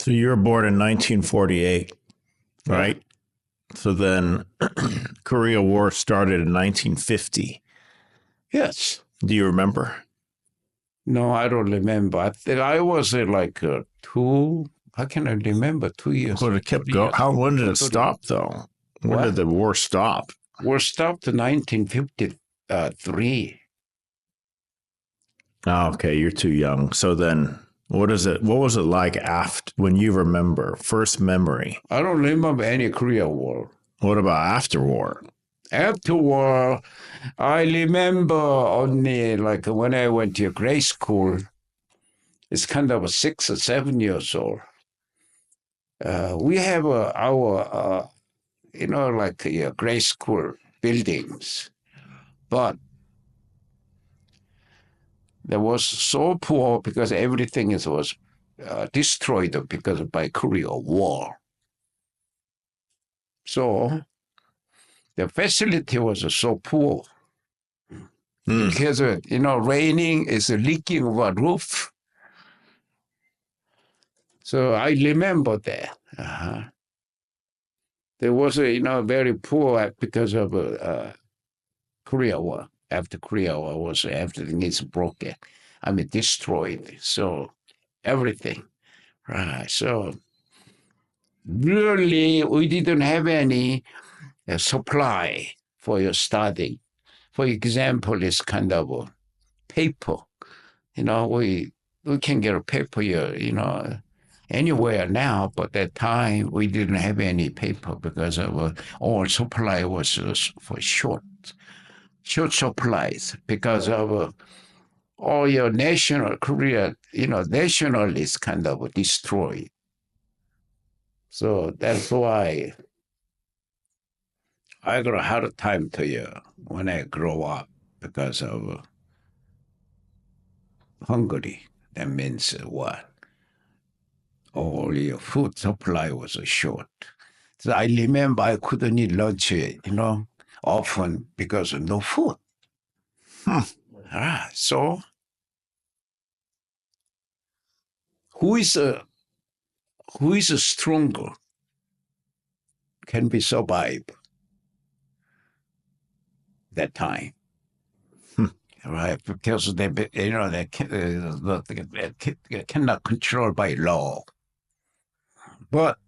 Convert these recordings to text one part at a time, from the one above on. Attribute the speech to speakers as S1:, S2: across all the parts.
S1: So you were born in 1948, right? Yeah. So then Korea War started in 1950.
S2: Yes.
S1: Do you remember?
S2: No, I don't remember. I think I was like 2. How can I remember? 2 years.
S1: But it kept going. When did it stop, though? When did the war stop?
S2: War stopped in 1953.
S1: Oh, okay. You're too young. So then what was it like after, when you remember, first memory?
S2: I don't remember any Korea War.
S1: What about after war?
S2: After war, I remember only like when I went to grade school. It's kind of 6 or 7 years old. We have our grade school buildings, but there was so poor because everything was destroyed because by Korea War. So the facility was so poor because raining is leaking of a roof. So I remember that. There was very poor because of Korea War. After Korea War everything is broken. I mean destroyed. So everything. Right. So really we didn't have any supply for your study. For example, it's kind of paper. We can get a paper anywhere now, but that time we didn't have any paper because of all supply was for short supplies because of all your national Korea, national is kind of destroyed. So that's why I got a hard time when I grow up because of hungry. That means what? All your food supply was short. So I remember I couldn't eat lunch, often because of no food. So who is stronger can be survived that time. Right, because they cannot control by law. But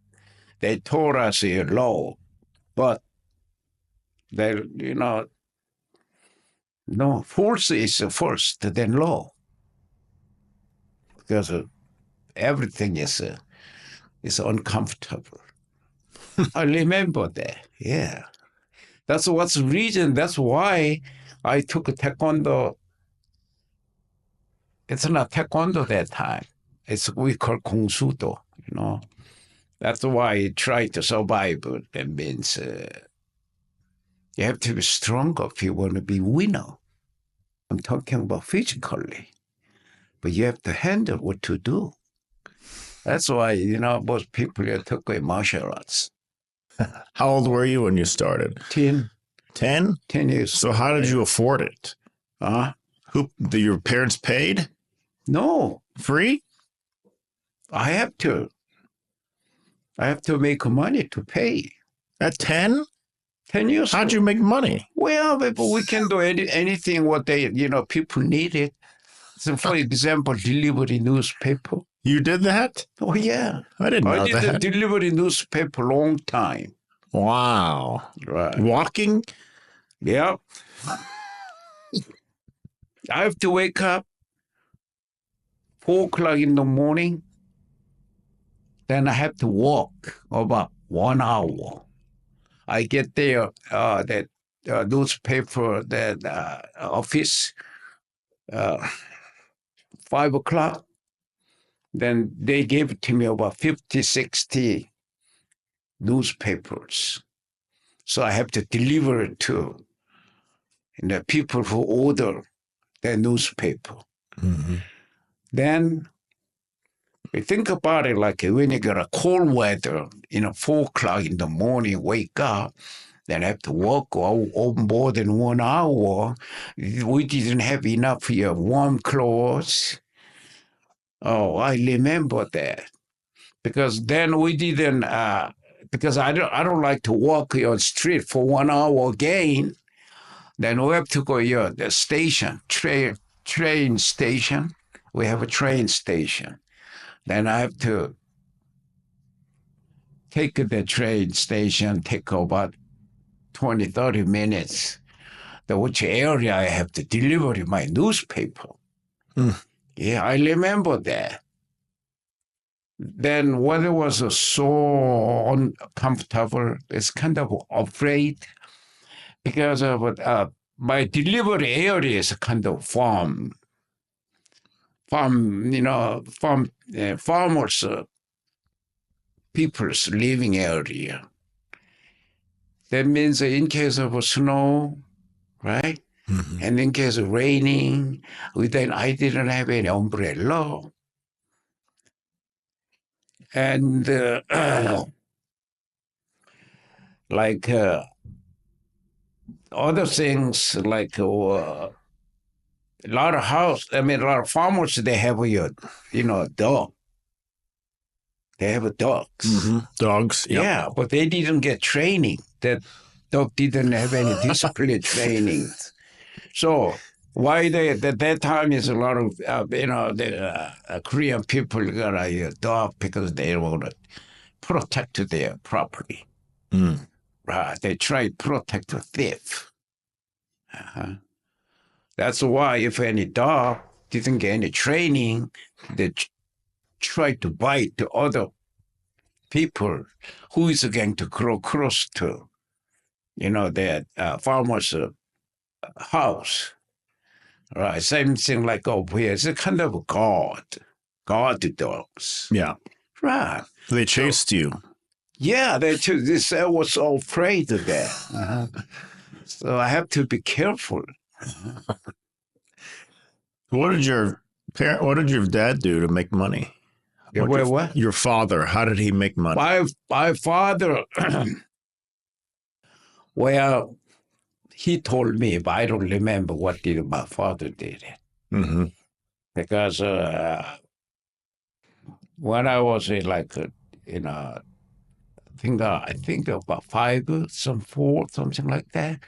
S2: they told us law, but they, no, force is first, then law. Because everything is uncomfortable. I remember that, yeah. That's what's the reason, that's why I took Taekwondo. It's not Taekwondo that time. We call Kung Sudo, That's why I try to survive. That means you have to be stronger if you want to be winner. I'm talking about physically. But you have to handle what to do. That's why, most people took martial arts.
S1: How old were you when you started?
S2: 10.
S1: 10?
S2: 10 years.
S1: So how did you afford it? Your parents paid?
S2: No.
S1: Free?
S2: I have to make money to pay.
S1: At 10?
S2: 10 years.
S1: How'd you make money?
S2: Well, we can do anything what people needed. So, for example, delivery newspaper.
S1: You did that?
S2: Oh, yeah.
S1: I didn't know that.
S2: I did delivery newspaper long time.
S1: Wow.
S2: Right.
S1: Walking?
S2: Yeah. I have to wake up 4 o'clock in the morning. Then I have to walk about 1 hour. I get there, that newspaper, that office, 5 o'clock. Then they gave to me about 50, 60 newspapers. So I have to deliver it to the people who order their newspaper.
S1: Mm-hmm.
S2: Then we think about it like when you got a cold weather, 4 o'clock in the morning, wake up, then have to walk more than 1 hour. We didn't have enough warm clothes. Oh, I remember that. because then we didn't. Because I don't like to walk on street for 1 hour again. Then we have to go the station, train station. We have a train station. Then I have to take the train station, take about 20, 30 minutes. Which area I have to deliver my newspaper. Yeah, I remember that. Then when it was so uncomfortable, it's kind of afraid because of my delivery area is kind of farmers, people's living area. That means in case of snow, right? Mm-hmm. And in case of raining, then I didn't have any umbrella. And like other things, like a lot of a lot of farmers, they have a dog. They have dogs.
S1: Mm-hmm. Dogs, yep.
S2: Yeah, but they didn't get training. That dog didn't have any discipline training. So why at that time is a lot of the Korean people got a dog because they want to protect their property. They try to protect the thief. That's why if any dog didn't get any training, they try to bite the other people who is going to go close to, their farmer's house. Right, same thing like over here. It's a kind of guard dogs.
S1: Yeah.
S2: Right.
S1: They chased you.
S2: Yeah, I was so afraid of that. So I have to be careful.
S1: What did your dad do to make money?
S2: What?
S1: Your father, how did he make money?
S2: My father, well, he told me, but I don't remember what did my father did.
S1: Mm-hmm.
S2: Because when I was I think about 5, some 4, something like that.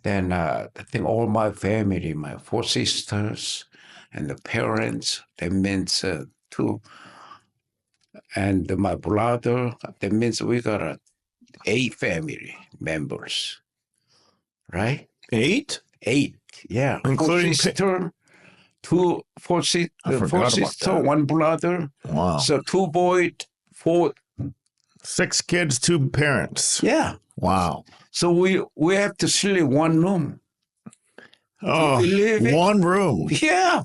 S2: Then I think all my family, my 4 sisters and the parents, that means 2, and my brother, that means we got 8 family members, right?
S1: 8?
S2: 8, yeah.
S1: Including
S2: 4 sisters, 1 brother.
S1: Wow.
S2: So 2 boys, 4.
S1: 6 kids, 2 parents.
S2: Yeah.
S1: Wow.
S2: So we have to sleep 1 room.
S1: Oh, 1 room.
S2: Yeah.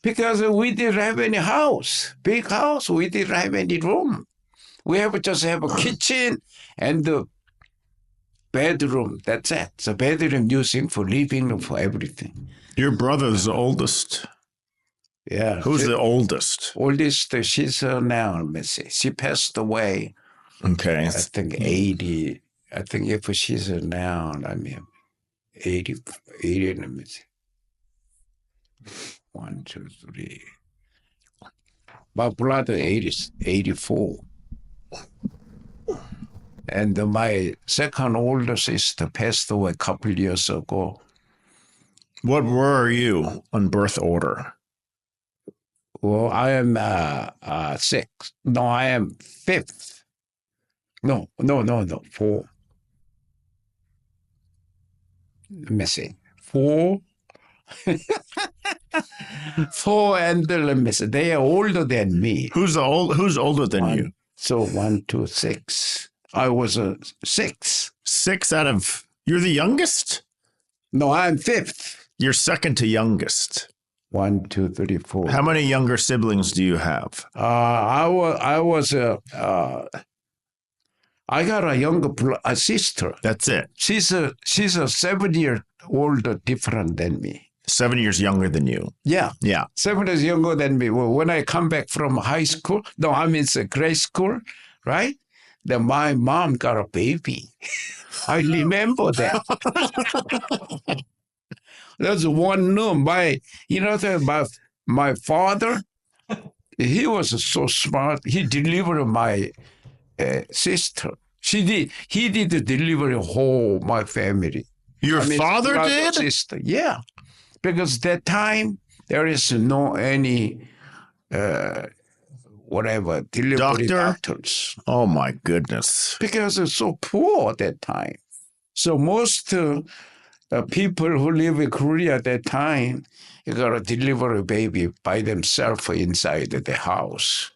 S2: Because we didn't have any house, big house. We didn't have any room. We just have a kitchen and the bedroom. That's it. So bedroom using for living, for everything.
S1: Your brother's the oldest.
S2: Yeah.
S1: Who's the oldest?
S2: Oldest, she's now, let me see. She passed away.
S1: Okay.
S2: I think 80. I think if she's now, 80, let me see. 1, 2, 3. My brother 84. And my second older sister passed away a couple of years ago.
S1: What were you on birth order?
S2: Well, I am 6th. No, I am 5th. No, 4. Let me see. 4. 4 and let me see. They are older than me.
S1: Who's older than you?
S2: So 1, 2, 6. I was 6.
S1: 6 out of. You're the youngest?
S2: No, I'm 5th.
S1: You're second to youngest.
S2: 1, 2, 3, 4.
S1: How many younger siblings do you have?
S2: I got a younger sister.
S1: That's it.
S2: She's a 7 year older different than me.
S1: 7 years younger than you.
S2: Yeah. 7 years younger than me. Well, when I come back from high school, grade school, right? Then my mom got a baby. I remember that. That's 1 room. My father, He was so smart. He delivered my sister. He did the delivery whole my family.
S1: Your father
S2: brother,
S1: did?
S2: Sister. Yeah, because that time there is no any whatever delivery doctors.
S1: Oh my goodness!
S2: Because it's so poor at that time. So most people who live in Korea at that time, you gotta deliver a baby by themselves inside the house.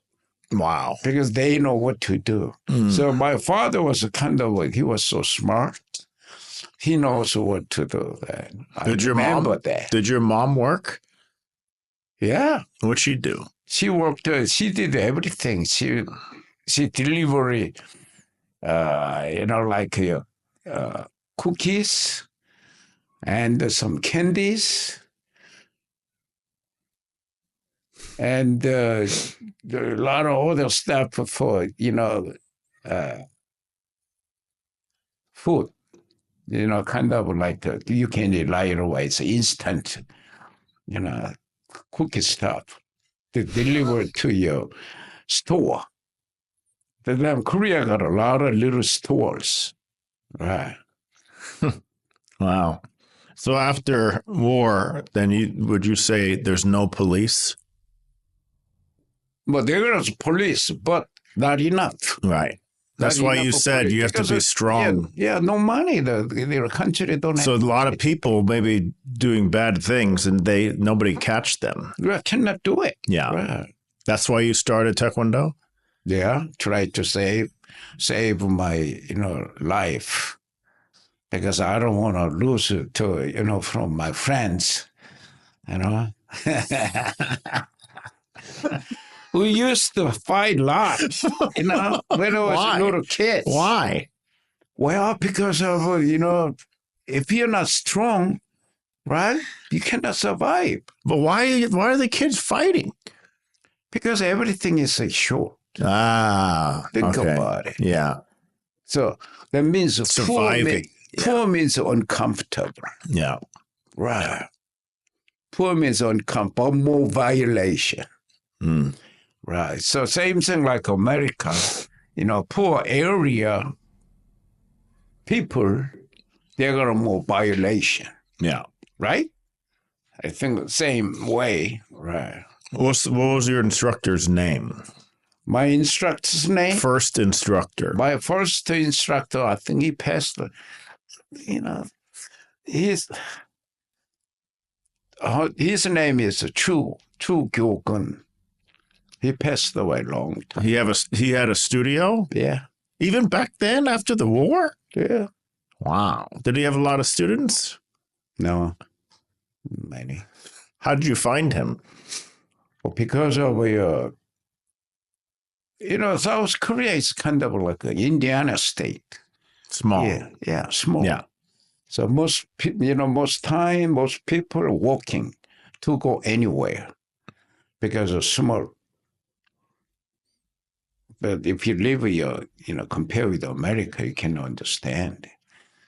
S1: Wow.
S2: Because they know what to do. So my father was he was so smart. He knows what to do.
S1: Did your mom work?
S2: Yeah.
S1: What'd she do?
S2: She worked, she did everything. She delivered, like cookies and some candies. And a lot of other stuff for, food, kind of like you can eat right away. It's instant, cookie stuff to deliver to your store. Then Korea got a lot of little stores. Right.
S1: Wow. So after war, then would you say there's no police?
S2: But there is police, but not enough.
S1: Right. That's why you said you have to be strong.
S2: Yeah, no money. The country don't have.
S1: So a lot of people maybe doing bad things and nobody catch them.
S2: You cannot do it.
S1: Yeah.
S2: Right.
S1: That's why you started Taekwondo?
S2: Yeah, try to save my, life. Because I don't want to lose it to, from my friends, We used to fight a lot, when I was a little kid.
S1: Why?
S2: Well, because of, if you're not strong, right, you cannot survive.
S1: But why are the kids fighting?
S2: Because everything is short.
S1: Think
S2: about it.
S1: Yeah.
S2: So that means
S1: surviving.
S2: Poor means uncomfortable.
S1: Yeah.
S2: Right. Poor means uncomfortable, more violation. Right. So same thing like America, poor area people, they're going to more violation.
S1: Yeah.
S2: Right? I think the same way. Right.
S1: What was your instructor's name?
S2: My instructor's name?
S1: First instructor.
S2: My first instructor, I think he passed, his name is Chu Gyo-gun. He passed away a long time.
S1: He had a studio?
S2: Yeah.
S1: Even back then, after the war?
S2: Yeah.
S1: Wow. Did he have a lot of students?
S2: No. Many.
S1: How did you find him?
S2: Well, because of South Korea is kind of like an Indiana state.
S1: Small.
S2: Yeah, small.
S1: Yeah.
S2: So most people are walking to go anywhere because of small. But if you live here, compare with America, you can understand.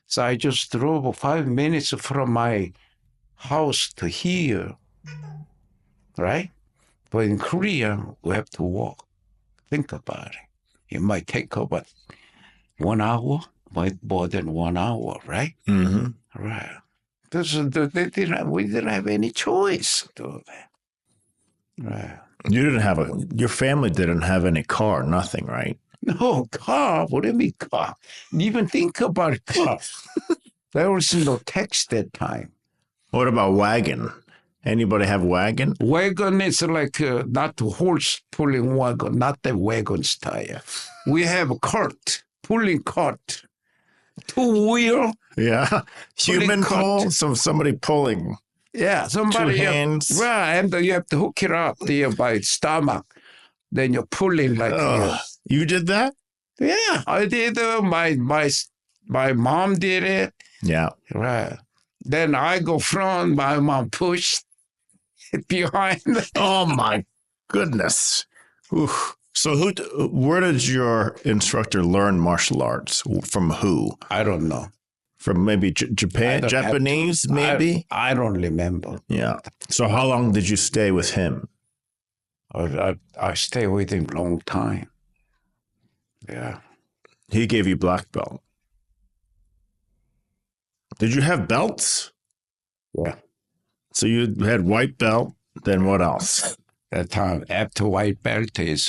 S2: So I just drove 5 minutes from my house to here, right? But in Korea, we have to walk. Think about it. It might take about 1 hour, more than 1 hour, right?
S1: Mm-hmm.
S2: Right. We didn't have any choice to do that. Right.
S1: Your family didn't have any car, nothing, right?
S2: No, car? What do you mean car? Even think about car. There was no tax that time.
S1: What about wagon? Anybody have wagon?
S2: Wagon is like not horse pulling wagon, not the wagon style. We have a cart, pulling cart. 2-wheel.
S1: Yeah. Human pull? Somebody pulling.
S2: Yeah, somebody.
S1: 2 hands.
S2: Right, and you have to hook it up there by stomach. Then you're pulling like
S1: You did that?
S2: Yeah, I did. My mom did it.
S1: Yeah.
S2: Right. Then I go front, my mom pushed behind.
S1: Oh, my goodness. Oof. So where did your instructor learn martial arts? From who?
S2: I don't know.
S1: From maybe Japan, Japanese, maybe?
S2: I don't remember.
S1: Yeah. So how long did you stay with him?
S2: I stay with him long time. Yeah.
S1: He gave you black belt. Did you have belts?
S2: Yeah.
S1: So you had white belt, then what else?
S2: That time after white belt is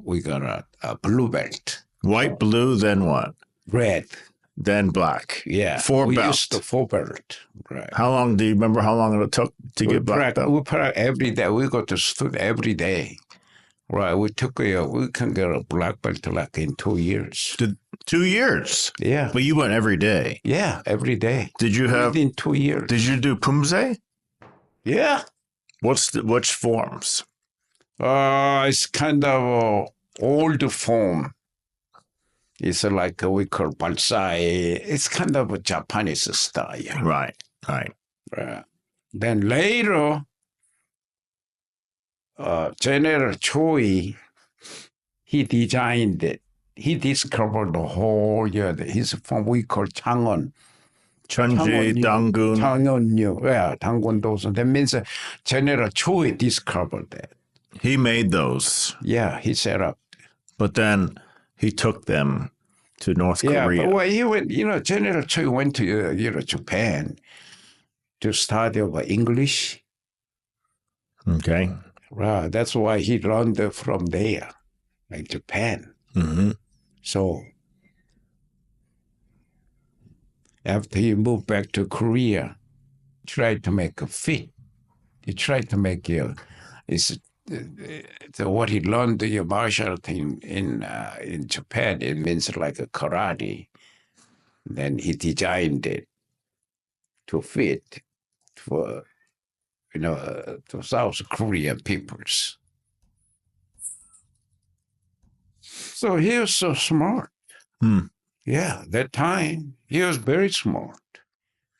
S2: we got a blue belt.
S1: White, blue, then what?
S2: Red.
S1: Then black.
S2: Yeah.
S1: Four
S2: we
S1: belts.
S2: used the 4 belt. Right.
S1: How long do you remember how long it took to get black belt?
S2: We practice every day. We go to school every day. Right. We can get a black belt like in 2 years.
S1: 2 years.
S2: Yeah.
S1: But you went every day.
S2: Yeah, every day.
S1: Did you have
S2: within 2 years?
S1: Did you do pumse?
S2: Yeah.
S1: Which forms?
S2: It's kind of old form. It's like we call balsai. It's kind of a Japanese style.
S1: Right.
S2: Then later, General Choi, he designed it. He discovered the whole his form we call Changwon.
S1: Chunji, Dangun.
S2: Changwon, yeah, Taekwondo. That means General Choi discovered that.
S1: He made those.
S2: Yeah, he set up.
S1: But then he took them to North Korea.
S2: But he went, General Choi went to, Japan to study English.
S1: Okay.
S2: Right. That's why he learned from there, like Japan.
S1: Mm-hmm.
S2: So after he moved back to Korea, tried to make a fit. He tried to make what he learned the martial art in Japan. It means like a karate. Then he designed it to fit for to South Korean peoples. So he was so smart. Yeah, that time he was very smart.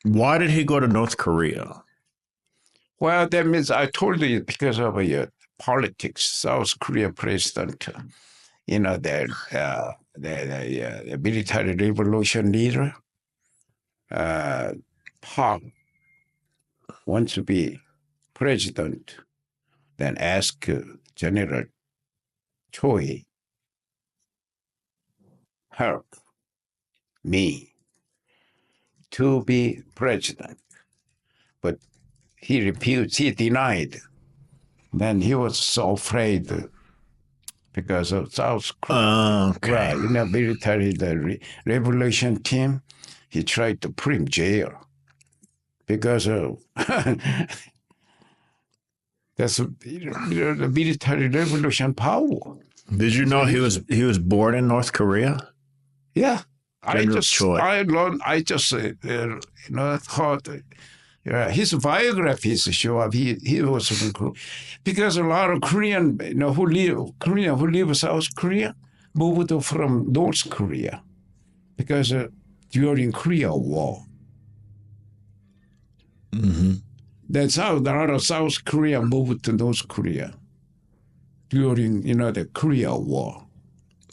S1: Why did he go to North Korea?
S2: Well, that means I told you because of politics. South Korea president, the military revolution leader, Park wants to be president, then ask General Choi help me to be president. But he refused, he denied. Then he was so afraid because of South Korea.
S1: Okay.
S2: Military, the revolution team, he tried to put him in jail because of that's the military revolution power.
S1: Did you know he was born in North Korea?
S2: Yeah.
S1: General Choi.
S2: I just thought his biographies show up. He was because a lot of Korean who live in South Korea moved from North Korea because during Korea War.
S1: Mm-hmm.
S2: That's how a lot of South Korea moved to North Korea during the Korea War.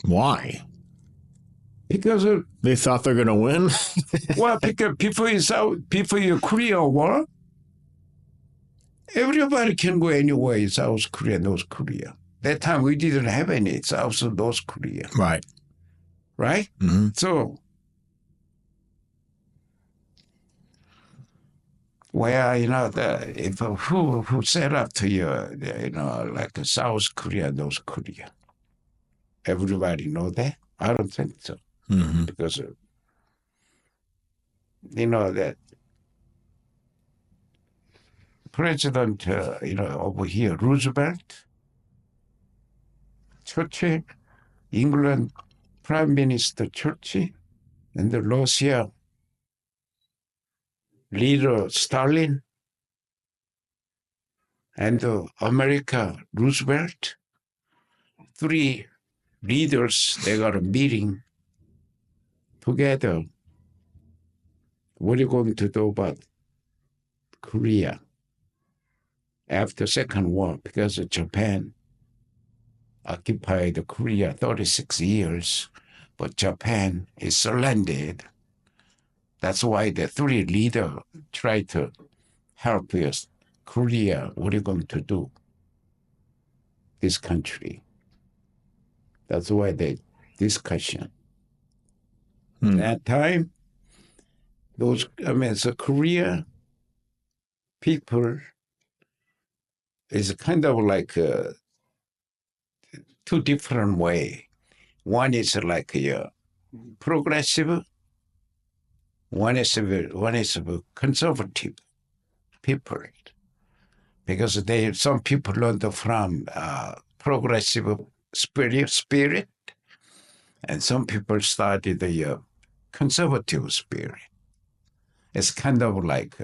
S1: Why?
S2: Because
S1: they thought they're going to win.
S2: Well, because people in Korea War, everybody can go anywhere in South Korea, North Korea. That time we didn't have any South and North Korea.
S1: Right.
S2: Right?
S1: Mm-hmm.
S2: So, who set up to you, like South Korea, North Korea? Everybody know that? I don't think so.
S1: Mm-hmm.
S2: Because, that President, over here, Roosevelt, Churchill, England, Prime Minister Churchill, and the Russia leader Stalin, and America Roosevelt, 3 leaders, they got a meeting together. What are you going to do about Korea after Second War? Because Japan occupied Korea 36 years, but Japan is surrendered. That's why the 3 leaders tried to help us. Korea, what are you going to do? this country. That's why the discussion. That time, so Korea people is kind of like two different way. One is like progressive. One is conservative people, because some people learned from progressive spirit, and some people studied the conservative spirit. It's kind of like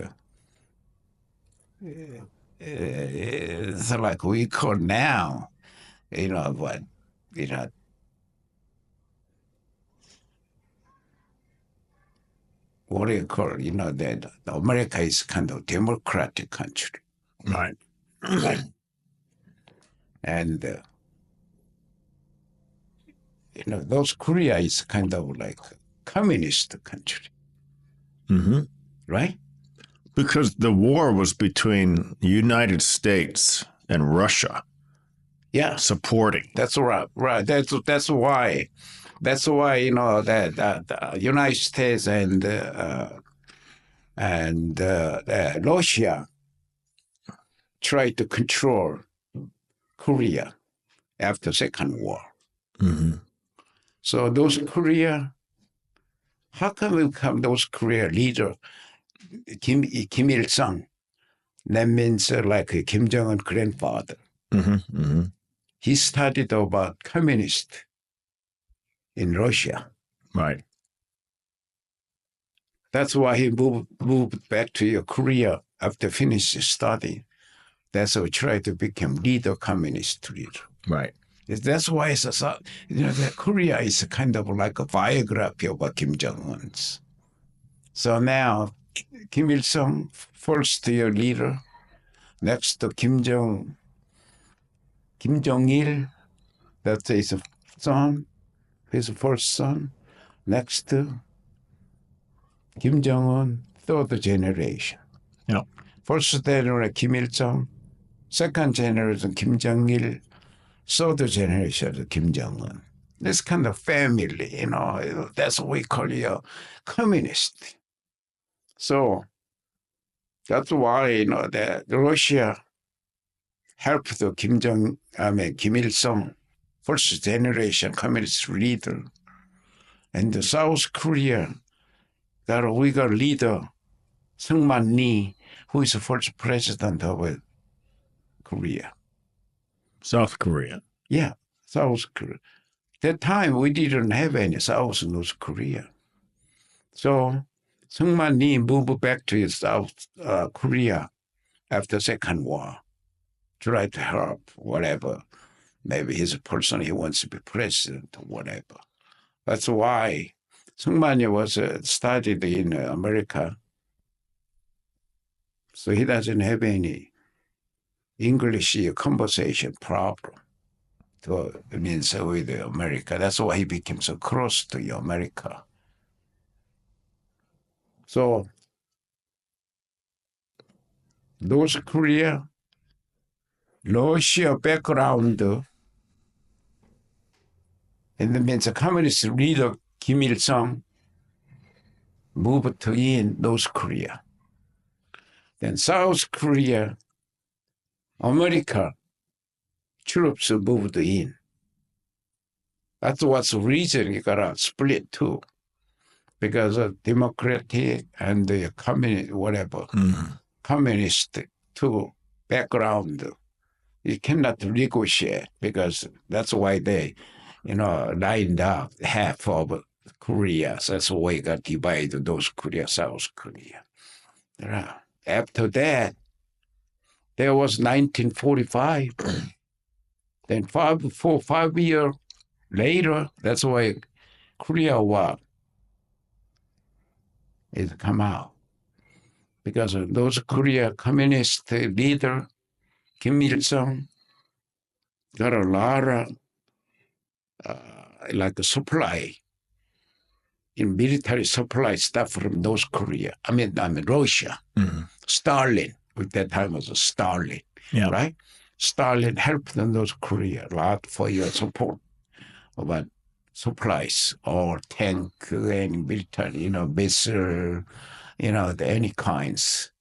S2: it's like we call now, what what do you call it? That America is kind of democratic country.
S1: Right.
S2: And those Korea is kind of like communist country. Right?
S1: Because the war was between the United States and Russia.
S2: Yeah.
S1: Supporting.
S2: That's right. Right. That's why. That's why that the United States and Russia tried to control Korea after Second War. So those Korea, how come we become those Korea leader? Kim Il-sung, that means like Kim Jong-un grandfather. He studied about communist in Russia.
S1: Right.
S2: That's why he moved back to Korea after finishing study. That's why he tried to become leader, communist leader.
S1: Right.
S2: That's why it's that Korea is kind of like a biography of Kim Jong-un's. So now Kim Il-sung, first year leader, next to Kim Jong-il, that's his son, his first son, next to Kim Jong-un, third generation.
S1: Yeah.
S2: First generation Kim Il-sung, second generation Kim Jong-il, third generation Kim Jong-un. This kind of family, that's what we call communist. So that's why that Russia helped Kim Il-sung, first generation communist leader, and the South Korea that we got leader Seung-man Lee, who is the first president of Korea.
S1: South Korea.
S2: Yeah, South Korea. That time we didn't have any South North Korea. So Seung-man Lee moved back to South Korea after Second War, tried to help, whatever. Maybe he's a person, he wants to be president or whatever. That's why Seung-man Lee was studied in America. So he doesn't have any English conversation problem with America. That's why he became so close to America. So those Korea, Russia background, and that means the communist leader Kim Il-sung moved to North Korea. Then South Korea, America troops moved in. That's what's the reason you got a split too, because of democratic and the communist, whatever, communist too background. You cannot negotiate because that's why they, lined up half of Korea. So that's why you got divided those Korea, South Korea. After that, there was 1945. Then 5 years later, that's why Korea War is come out. Because of those Korea communist leader, Kim Il-sung, got a lot of like a supply, in military supply stuff from those Korea. I mean Russia. Stalin, at that time was Stalin, right? Stalin helped North Korea a lot for your support, but supplies or tank and military, missile, any kinds.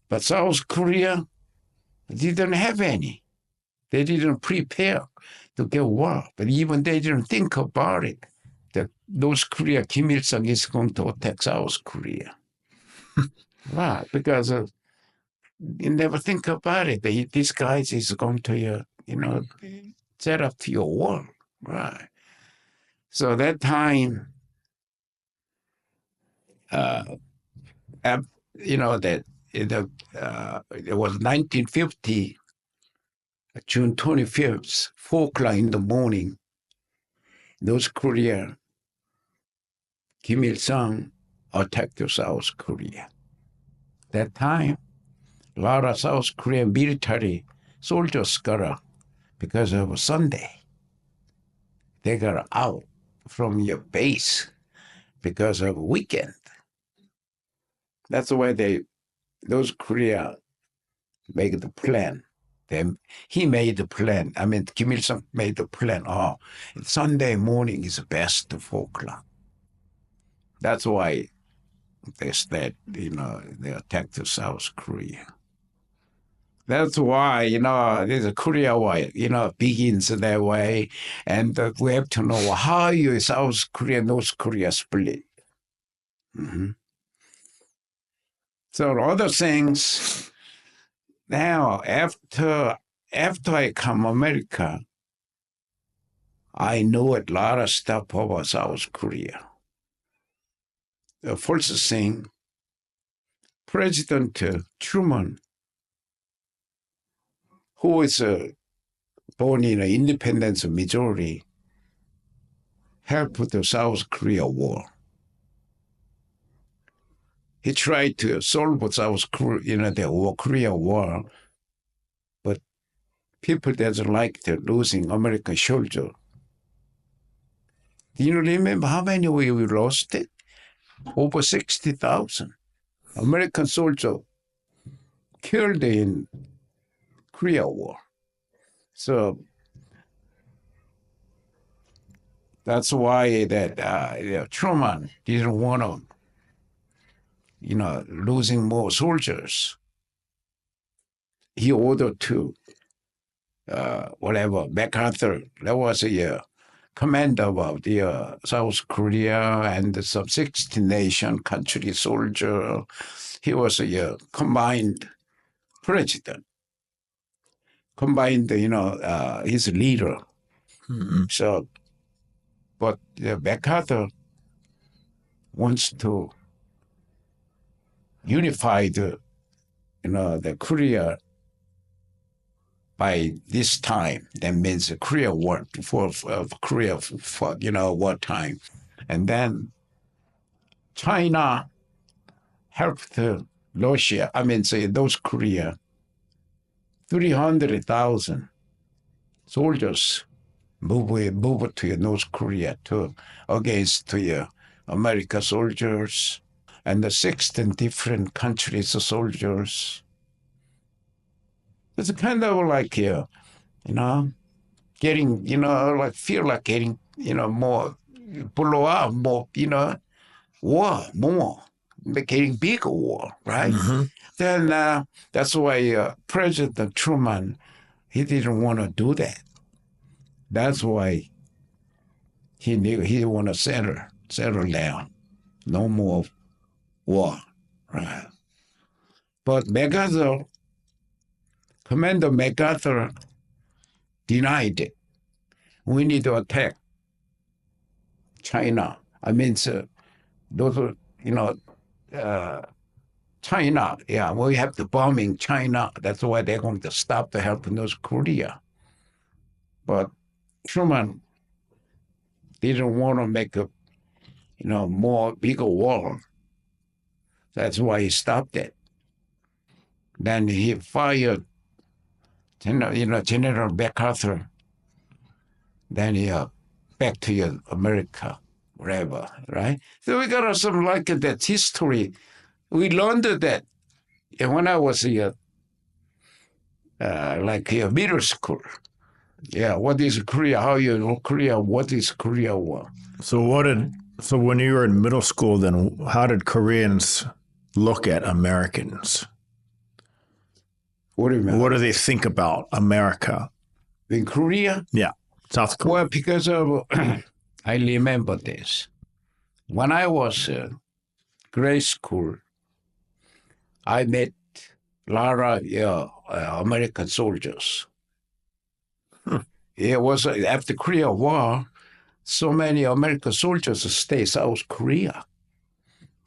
S2: But South Korea didn't have any. They didn't prepare to get war, but even they didn't think about it. That North Korea, Kim Il-sung is going to attack South Korea. Right, because you never think about it. This guy is going to, set up to your war. Right. So that time, that it was 1950, June 25th, 4 o'clock in the morning, North Korea, Kim Il-sung attacked South Korea. That time, a lot of South Korean military soldiers got out because of Sunday. They got out from your base because of weekend. That's why those Korea make the plan. He made the plan. I mean, Kim Il-sung made the plan. Oh, Sunday morning is best to 4 o'clock. That's why they said, they attacked South Korea. That's why, this Korea War, begins that way. And we have to know how South Korea, North Korea split. Mm-hmm. So other things, now after I come America, I know a lot of stuff about South Korea. The first thing, President Truman, who was born in an independence of Missouri, helped the South Korea War. He tried to solve South Korea, the Korea War, but people doesn't like the losing American soldiers. Do you remember how many we lost it? Over 60,000 American soldiers killed in Korea War. So that's why that Truman didn't want to, losing more soldiers. He ordered to, MacArthur, that was a commander of the South Korea and some 16 nation country soldier. He was a combined president, combined, his leader.
S1: Mm-hmm.
S2: So, but MacArthur wants to unify the Korea by this time. That means the Korea War, before Korea, wartime. And then China helped Russia, North Korea, 300,000 soldiers move to North Korea against American soldiers and the 16 different countries soldiers. It's kind of like, getting, feel like getting, more, blow up more, war, more, getting bigger war, right?
S1: Mm-hmm.
S2: Then that's why President Truman, he didn't want to do that. That's why he knew he didn't want to settle down. No more war, right? But Commander MacArthur denied it. We need to attack China. China. Yeah, we have to bombing China. That's why they're going to stop the help of North Korea. But Truman didn't want to make a, more bigger war. That's why he stopped it. Then he fired, General MacArthur. Then he back to America, wherever, right? So we got some like that history. We learned that when I was like middle school. Yeah, what is Korea? How you know Korea? What is Korea War?
S1: So when you were in middle school, then how did Koreans look at Americans?
S2: What do you mean?
S1: What do they think about America?
S2: In Korea?
S1: Yeah, South Korea.
S2: Well, because of, I remember this. When I was grade school, I met a lot of American soldiers. It was after Korea War, so many American soldiers stayed South Korea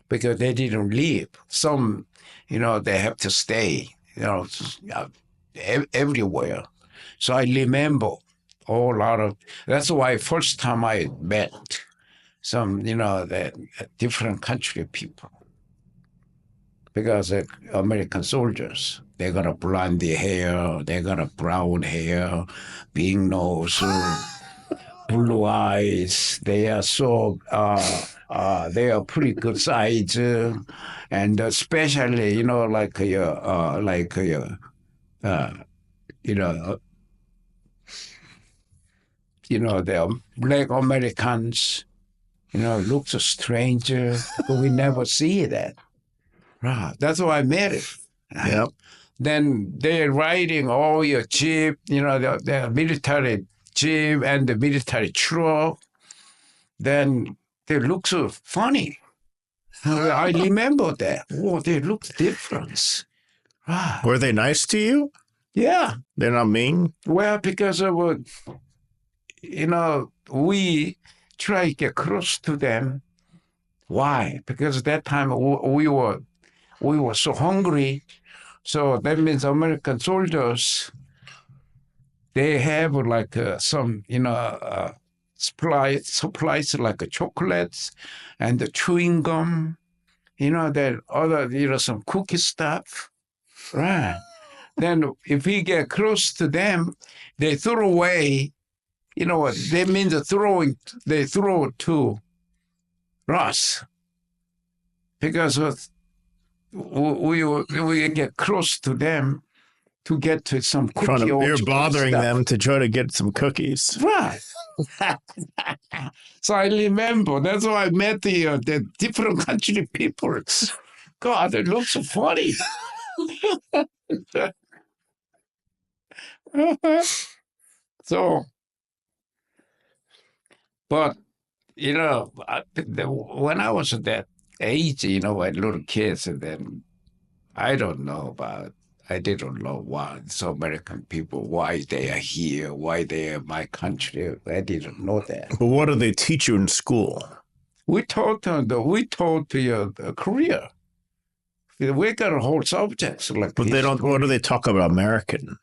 S2: because they didn't leave. Some, they have to stay, everywhere. So I remember a lot of, that's why first time I met some, the different country people. Because American soldiers, they got a blondie hair, they got a brown hair, big nose, blue eyes. They are so they are pretty good size, and especially the black Americans, looks strange, but we never see that. Right. That's why I met it.
S1: Yep.
S2: Then they're riding all your jeep, the military jeep and the military truck. Then they look so funny. I remember that. Oh, they look different. Right.
S1: Were they nice to you?
S2: Yeah.
S1: They're not mean?
S2: Well, because of, we try to get close to them. Why? Because at that time we were so hungry. So that means American soldiers, they have like some, supplies like chocolates and the chewing gum, that other, some cookie stuff. Right. Then if we get close to them, they throw away, what they mean the throwing, they throw to us. Because we get close to them to get to some cookie.
S1: You're bothering them to try to get some cookies.
S2: Right. So I remember, that's why I met the different country people. God, it looks so funny. So, but, when I was at that age, when little kids, and then I didn't know why so American people, why they are here, why they are my country. I didn't know that.
S1: But what do they teach you in school?
S2: We taught Korea. We got a whole subjects like.
S1: But they don't. What do they talk about American?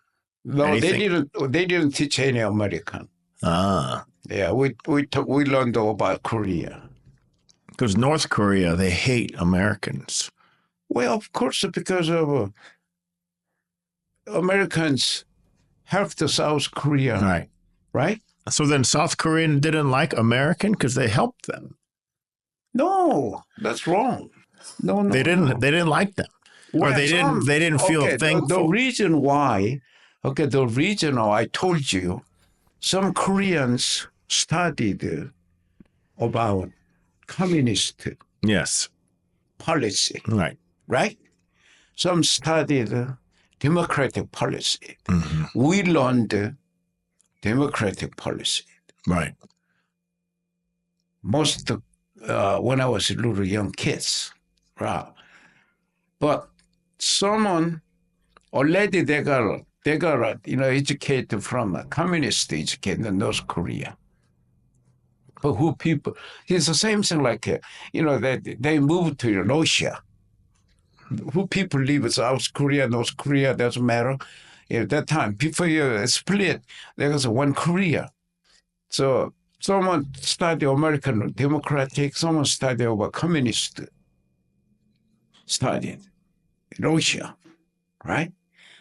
S2: No,
S1: Anything?
S2: They didn't teach any American.
S1: Ah.
S2: Yeah, we learned all about Korea.
S1: Because North Korea, they hate Americans.
S2: Well, of course, because of Americans helped South Korea.
S1: Right.
S2: Right?
S1: So then South Korean didn't like American because they helped them.
S2: No, that's wrong. No,
S1: They didn't like them.
S2: Well,
S1: or they didn't feel thankful.
S2: The reason why, the reason I told you, some Koreans studied about communist
S1: Yes.
S2: policy.
S1: Right.
S2: Right? Some studied democratic policy.
S1: Mm-hmm.
S2: We learned democratic policy.
S1: Right.
S2: Most when I was a little young kids. Right. But someone already they got educated from a communist education in North Korea. But who people? It's the same thing like they moved to Russia. Who people live in South Korea, North Korea, doesn't matter. At that time, before you split, there was one Korea. So someone studied American Democratic, someone studied about communist. Studied in Russia, right?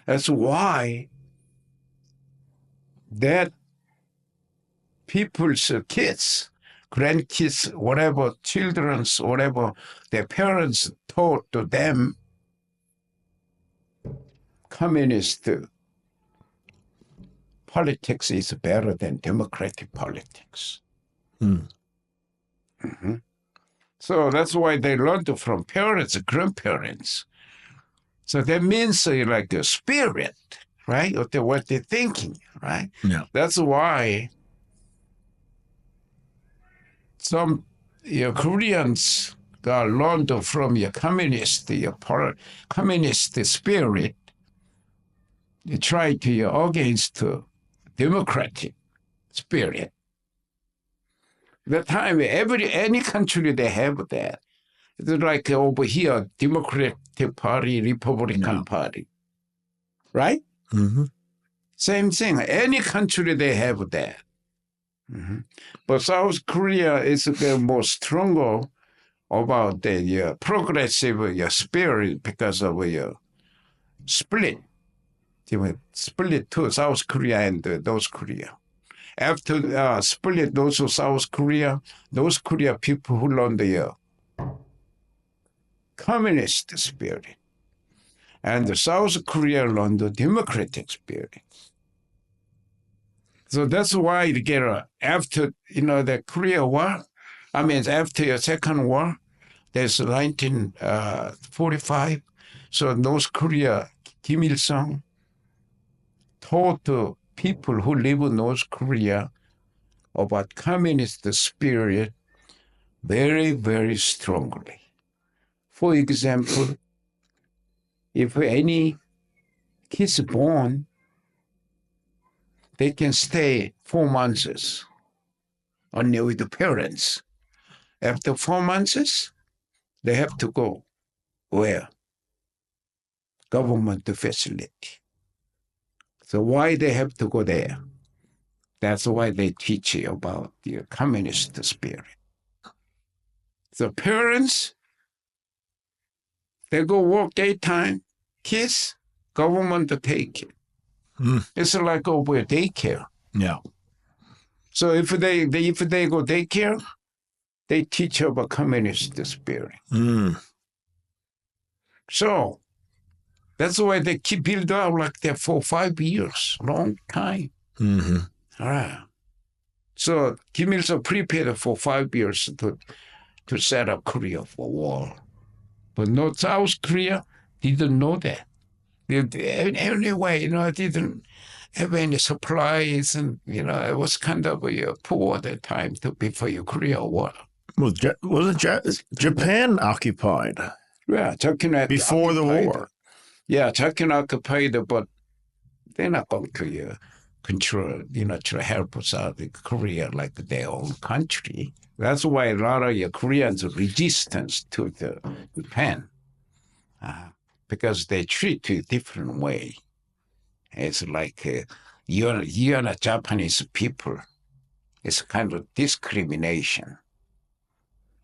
S2: That's why that people's kids, grandkids, whatever, children's, whatever, their parents taught to them communist politics is better than democratic politics.
S1: Hmm.
S2: So that's why they learned from parents, grandparents. So that means like a spirit, right? Of what they're thinking, right?
S1: Yeah.
S2: That's why some Koreans got learned from your communist spirit. They try to against democratic spirit. The time any country they have that. It's like over here, Democratic Party, Republican Party, right?
S1: Mm-hmm.
S2: Same thing. Any country they have that. But South Korea is more stronger about the progressive spirit because of split. They were split to South Korea and North Korea. After split those South Korea, those Korea people who learn the communist spirit. And the South Korea learned the democratic spirit. So that's why they get after the Korea War. I mean, after the Second War, there's 1945. So North Korea, Kim Il Sung taught the people who live in North Korea about communist spirit very, very strongly. For example, if any kids born, they can stay 4 months only with the parents. After 4 months, they have to go where? Government facility. So why they have to go there? That's why they teach you about the communist spirit. The parents, they go work daytime, kids, government take it. It's like over daycare.
S1: Yeah.
S2: So if they go daycare, they teach about communist spirit. So that's why they keep build up like that for 5 years, long time.
S1: Mm-hmm.
S2: All right. So Kim Il-sung prepared for 5 years to set up Korea for war. But no, South Korea didn't know that. Anyway, didn't have any supplies, and it was kind of poor at the time before the Korea War.
S1: Wasn't Japan occupied?
S2: Yeah, Japan
S1: before the war.
S2: Yeah, Japan occupied, but they're not going to control, to help us out in Korea like their own country. That's why a lot of Koreans resistance to Japan. Because they treat you a different way. It's like you're a Japanese people. It's kind of discrimination.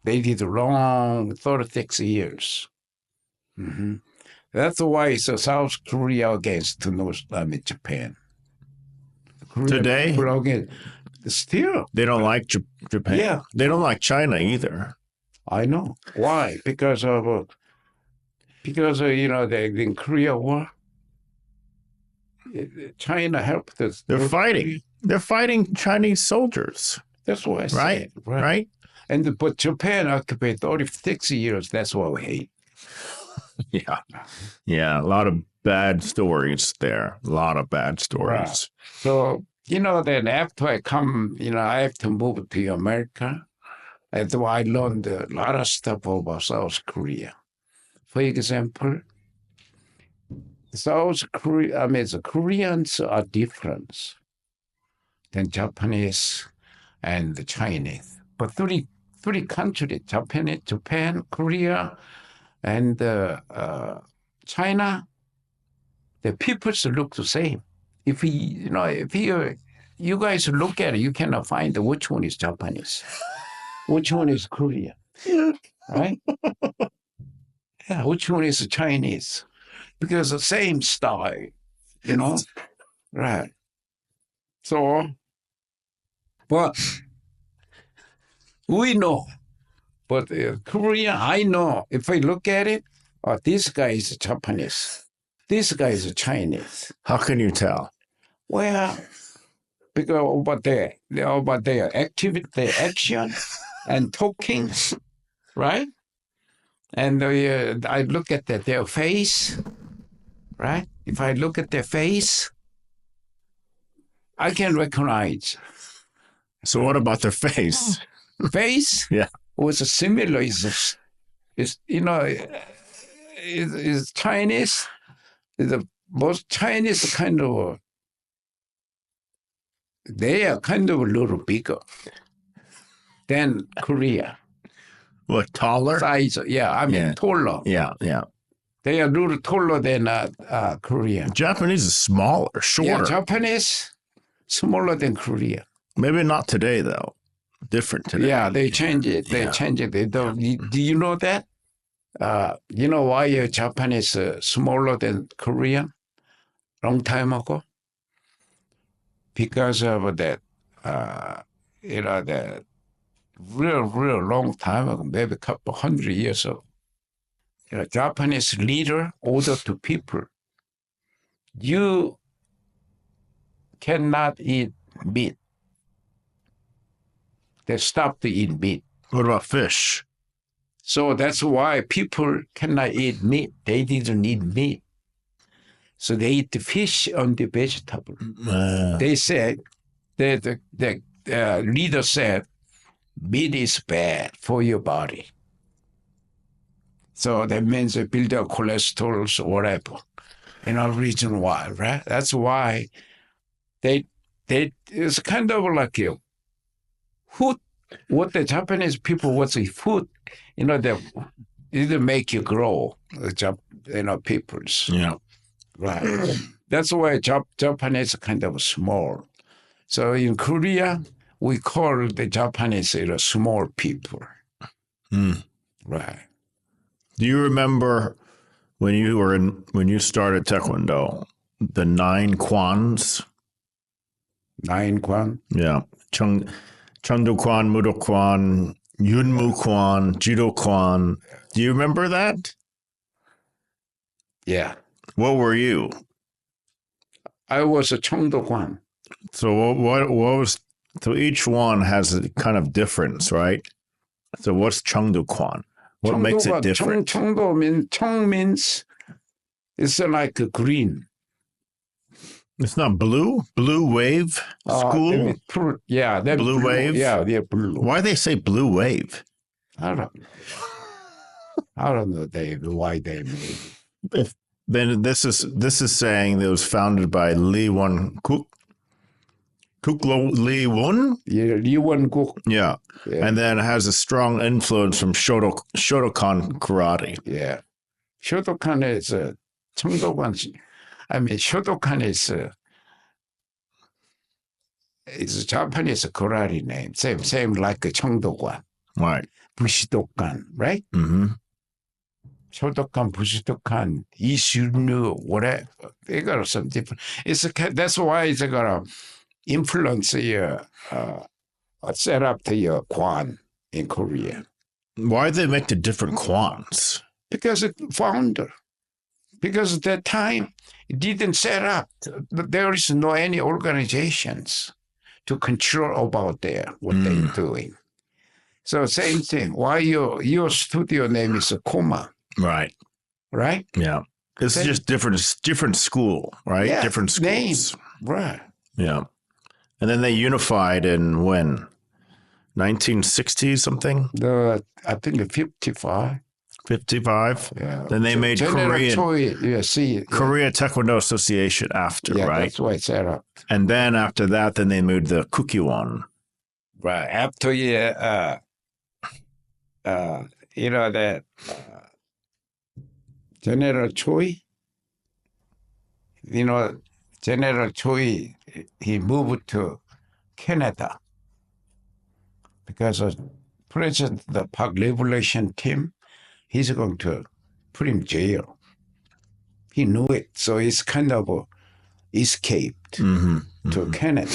S2: They did wrong 36 years. That's why it's South Korea against Japan.
S1: Today?
S2: Still.
S1: They don't like Japan.
S2: Yeah.
S1: They don't like China either.
S2: I know. Why? Because of the Korea War, China helped us.
S1: They're fighting. They're fighting Chinese soldiers.
S2: That's what I said.
S1: Right.
S2: But Japan occupied 36 years. That's what we hate.
S1: Yeah. Yeah. A lot of bad stories there. A lot of bad stories.
S2: Right. So, then after I come, I have to move to America. And so I learned a lot of stuff about South Korea. For example, South Korea, the Koreans are different than Japanese and the Chinese. But three countries, Japan, Korea, and China, the peoples look the same. If you guys look at it, you cannot find which one is Japanese, which one is Korean, right? Yeah, which one is Chinese? Because the same style, right? So, but we know. But Korea, I know. If I look at it, this guy is Japanese. This guy is Chinese.
S1: How can you tell?
S2: Well, because about their activity, their action, and talking, right? And I look at their face, right? If I look at their face, I can recognize.
S1: So what about their face?
S2: Face
S1: Yeah.
S2: was similar. Is Chinese. Is the most Chinese kind of. They are kind of a little bigger than Korea.
S1: What, taller?
S2: Size, yeah, I mean taller.
S1: Yeah.
S2: They are a little taller than Korea.
S1: Japanese is smaller, shorter.
S2: Yeah, Japanese smaller than Korea.
S1: Maybe not today though. Different today.
S2: Yeah, they change it. They change it. They don't. Do you know that? You know why Japanese smaller than Korean? Long time ago. Because of that. That real long time ago, maybe a couple 100 years ago. Japanese leader ordered to people, you cannot eat meat. They stopped to eat meat.
S1: What about fish?
S2: So that's why people cannot eat meat. They didn't eat meat. So they eat the fish and the vegetable. They said, the leader said, meat is bad for your body. So that means they build up cholesterol or whatever. Reason why, right? That's why it's kind of like a food. What the Japanese people was a food, they didn't make you grow, peoples.
S1: Yeah.
S2: Right. That's why Japanese are kind of small. So in Korea, we call the Japanese small people. Right.
S1: Do you remember when you started Taekwondo, the 9 kwans?
S2: 9 kwan?
S1: Yeah. Chengdu kwan, Mudo kwan, Yunmu kwan, Judo kwan. Do you remember that?
S2: Yeah.
S1: What were you?
S2: I was a Chengdu kwan.
S1: So what was, so each one has a kind of difference, right? So what's Chengdu kwan? What makes it different?
S2: Cheng means it's like a green.
S1: It's not blue? Blue wave school?
S2: Yeah.
S1: Blue wave?
S2: Yeah, they're blue.
S1: Why they say blue wave?
S2: I don't know, Dave, why they made it.
S1: Then this is saying it was founded by Lee Won Kuk. Kuklo Lee Won?
S2: Yeah, Lee Won Kuk.
S1: Yeah. And then it has a strong influence from Shotokan karate.
S2: Yeah. Shotokan is Chengdu. I mean, Shotokan is a Japanese karate name. Same like Chengdu.
S1: Right.
S2: Bushidokan, right?
S1: Mm-hmm.
S2: Shotokan, Bushidokan, Ishunu, whatever. They got some different. That's why it's got a influence set up the kwan in Korea.
S1: Why they make the different kwans?
S2: Because it founder. Because at that time, it didn't set up. There is no any organizations to control about what they're doing. So same thing. Why your studio name is KOMA?
S1: Right.
S2: Right?
S1: Yeah. It's just different school, right?
S2: Yeah,
S1: different schools.
S2: Name. Right.
S1: Yeah. And then they unified in when? 1960 something?
S2: I think 55.
S1: 55?
S2: Yeah.
S1: Then they made Korea Taekwondo Association after, right?
S2: That's why it's set up.
S1: And then after that, then they moved the Kukiwon.
S2: Right. After that General Choi, General Choi, he moved to Canada because of President the Park Liberation Team, he's going to put him in jail. He knew it, so he's kind of escaped to Canada.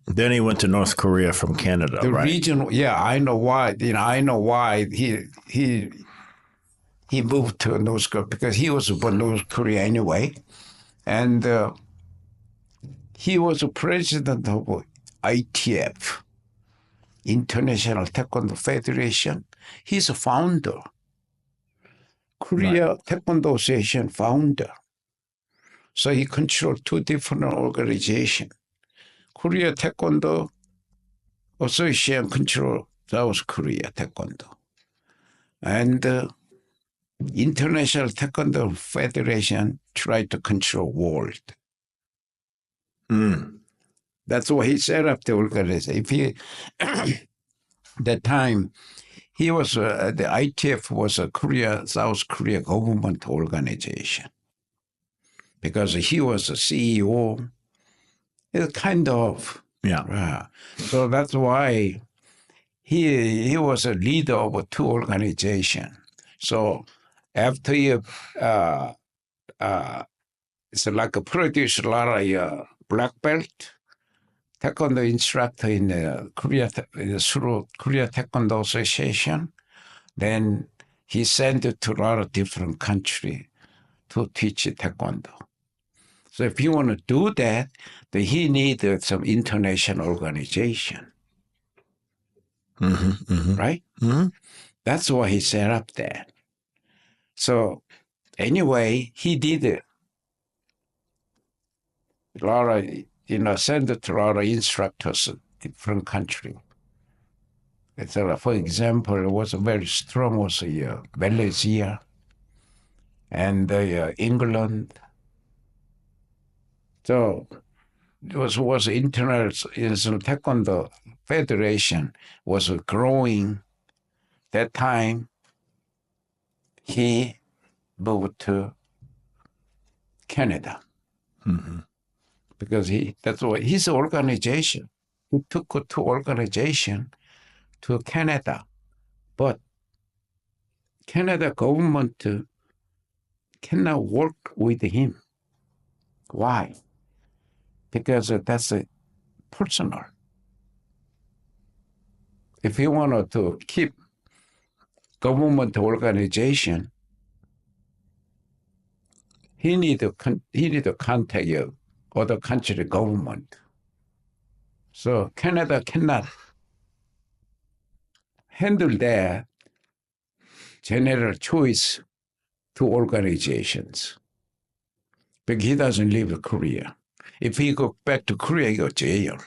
S1: Then he went to North Korea from Canada,
S2: the
S1: right?
S2: Regional, yeah, I know why. I know why he moved to North Korea because he was born in North Korea anyway, and he was a president of ITF, International Taekwondo Federation. He's a founder. Korea Taekwondo Association founder. So he controlled two different organizations. Korea Taekwondo Association controlled South Korea Taekwondo. And International Taekwondo Federation tried to control world. That's why he set up the organization. If he, that time, he was the ITF was a South Korea government organization because he was a CEO. It's kind of so that's why he was a leader of two organizations. So after you, it's like a produce a lot of black belt Taekwondo instructor in Korea through Korea Taekwondo Association. Then he sent it to a lot of different countries to teach Taekwondo. So if you want to do that, then he needed some international organization, right? That's why he set up that. So anyway, he did it. A lot of, send it to a lot of instructors in different countries. For example, it was very strong was Malaysia and England. So it was international Taekwondo Federation was growing. That time he moved to Canada because that's what his organization. He took two organization to Canada, but Canada government cannot work with him. Why? Because that's personal. If he wanted to keep government organization, he need to contact your other country government. So Canada cannot handle that general choice to organizations because he doesn't live in Korea. If he go back to Korea, he go jail.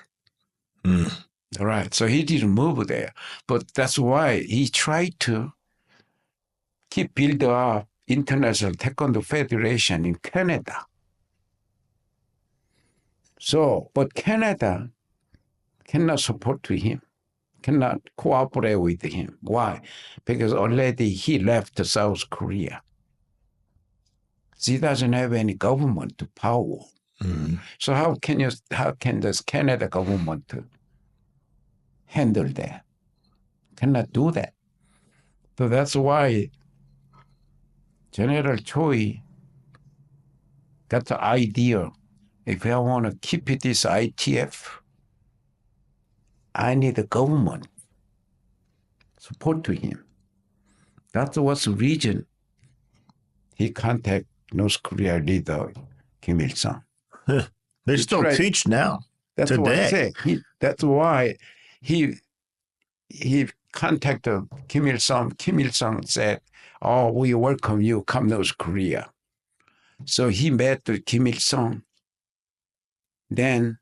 S2: All right, so he didn't move there. But that's why he tried to build up International Taekwondo Federation in Canada. So, but Canada cannot support to him, cannot cooperate with him. Why? Because already he left South Korea. He doesn't have any government power. So how can this Canada government handle that? Cannot do that. So that's why General Choi got the idea, if I want to keep this ITF, I need the government support to him. That was the reason he contacted North Korea leader Kim Il-sung.
S1: They still teach now.
S2: That's
S1: today.
S2: What I say. That's why he contacted Kim Il-sung. Kim Il-sung said, "Oh, we welcome you. Come North Korea." So he met with Kim Il-sung. Then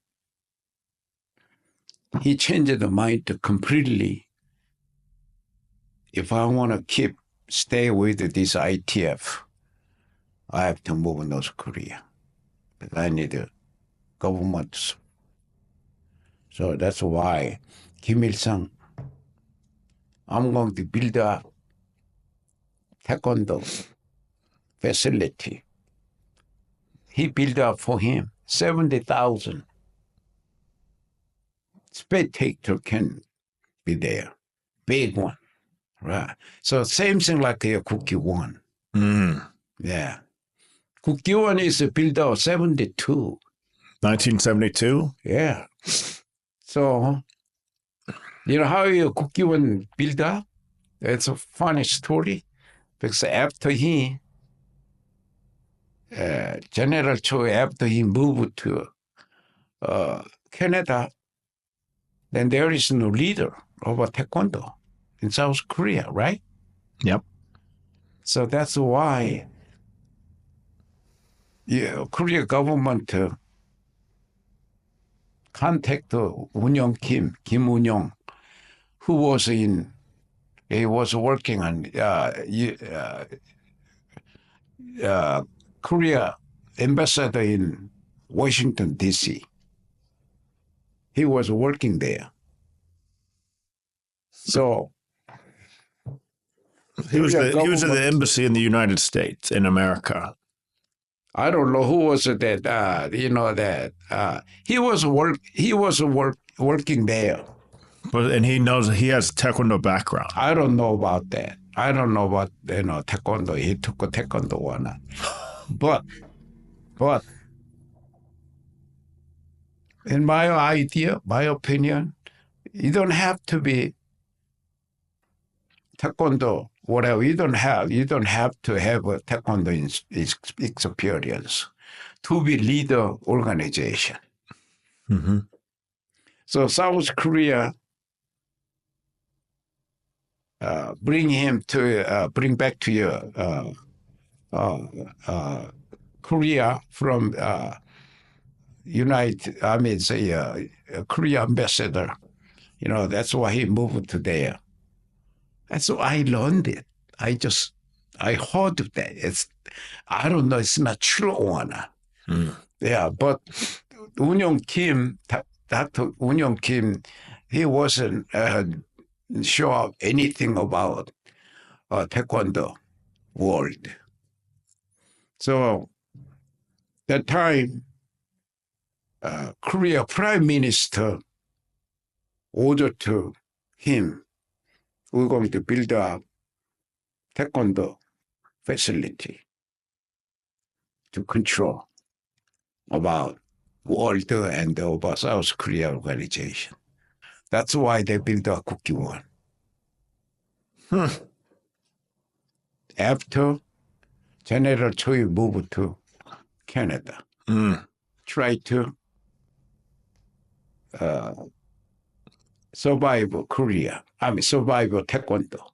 S2: he changed the mind to completely. If I want to stay with this ITF, I have to move to North Korea. But I need a government. So that's why Kim Il-sung, I'm going to build a Taekwondo facility. He built up for him 70,000 spectator can be there, big one, right? So same thing like a Kukkiwon. Yeah. Kukkiwon is built out 72.
S1: 1972?
S2: Yeah. So, you know how your Kukkiwon built up? It's a funny story because after General Choi, after he moved to Canada, then there is no leader of a Taekwondo in South Korea, right?
S1: Yep.
S2: So that's why Korea government contact Kim Unyoung, who was working on Korea ambassador in Washington, D.C. He was working there. So
S1: he was at the embassy in the United States in America.
S2: I don't know who was that. He was working there.
S1: And he knows he has Taekwondo background.
S2: I don't know about that. I don't know about Taekwondo. He took a Taekwondo one, but in my opinion, you don't have to be Taekwondo, whatever. You don't have to have a Taekwondo experience to be leader organization.
S1: Mm-hmm.
S2: So South Korea bring back to your Korea from Korea ambassador. That's why he moved to there. That's why I learned it. I heard that. I don't know, it's not true or not. Yeah, but Dr. Unyoung Kim, he wasn't sure anything about Taekwondo world. So that time, Korea Prime Minister ordered to him, we're going to build a Taekwondo facility to control about world and about South Korea organization. That's why they built a Kukkiwon. After General Choi moved to Canada, tried to survive Taekwondo.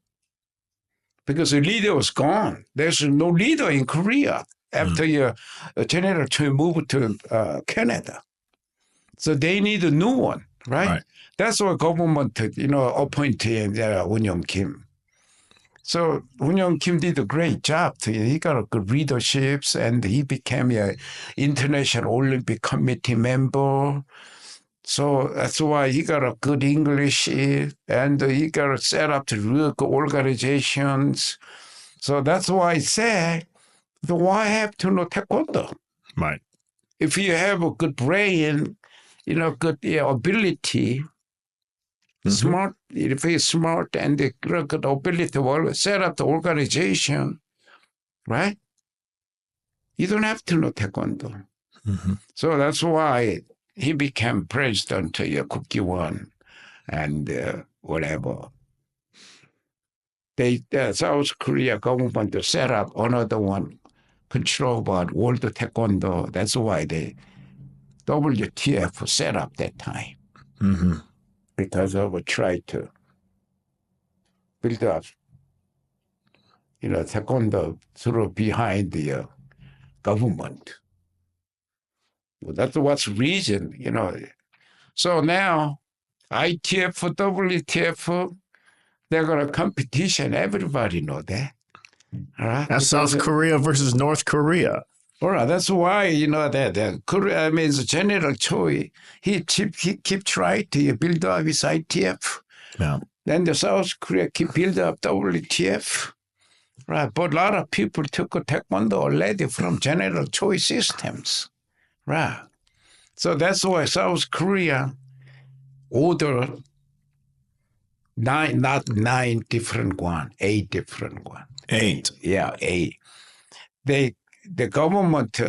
S2: Because the leader was gone. There's no leader in Korea after General Choi moved to Canada. So they need a new one, right? That's why government, appointed Unyoung Kim. So Unyoung Kim did a great job. He got a good leadership, and he became an International Olympic Committee member. So that's why he got a good English, and he got set up to real good organizations. So that's why I say, why have to know Taekwondo?
S1: Right.
S2: If you have a good brain, good ability, smart, if you're smart and the good ability to set up the organization, right? You don't have to know Taekwondo. So that's why he became president of Kukkiwon and whatever. South Korea government set up another one, control about World Taekwondo. That's why the WTF set up that time. Because of a try to build up, Taekwondo through behind the government. Well, that's what's reason, So now, ITF, WTF, they're going to competition. Everybody know that. All right?
S1: That's South Korea versus North Korea.
S2: All right. That's why, that Korea, General Choi, he keep trying to build up his ITF.
S1: Yeah.
S2: Then the South Korea keep build up WTF. Right. But a lot of people took a Taekwondo already from General Choi systems. Right. So that's why South Korea ordered 8 different one.
S1: 8.
S2: Yeah, 8. The government,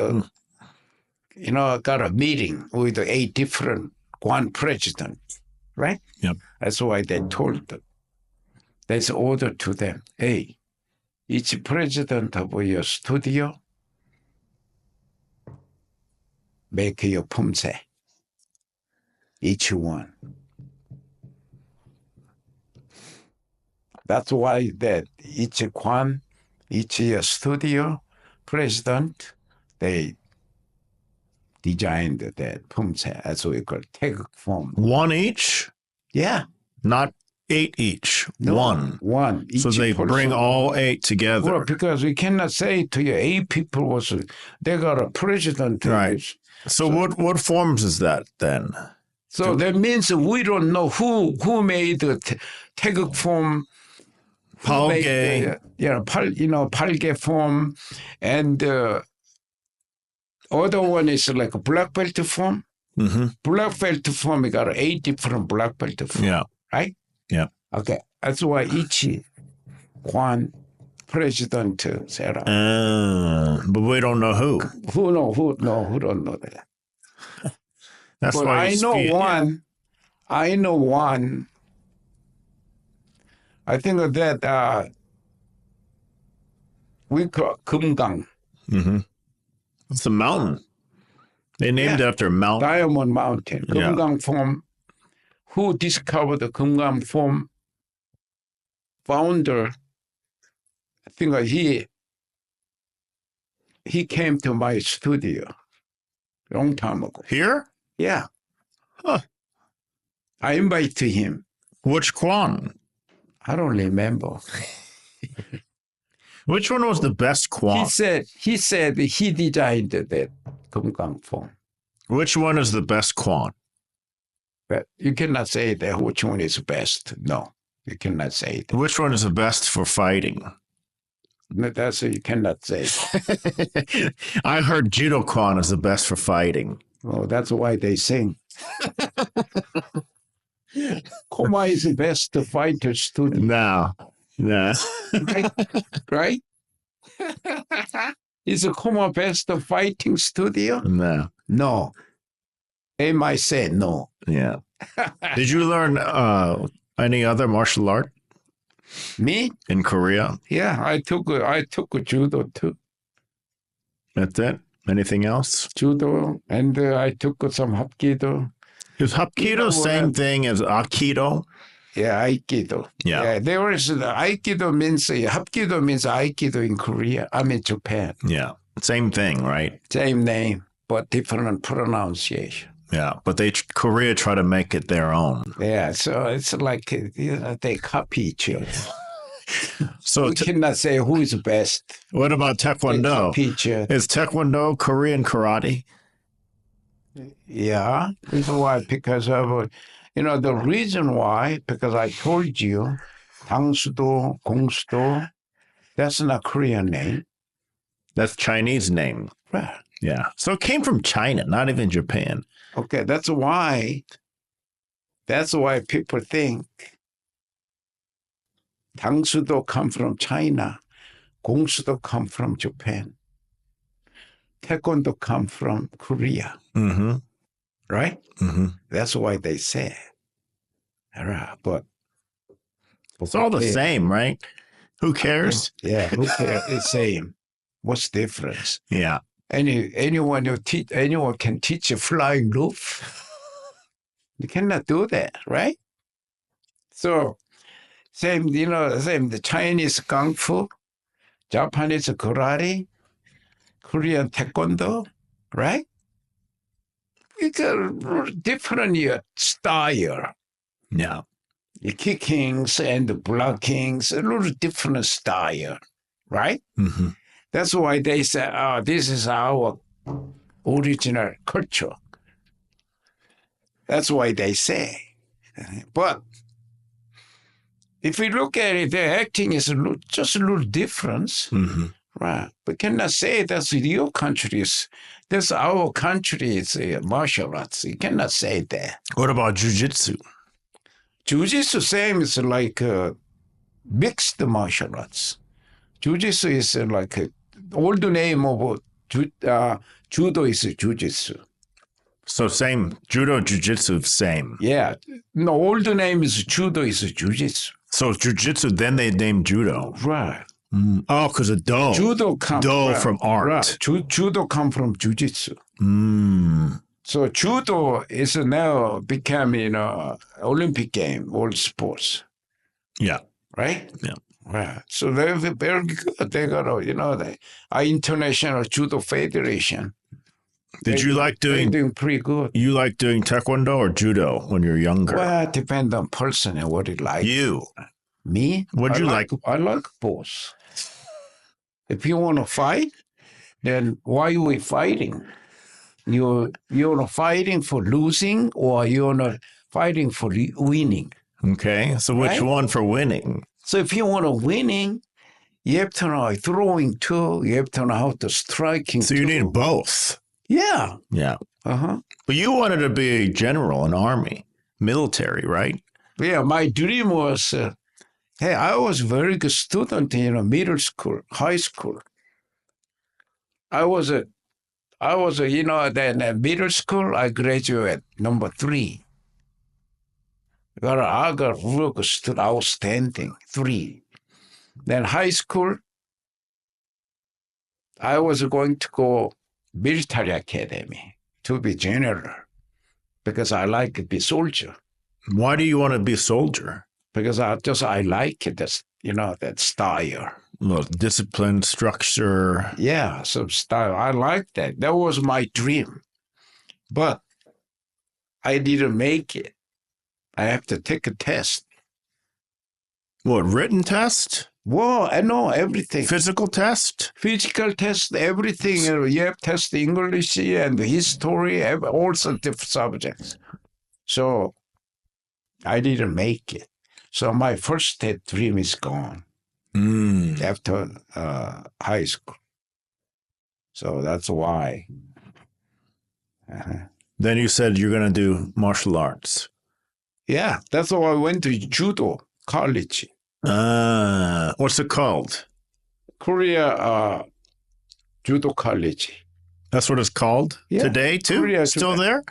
S2: got a meeting with the 8 different one president, right?
S1: Yep.
S2: That's why they told them. There's order to them. Hey, each president of your studio make your 품새. each one. That's why that each Kwan, each studio president, they designed that 품새, as we call 태극 form.
S1: One each?
S2: Yeah.
S1: Not 8 each.
S2: No,
S1: One.
S2: One.
S1: So
S2: Each
S1: they
S2: person.
S1: bring all 8 together.
S2: Well, because we cannot say to you, 8 people was, they got a president.
S1: Right. So what forms is that then?
S2: So that means we don't know who made the 태극 form.
S1: Palge.
S2: Palge form, and other one is like a black belt form.
S1: Mm-hmm.
S2: Black belt form, we got 8 different black belt form.
S1: Yeah.
S2: Right?
S1: Yeah.
S2: Okay. That's why each Kwan president set up.
S1: But we don't know who.
S2: Who don't know that.
S1: That's
S2: but
S1: why
S2: I know one. I know one. I think of that we call Kumgang.
S1: Mm-hmm. It's a mountain. They named it after a mountain.
S2: Diamond Mountain. Kumgang form. Who discovered the Kumgang form? Founder. I think he came to my studio a long time ago.
S1: Here?
S2: Yeah.
S1: Huh.
S2: I invited him.
S1: Which Kwan?
S2: I don't remember.
S1: Which one was the best Kwan?
S2: He said he designed that Kumgang form.
S1: Which one is the best Kwan?
S2: But you cannot say that which one is best. No, you cannot say that.
S1: Which one is the best for fighting?
S2: That's you cannot say.
S1: I heard Judo Kwan is the best for fighting.
S2: Oh, that's why they sing. KOMA is the best fighter student.
S1: No.
S2: Right? Is KOMA best fighting studio?
S1: No.
S2: No. They might say no.
S1: Yeah. Did you learn any other martial art?
S2: Me?
S1: In Korea?
S2: Yeah, I took judo too.
S1: That's it? Anything else?
S2: Judo, and I took some hapkido.
S1: Is Hapkido same thing as Aikido?
S2: Yeah, Aikido.
S1: Yeah.
S2: There is Aikido means hapkido means Aikido in Korea. I mean Japan.
S1: Yeah. Same thing, right?
S2: Same name, but different pronunciation.
S1: Yeah, but Korea try to make it their own.
S2: Yeah, so it's like they copy each other.
S1: So
S2: we cannot say who is best.
S1: What about Taekwondo?
S2: They copy each other.
S1: Is Taekwondo Korean karate?
S2: Yeah, reason why because of the reason why because I told you, 당수도, 공수도, that's not Korean name.
S1: That's Chinese name.
S2: Right.
S1: Yeah. So it came from China, not even Japan.
S2: Okay, that's why people think 당수도 come from China, 공수도 come from Japan, Taekwondo come from Korea.
S1: Mm-hmm.
S2: Right?
S1: Mm-hmm.
S2: That's why they say. But
S1: it's all the same, right? Who cares?
S2: Yeah, who cares? It's same. What's the difference?
S1: Yeah.
S2: Anyone can teach a flying loop. You cannot do that, right? So same, the Chinese kung fu, Japanese karate, Korean taekwondo, right? We got different style.
S1: Yeah.
S2: The kickings and the blockings, a little different style, right?
S1: Mm-hmm.
S2: That's why they say, this is our original culture. That's why they say. But if we look at it, the acting is just a little difference.
S1: Mm-hmm.
S2: Right. We cannot say that's your country's, that's our country's martial arts. You cannot say that.
S1: What about jiu-jitsu?
S2: Jiu-jitsu same is like mixed martial arts. Jiu-jitsu is like old name of judo is jiu-jitsu.
S1: So same, judo, jiu-jitsu, same.
S2: Yeah. No, old name is judo is jiu-jitsu.
S1: So jiu-jitsu, then they named judo.
S2: Right.
S1: Mm. Oh, because of do.
S2: Judo comes
S1: from art.
S2: Right. Judo come from jiu-jitsu.
S1: Mm.
S2: So judo is now becoming Olympic game, world sports,
S1: Yeah.
S2: right?
S1: Yeah.
S2: Right. So they're very good. They got the International Judo Federation.
S1: Did you like
S2: They're
S1: doing
S2: doing pretty good.
S1: you like doing taekwondo or judo when you're younger?
S2: Well, it depends on person and what he like.
S1: You.
S2: Me?
S1: What'd you like?
S2: I like both. If you want to fight, then why are we fighting? You're fighting for losing, or you're not fighting for winning.
S1: Okay. So which
S2: Right?
S1: one for winning?
S2: So if you want to winning, you have to know throwing too. You have to know how to striking.
S1: So you
S2: too.
S1: need both.
S2: Yeah.
S1: Yeah.
S2: Uh-huh.
S1: But you wanted to be a general in army, military, right?
S2: Yeah, my dream was, hey, I was a very good student in middle school, high school. I was then middle school, I graduated number 3. I got real good student, outstanding, 3. Then high school, I was going to go military academy to be general because I like to be soldier.
S1: Why do you want to be a soldier?
S2: Because I like it, that style.
S1: Well, discipline, structure.
S2: Yeah, some style. I like that. That was my dream. But I didn't make it. I have to take a test.
S1: What, written test?
S2: Well, I know everything.
S1: Physical test?
S2: Physical test, everything. You have to test English and history, all sorts of different subjects. So I didn't make it. So my first dream is gone after high school. So that's why.
S1: Then you said you're going to do martial arts.
S2: Yeah, that's why I went to judo college.
S1: What's it called?
S2: Korea Judo College.
S1: That's what it's called?
S2: Yeah.
S1: Today, too?
S2: Korea
S1: Still
S2: today.
S1: there?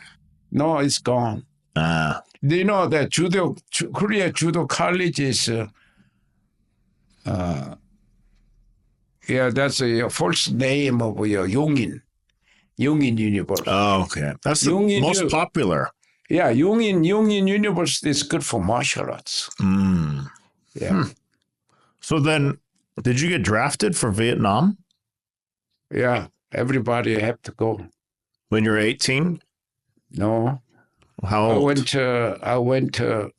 S2: No, it's gone. Do you know that Korea Judo College is, that's your first name of your Yongin University.
S1: Oh, okay. That's the most popular.
S2: Yeah, Yongin University is good for martial arts. Yeah.
S1: So then, did you get drafted for Vietnam?
S2: Yeah, everybody have to go.
S1: When you were 18?
S2: No.
S1: How old?
S2: I went to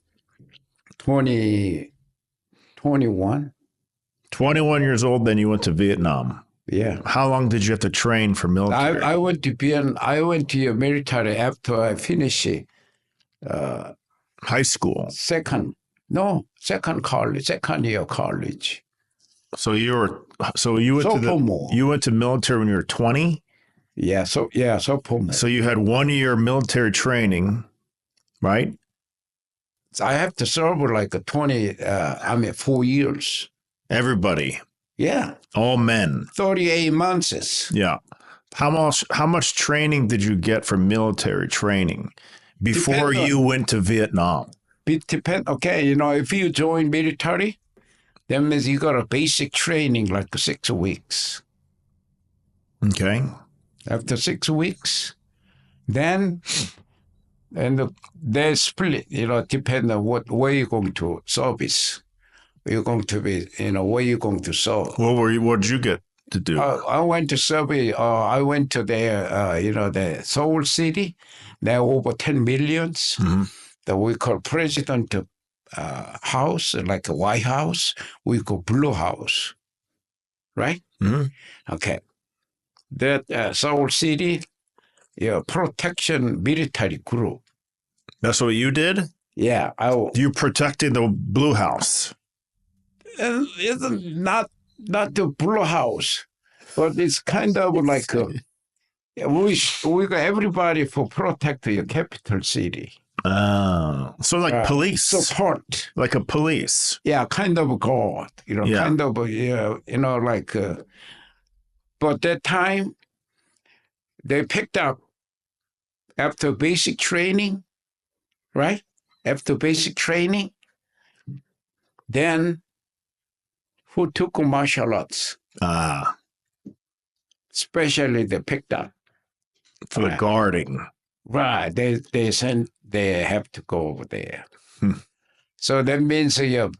S2: 21.
S1: 21 years old, then you went to Vietnam.
S2: Yeah.
S1: How long did you have to train for military?
S2: I went to the military after I finished
S1: high school.
S2: second year college.
S1: So you went to military when you were 20?
S2: Yeah, sophomore.
S1: So you had 1 year military training, right?
S2: I have to serve like 4 years.
S1: Everybody.
S2: Yeah.
S1: All men.
S2: 38 months.
S1: Yeah. How much training did you get for military training before you went to Vietnam?
S2: Okay, if you join military, that means you got a basic training like 6 weeks.
S1: Okay.
S2: After 6 weeks, then they split, depending on where you're going to service. You're going to be, where you're going to serve.
S1: What did you get to do?
S2: I went to survey. I went to the Seoul city. There are over 10 millions that we call president house, like a White House. We call Blue House, right? Okay. That Seoul city, protection military group.
S1: That's what you did?
S2: Yeah.
S1: You protected the Blue House.
S2: It's not the Blue House, but it's kind of like we got everybody for protect your capital city.
S1: So like police.
S2: Support.
S1: Like a police.
S2: Yeah, kind of God. Kind of like. But that time, they picked up after basic training, right? After basic training, then who took martial arts? Especially they picked up.
S1: For the guarding.
S2: Right. They have to go over there.
S1: Hmm.
S2: So that means you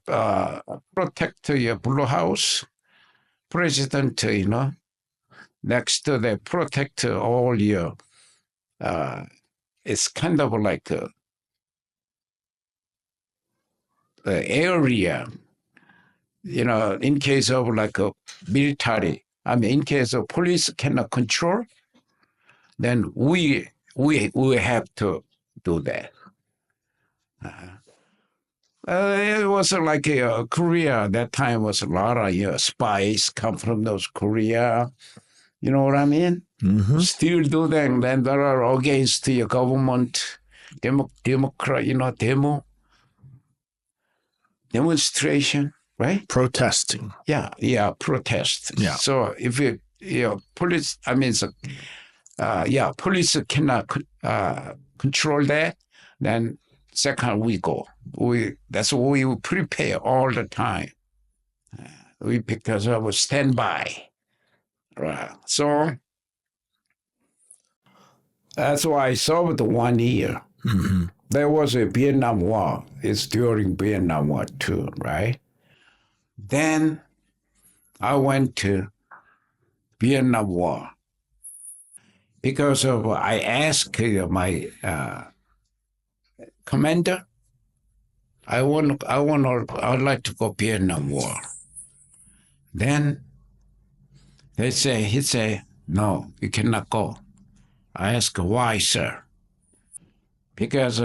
S2: protect your Blue House, president, next to the protect all your, it's kind of like a area, in case of like a military, in case of police cannot control, then we have to do that. It was like Korea. That time was a lot of spies come from those Korea. You know what I mean?
S1: Mm-hmm.
S2: Still do that. And then there are against your government, Democrat, demonstration, right?
S1: Protesting.
S2: Yeah, protest.
S1: Yeah.
S2: So if police, police cannot control that, then second we go. That's what we prepare all the time. Because I was standby. Right. So that's why I served 1 year.
S1: Mm-hmm.
S2: There was a Vietnam War. It's during Vietnam War too, right? Then I went to Vietnam War because of I asked my commander, I'd like to go Vietnam War. Then he said, no, you cannot go. I asked, why, sir? Because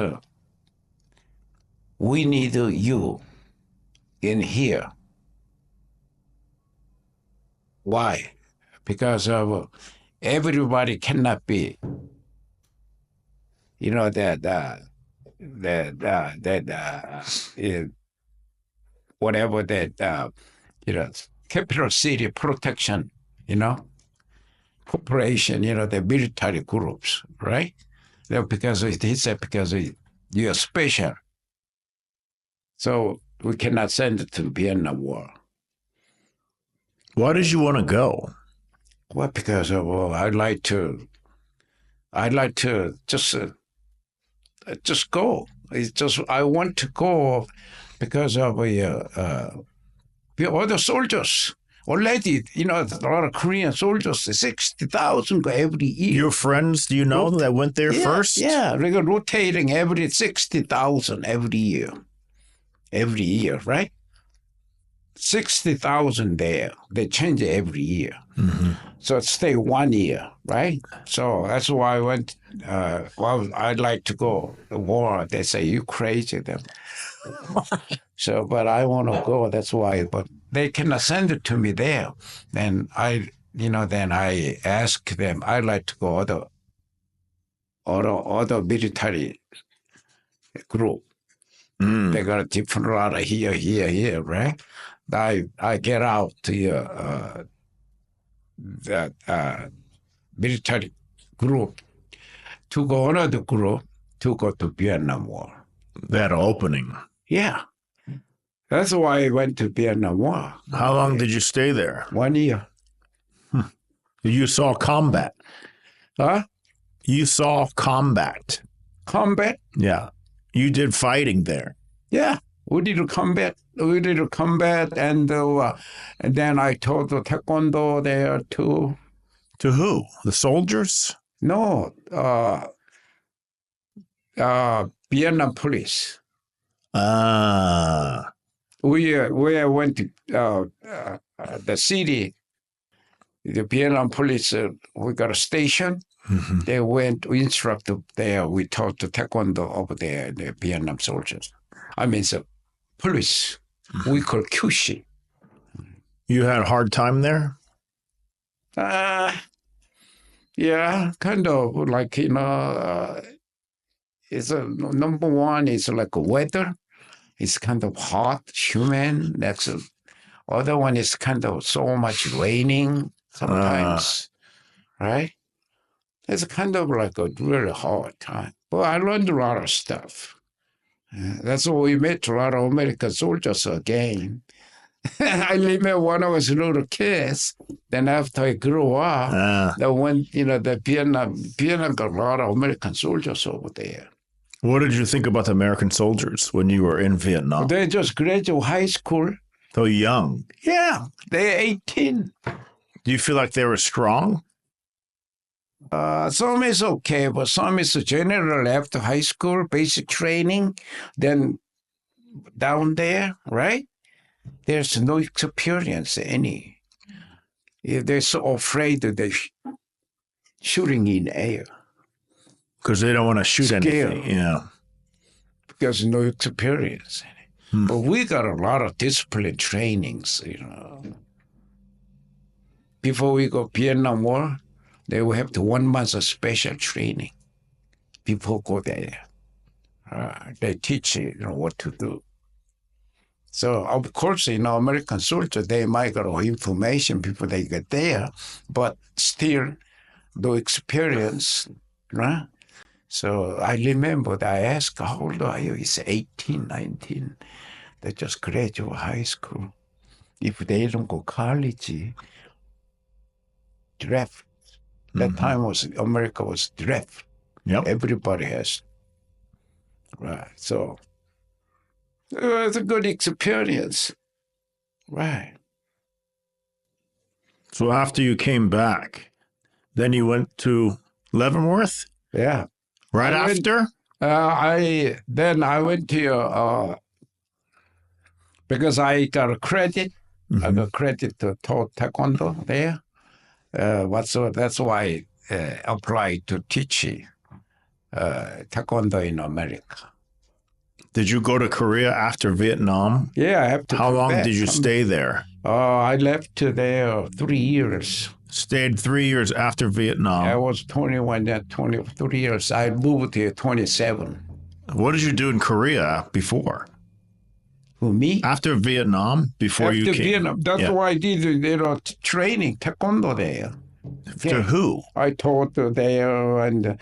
S2: we need you in here. Why? Because of everybody cannot be, whatever that, capital city protection, corporation, the military groups, right? Because he said, because you're special. So we cannot send it to Vietnam War.
S1: Why did you want to go?
S2: Well, because of, I'd like to just go. I want to go because of the other soldiers. Already, a lot of Korean soldiers, 60,000 every year.
S1: Your friends, do you know that went there first?
S2: Yeah, they're rotating every 60,000 every year. Every year, right? 60,000 there. They change it every year.
S1: Mm-hmm.
S2: So it stay 1 year, right? So that's why I went, I'd like to go. The war, they say, you crazy. So, but I want to go, that's why. But they cannot send it to me there. Then then I ask them, I'd like to go other military group.
S1: Mm.
S2: They got a different lot of here, right? I get out to that military group to go another group to go to Vietnam War.
S1: That opening.
S2: Yeah. That's why I went to Vietnam War.
S1: How long did you stay there?
S2: 1 year.
S1: You saw combat.
S2: Huh?
S1: You saw combat.
S2: Combat?
S1: Yeah. You did fighting there.
S2: Yeah. We did combat, and then I taught the Taekwondo there too.
S1: To who? The soldiers?
S2: No, Vietnam police.
S1: Ah.
S2: We went to the city, the Vietnam police, we got a station.
S1: Mm-hmm.
S2: They we instructed there. We taught the Taekwondo over there, the Vietnam soldiers. The police. Mm-hmm. We call QC.
S1: You had a hard time there?
S2: Yeah, kind of like, it's number one is like weather. It's kind of hot, humid. That's other one is kind of so much raining sometimes, right? It's kind of like a really hard time. But I learned a lot of stuff. That's why we met a lot of American soldiers again. I remember when I was a little kid, then after I grew up, that when, the Vietnam got a lot of American soldiers over there.
S1: What did you think about the American soldiers when you were in Vietnam?
S2: They just graduated high school.
S1: So young.
S2: Yeah, they're 18.
S1: Do you feel like they were strong?
S2: Some is okay, but some is general after high school, basic training. Then down there, right? There's no experience any. They're so afraid that they're shooting in air.
S1: Because they don't want to shoot
S2: Scared.
S1: anything. Yeah.
S2: Because no experience. But we got a lot of discipline trainings, Before we go Vietnam War, they will have 1 month of special training. People go there. They teach you, what to do. So, of course, American soldiers, they might get information before they get there, but still, no experience, right? So I remember that I asked, how old are you? He said 18, 19. They just graduate high school. If they don't go college, draft. That time America was draft.
S1: Yep.
S2: Everybody has. Right. So it was a good experience. Right.
S1: So after you came back, then you went to Leavenworth?
S2: Yeah.
S1: Right after?
S2: I went to because I got a credit. I got credit to Taekwondo there. That's why I applied to teach Taekwondo in America.
S1: Did you go to Korea after Vietnam?
S2: Yeah, I have to.
S1: How long did you stay there?
S2: I left there 3 years.
S1: Stayed 3 years after Vietnam.
S2: I was 21, then 23 years. I moved here 27.
S1: What did you do in Korea before?
S2: Who, me?
S1: After Vietnam, before you came?
S2: After Vietnam. That's why I did training, Taekwondo there.
S1: To who?
S2: I taught there and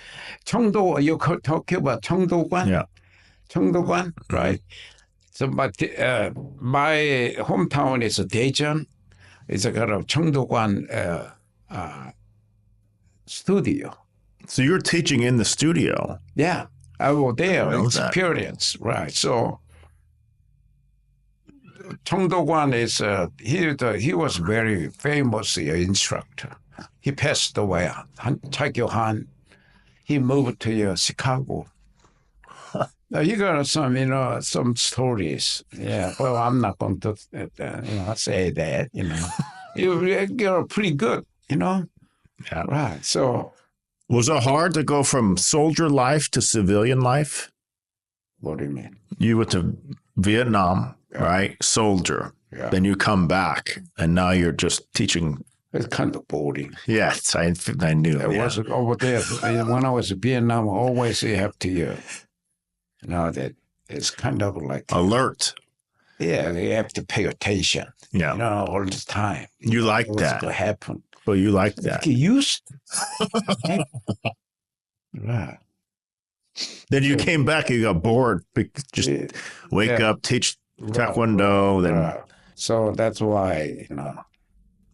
S2: Cheongdo, you talk about Cheongdo-gwan?
S1: Yeah.
S2: Cheongdo-gwan, right? So, but my hometown is Daejeon. It's a kind of Cheongdo-gwan studio.
S1: So you're teaching in the studio?
S2: Yeah, I was there,
S1: experience.
S2: Right. So Cheongdo-gwan is, he was very famous instructor. He passed away, Han. He moved to Chicago. Now you got some stories. Yeah, well, I'm not going to, say that. You're pretty good. Yeah. Right. So,
S1: was it hard to go from soldier life to civilian life?
S2: What do you mean?
S1: You went to Vietnam, right? Soldier.
S2: Yeah.
S1: Then you come back, and now you're just teaching.
S2: It's kind of boring.
S1: Yes, I knew.
S2: It was over there. When I was in Vietnam, always you have to, that it's kind of like
S1: alert.
S2: Yeah, you have to pay attention.
S1: Yeah,
S2: all the time.
S1: You like
S2: what's
S1: that?
S2: What happened?
S1: Well, you like that.
S2: Get used. Right.
S1: Then you came back. You got bored. Just wake up, teach Taekwondo. Then.
S2: So that's why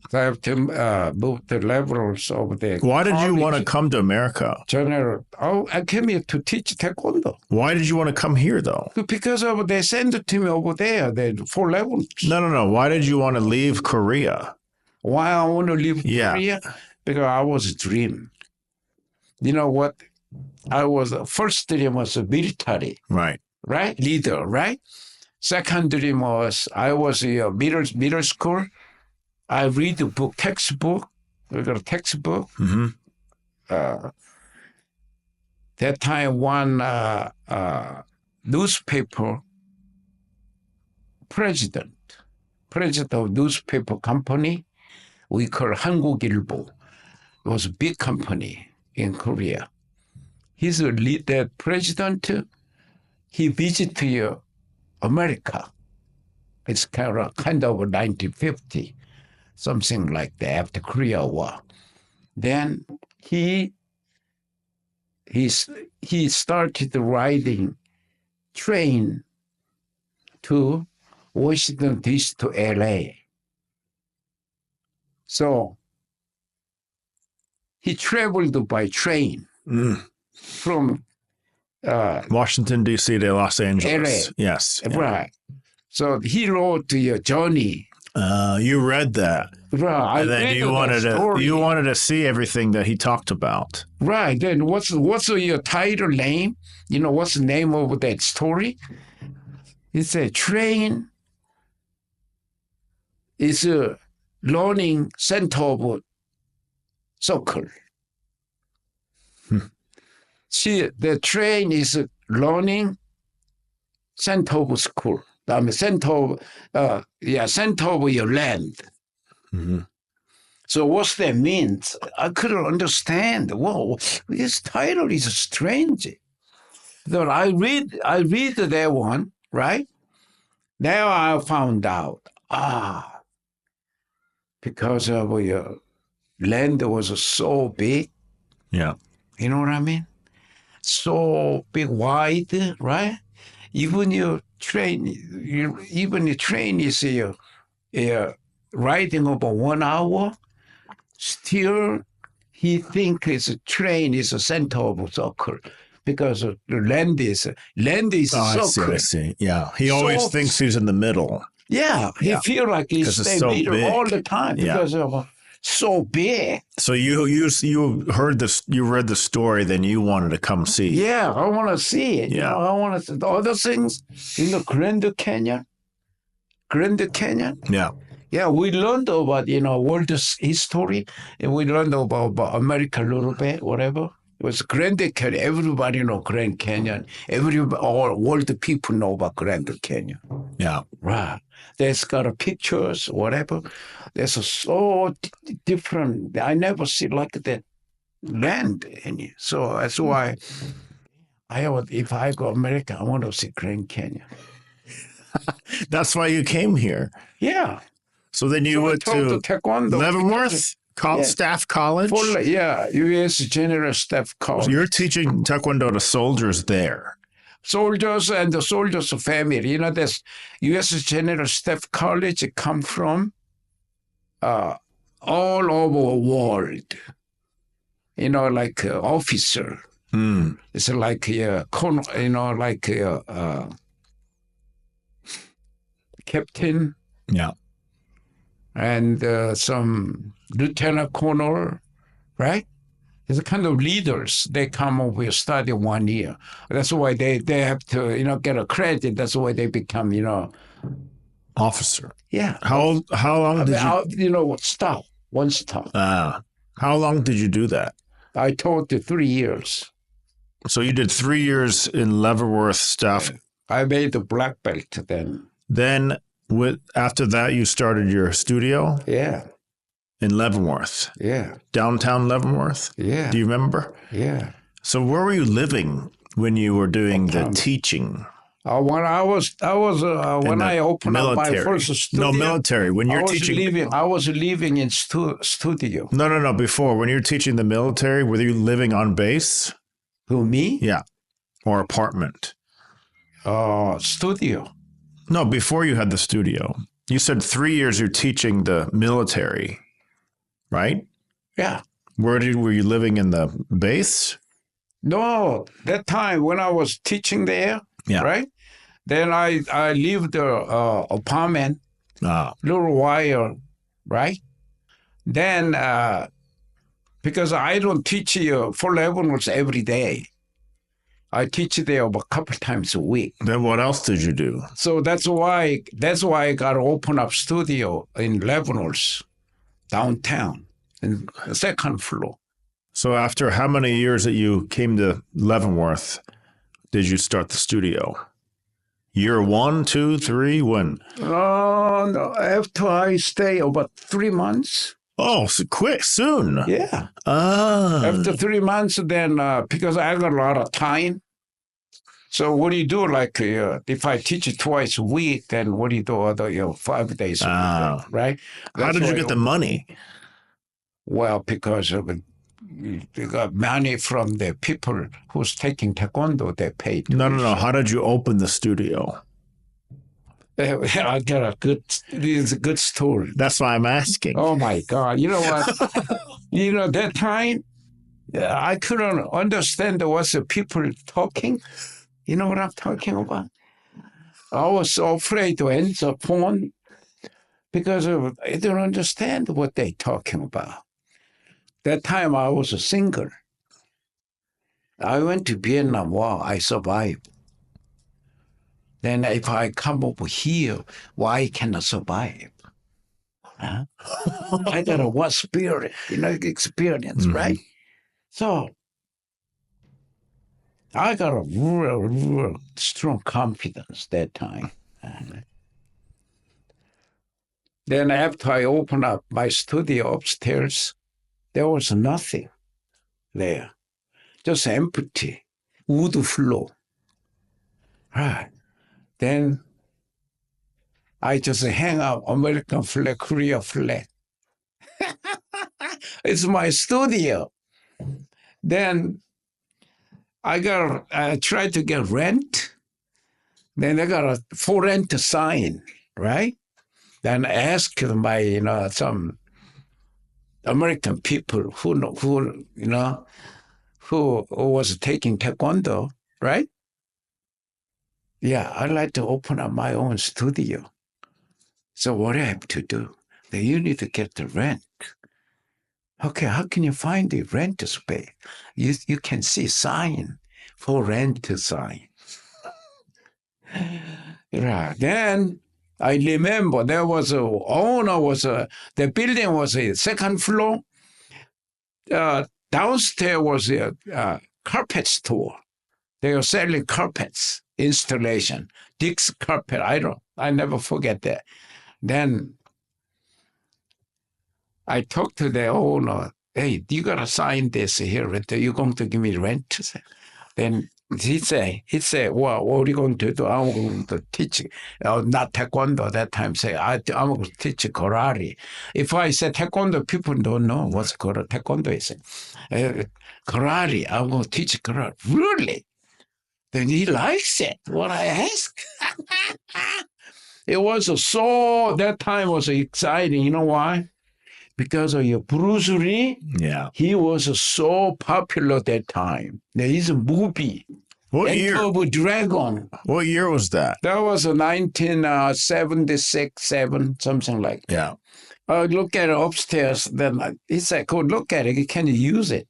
S2: So I have to move to Leavenworth over there.
S1: Why did you want to come to America?
S2: I came here to teach Taekwondo.
S1: Why did you want to come here, though?
S2: Because they sent it to me over there, for Leavenworth.
S1: No. Why did you want to leave Korea?
S2: Why I want to leave Korea? Because I was a dream. You know what? First dream was a military.
S1: Right.
S2: Right? Leader, right? Second dream was I was in middle school. I read the book, textbook. We got a textbook.
S1: Mm-hmm.
S2: That time, one newspaper president of newspaper company, we call 한국일보. It was a big company in Korea. He's the president. He visited America. It's kind of 1950. Something like that, after Korea War. Then he started riding train to Washington D.C. to L.A. So he traveled by train from
S1: Washington, D.C. to Los Angeles.
S2: LA.
S1: Yes. Yeah.
S2: Right. So he wrote your journey.
S1: You read that.
S2: Right.
S1: And then you wanted to see everything that he talked about.
S2: Right. Then what's your title name? You know, what's the name of that story? It's a train. It's a learning center of circle. See, the train is a learning center of school. I mean, center of your land.
S1: Mm-hmm.
S2: So what's that means? I couldn't understand. Whoa, this title is strange. So I read that one, right? Now I found out, because of your land was so big.
S1: Yeah.
S2: You know what I mean? So big, wide, right? Even your train is riding over 1 hour. Still, he thinks his train is a center of a circle because the land is circle.
S1: I see. Yeah. He always thinks he's in the middle.
S2: Yeah. He feels like he's in the middle all the time because of so big.
S1: So you heard this, you read the story, then you wanted to come see.
S2: Yeah, I want to see it.
S1: Yeah.
S2: You know, I want to see the other things in the Grand Canyon.
S1: Yeah.
S2: Yeah, we learned about, world history, and we learned about America a little bit, whatever. It was Grand Canyon. Everybody know Grand Canyon. All world people know about Grand Canyon.
S1: Yeah.
S2: Right. There's got pictures, whatever. There's so different. I never see like that land. So that's why if I go America, I want to see Grand Canyon.
S1: That's why you came here.
S2: Yeah.
S1: So then you went to
S2: Taekwondo.
S1: Leavenworth Staff College?
S2: U.S. General Staff College.
S1: So you're teaching Taekwondo to soldiers there.
S2: Soldiers and the soldiers' family. This U.S. General Staff College come from all over the world. Like officer. It's like captain.
S1: Yeah.
S2: And some lieutenant colonel, right? It's a kind of leaders. They come over here, study 1 year. That's why they have to, get a credit. That's why they become,
S1: officer.
S2: Yeah.
S1: How long did you?
S2: One star.
S1: How long did you do that?
S2: I taught 3 years.
S1: So you did 3 years in Leavenworth Staff.
S2: I made the black belt then.
S1: Then after that, you started your studio?
S2: Yeah.
S1: In Leavenworth?
S2: Yeah.
S1: Downtown Leavenworth?
S2: Yeah.
S1: Do you remember?
S2: Yeah.
S1: So where were you living when you were doing the teaching?
S2: When I opened up my first studio.
S1: No, military. When you're teaching.
S2: I was living in studio.
S1: No. Before, when you're teaching the military, were you living on base?
S2: Who, me?
S1: Yeah. Or apartment?
S2: Studio.
S1: No, before you had the studio. You said 3 years you're teaching the military, right?
S2: Yeah.
S1: Were you living in the base?
S2: No, that time when I was teaching there, right? Then I lived the apartment, little while, right? Then, because I don't teach for Leavenworth every day. I teach there a couple times a week.
S1: Then what else did you do?
S2: So that's why I got to open up studio in Leavenworth, downtown, in the second floor.
S1: So after how many years that you came to Leavenworth, did you start the studio? Year 1, 2, 3, when?
S2: No, after I stay about 3 months.
S1: Oh, so quick, soon.
S2: Yeah.
S1: After
S2: 3 months, then because I got a lot of time. So what do you do? Like if I teach it twice a week, then what do you do? Other 5 days a week, right?
S1: How did you get the money?
S2: Well, because of they got money from the people who's taking Taekwondo. They paid.
S1: No. How did you open the studio?
S2: I got this is a good story.
S1: That's why I'm asking.
S2: Oh my God. You know what? That time, I couldn't understand what's the people talking. You know what I'm talking about? I was so afraid to answer phone because I don't understand what they're talking about. That time I was a single. I went to Vietnam War. I survived. Then if I come over here, why can I survive? Huh? I got a war spirit, experience, right? So I got a real strong confidence that time. Then after I opened up my studio upstairs, there was nothing there, just empty, wood floor. Right. Then I just hang up American flag, Korea flag. It's my studio. Then I tried to get rent. Then I got a for rent sign, right? Then I asked my, some American people who was taking Taekwondo, right? Yeah, I'd like to open up my own studio. So what do I have to do? Then you need to get the rent. Okay, how can you find the rent space? You can see sign for rent sign. Right. Then I remember there was the building was a second floor. Downstairs was a carpet store. They were selling carpets, installation, Dick's carpet. I never forget that. Then I talked to the owner. Hey, you gotta sign this here. You're going to give me rent. Then he said, well, what are you going to do? I'm going to teach, not Taekwondo at that time. I'm going to teach karate. If I say Taekwondo, people don't know what's Taekwondo is. Karate, I'm going to teach karate. Really? Then he likes it, what I ask. It was that time was exciting. You know why? Because of your Bruce Lee,
S1: Yeah.
S2: he was so popular that time. There is a movie,
S1: What year?
S2: Enter of Dragon.
S1: What year was that?
S2: That was 1976, 7, something like that.
S1: Yeah.
S2: I look at it upstairs, then he said, go look at it, can you use it?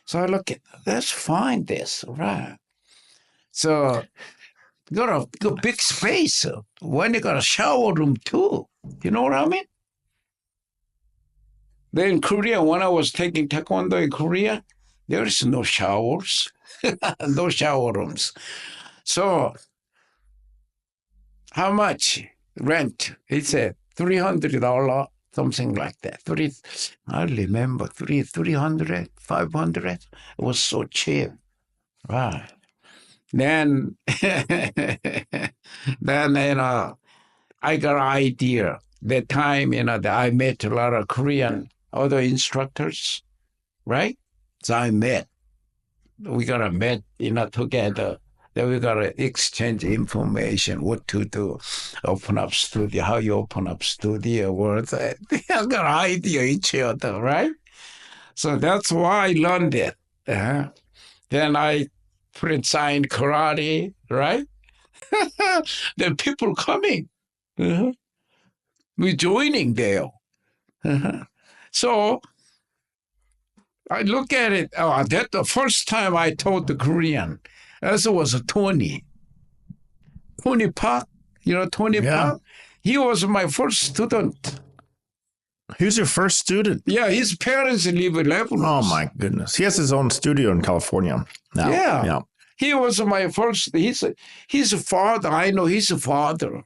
S2: So I look at it, let's find this, right? So you got a big space. When you got a shower room too. You know what I mean? Then in Korea, when I was taking Taekwondo in Korea, there is no showers, no shower rooms. So how much rent? It said $300, something like that. I remember 300, 500. It was so cheap. Right. Then, I got an idea. That time, that I met a lot of Korean other instructors, right? So we got to meet, together. Then we got to exchange information, what to do, open up studio, how you open up studio, words. I got an idea each other, right? So that's why I learned it. Then I signed karate, right? Then people coming. We're joining there. So I look at it. That the first time I taught the Korean, that was Tony Park. Tony Park? He was my first student.
S1: He was your first student?
S2: Yeah, his parents live in Leavenworth.
S1: Oh, my goodness. He has his own studio in California now.
S2: Yeah. He was my first. He's a father. I know he's a father.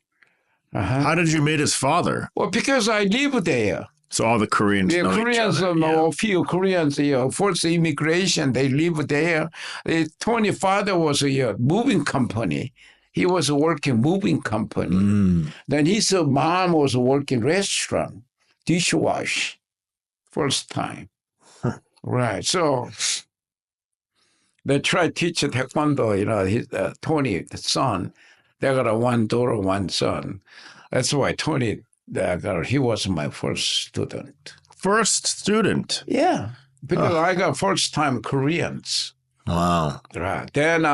S1: How did you meet his father?
S2: Well, because I live there.
S1: So all the Koreans know
S2: Koreans
S1: each other.
S2: know a few Koreans, first immigration, they live there. Tony's father was a moving company. He was working moving company. Then his mom was working restaurant, dishwash, first time. Right. So they tried to teach Taekwondo, his Tony, the son. They got one daughter, one son. That's why Tony, he was my first student.
S1: First student.
S2: Yeah, because I got first time Koreans.
S1: Wow.
S2: Right. Then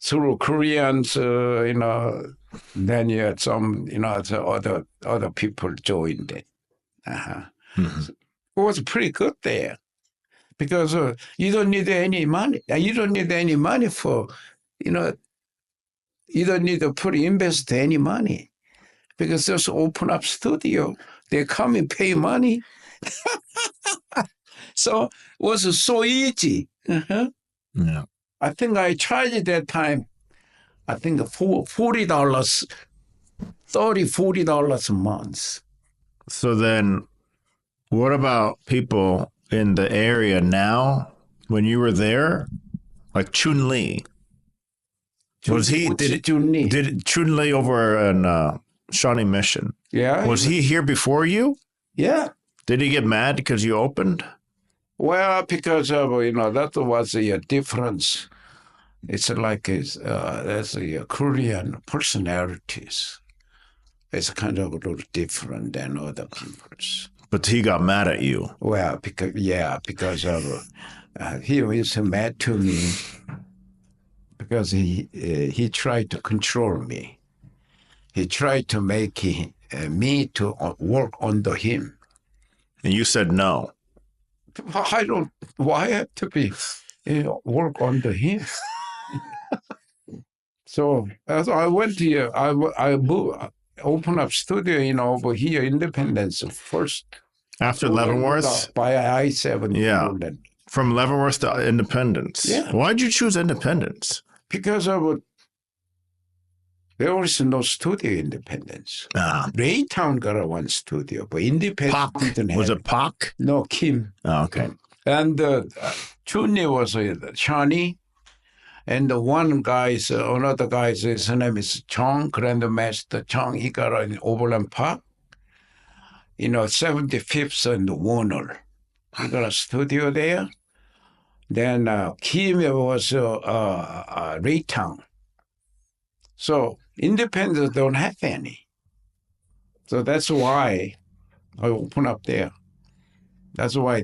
S2: through Koreans, then you had some, the other people joined it.
S1: Mhm.
S2: It was pretty good there because you don't need any money. You don't need any money for, you don't need to invest any money because just open up studio. They come and pay money. So it was so easy.
S1: Yeah.
S2: I think I charged that time, I think $40, $40 a month.
S1: So then, what about people in the area now? When you were there, like Chun Li, was he did Chun Li over in Shawnee Mission?
S2: Yeah.
S1: Was he here before you?
S2: Yeah.
S1: Did he get mad because you opened?
S2: Well, because of that was a difference. It's like there's a Korean personalities. It's kind of a little different than other people's.
S1: But he got mad at you.
S2: Well, because of he was mad to me because he tried to control me. He tried to make me to work under him.
S1: And you said no.
S2: Why have to be work under him? So as I went here, I moved, opened up studio, over here, Independence first.
S1: After Leavenworth?
S2: By I-7.
S1: Yeah. From Leavenworth to Independence.
S2: Yeah.
S1: Why'd you choose Independence?
S2: Because of there was no studio Independence. Raytown got one studio, but Independence didn't have.
S1: Was it Pak?
S2: No, Kim.
S1: Oh, okay.
S2: And Chunni was Shawnee. And the one guy's, another guy's, his name is Chong, Grandmaster Chong. He got an Overland Park, 75th and Warner. He got a studio there. Then Kim was Raytown. So Independence don't have any. So that's why I open up there. That's why,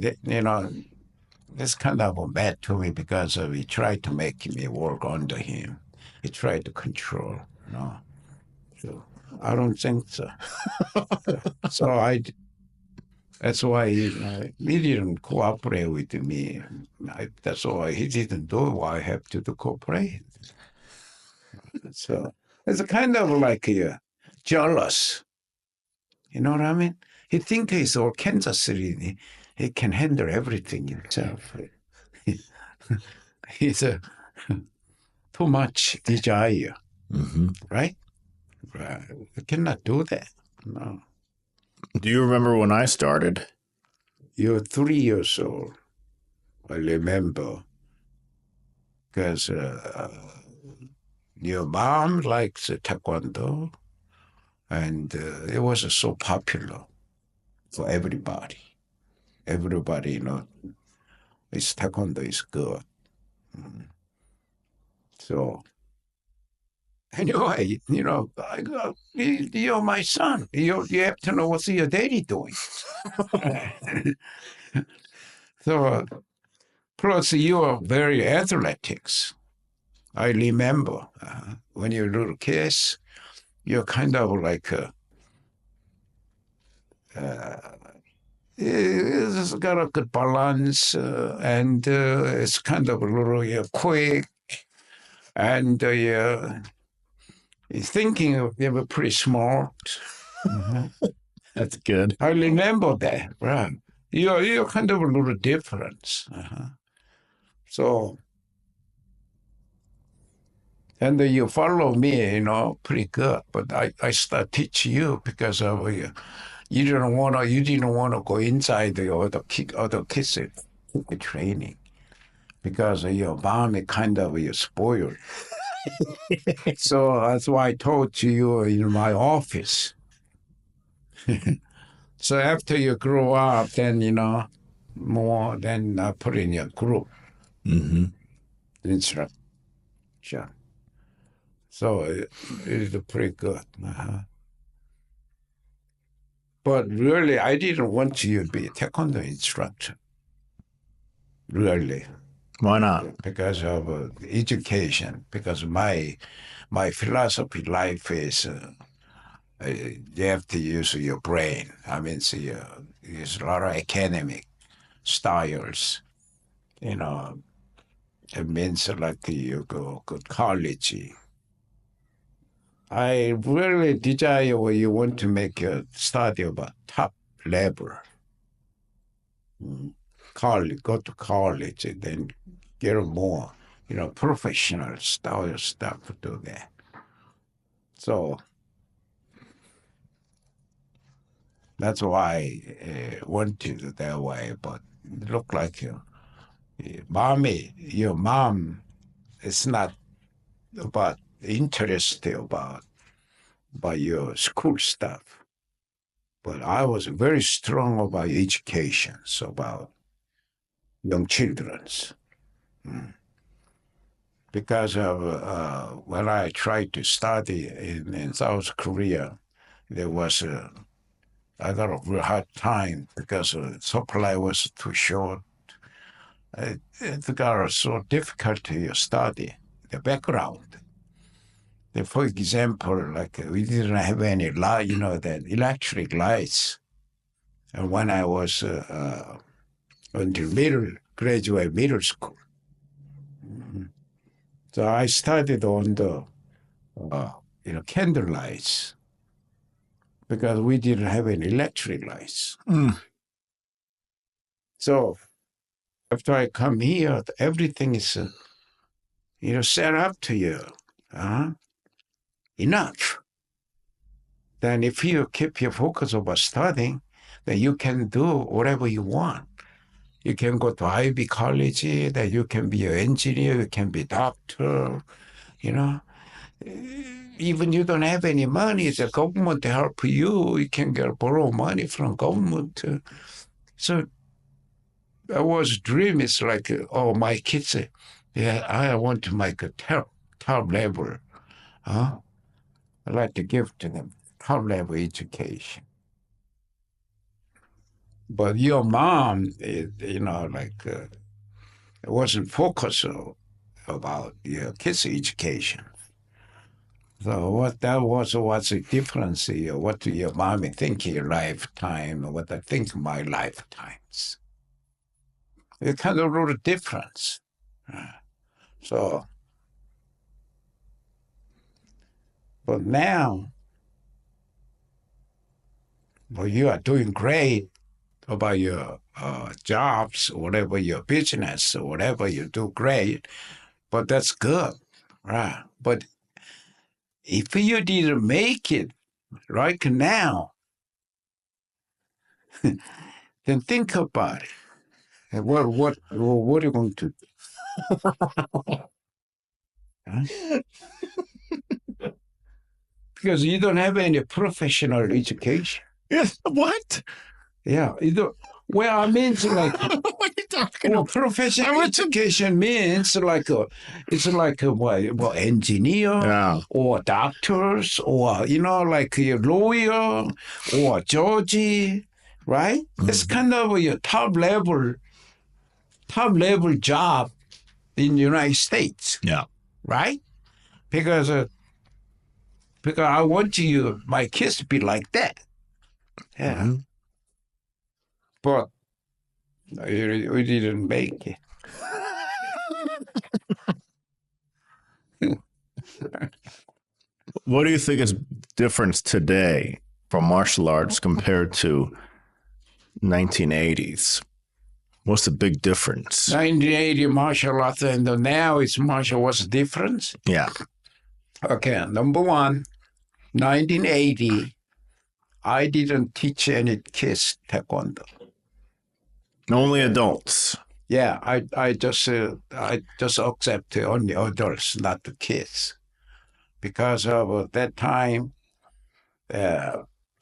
S2: it's kind of bad to me because he tried to make me work under him. He tried to control, So I don't think so. So that's why he didn't cooperate with me. That's why he didn't do why I have to cooperate. So it's kind of like jealous. You know what I mean? He thinks he's all Kansas City. He can handle everything himself. He's too much desire, right? You cannot do that. No.
S1: Do you remember when I started?
S2: You're 3 years old. I remember because your mom likes Taekwondo, and it was so popular for everybody. Everybody, Taekwondo is good. So anyway, you're my son. You have to know what's your daddy doing. So plus you are very athletics. I remember when you're little kids, you're kind of like it's got a good balance and it's kind of a little quick and thinking they were pretty smart.
S1: That's good.
S2: I remember that, right? You're kind of a little different. So, and you follow me, pretty good. But I start teach you because of you didn't want to go inside the other kids training because your mom is kind of spoiled. So that's why I told you in my office. So after you grow up, then more. Then I put in your group instruction. So it's pretty good. But really, I didn't want you to be a Taekwondo instructor. Really.
S1: Why not?
S2: Because of education. Because my philosophy life is you have to use your brain. I mean, see, there's a lot of academic styles. You know, it means like you go to college. I really desire when you want to make a study about top level. College, go to college and then get more, professional style stuff to do that. So that's why I wanted it that way. But it looked like your mom is not about interested about your school stuff. But I was very strong about education, so about young children's. Because of when I tried to study in South Korea, there was I got a real hard time because the supply was too short. It got so difficult to study the background. For example, like we didn't have any light, that electric lights. And when I was until graduate middle school, so I studied on the candle lights because we didn't have any electric lights. So after I come here, everything is set up to you. Enough. Then if you keep your focus about studying, then you can do whatever you want. You can go to Ivy College, then you can be an engineer, you can be a doctor, Even you don't have any money, the government to help you. You can borrow money from government. So our dream is like, my kids, I want to make a top level. I like to give to them top level education. But your mom, wasn't focused about your kids' education. So what's the difference here? What do your mommy think your lifetime, or what I think my lifetimes? It's kind of a little difference. So, but now, you are doing great about your jobs, or whatever your business, or whatever you do great, but that's good, right? But if you didn't make it right now, then think about it. And what are you going to do? Huh? Because you don't have any professional education.
S1: Yes. What?
S2: Yeah. Well, I mean, like,
S1: what are you talking about?
S2: Professional education means it's like engineer or doctors or, like a lawyer or judge, right? It's kind of your top level job in the United States.
S1: Yeah.
S2: Right? Because I want my kids to be like that. Yeah. But we didn't make it.
S1: What do you think is difference today from martial arts compared to 1980s? What's the big difference?
S2: 1980 martial arts and now it's martial. What's the difference?
S1: Yeah.
S2: Okay, number one, 1980, I didn't teach any kids Taekwondo.
S1: Only adults.
S2: Yeah, I just accept only adults, not the kids, because of that time,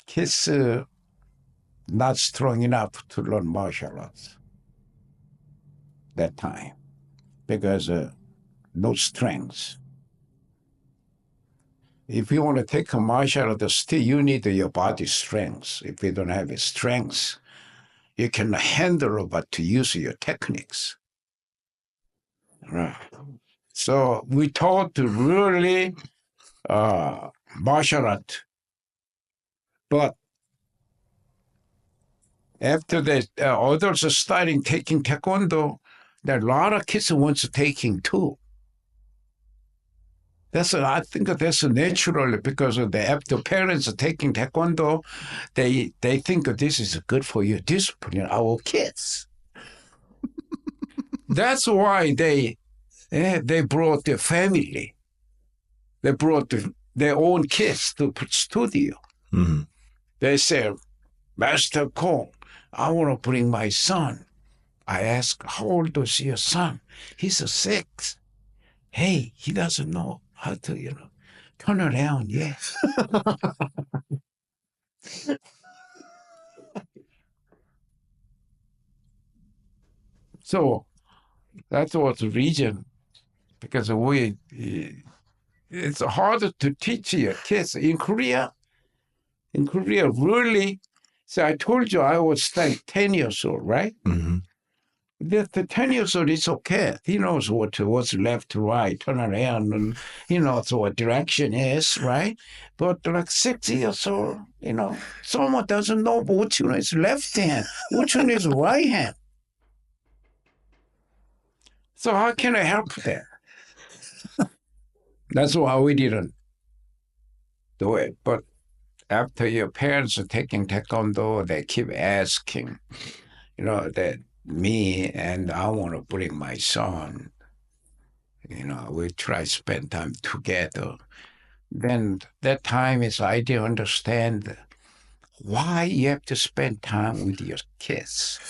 S2: kids not strong enough to learn martial arts. That time, because no strength. If you want to take a martial art, still you need your body strength. If you don't have a strength, you can handle but to use your techniques. Right. So we taught to really martial art. But after the others are starting taking Taekwondo, there are a lot of kids who wants to taking too. I think that's natural because of after parents are taking Taekwondo, they think this is good for your discipline, our kids. That's why they brought their family. They brought their own kids to studio.
S1: Mm-hmm.
S2: They said, Master Ko, I want to bring my son. I asked, how old is your son? He's 6. Hey, he doesn't know how to, turn around yet. So that was the reason, because it's harder to teach your kids. In Korea, really, so I told you I was like 10 years old, right?
S1: Mm-hmm.
S2: The 10 years old is okay. He knows what's left to right, turn around, and he knows what direction is, right? But like 6 years old, someone doesn't know which one is left hand, which one is right hand. So how can I help that? That's why we didn't do it. But after your parents are taking Taekwondo, they keep asking, that me and I want to bring my son. We try to spend time together. Then that time is I didn't understand why you have to spend time with your kids.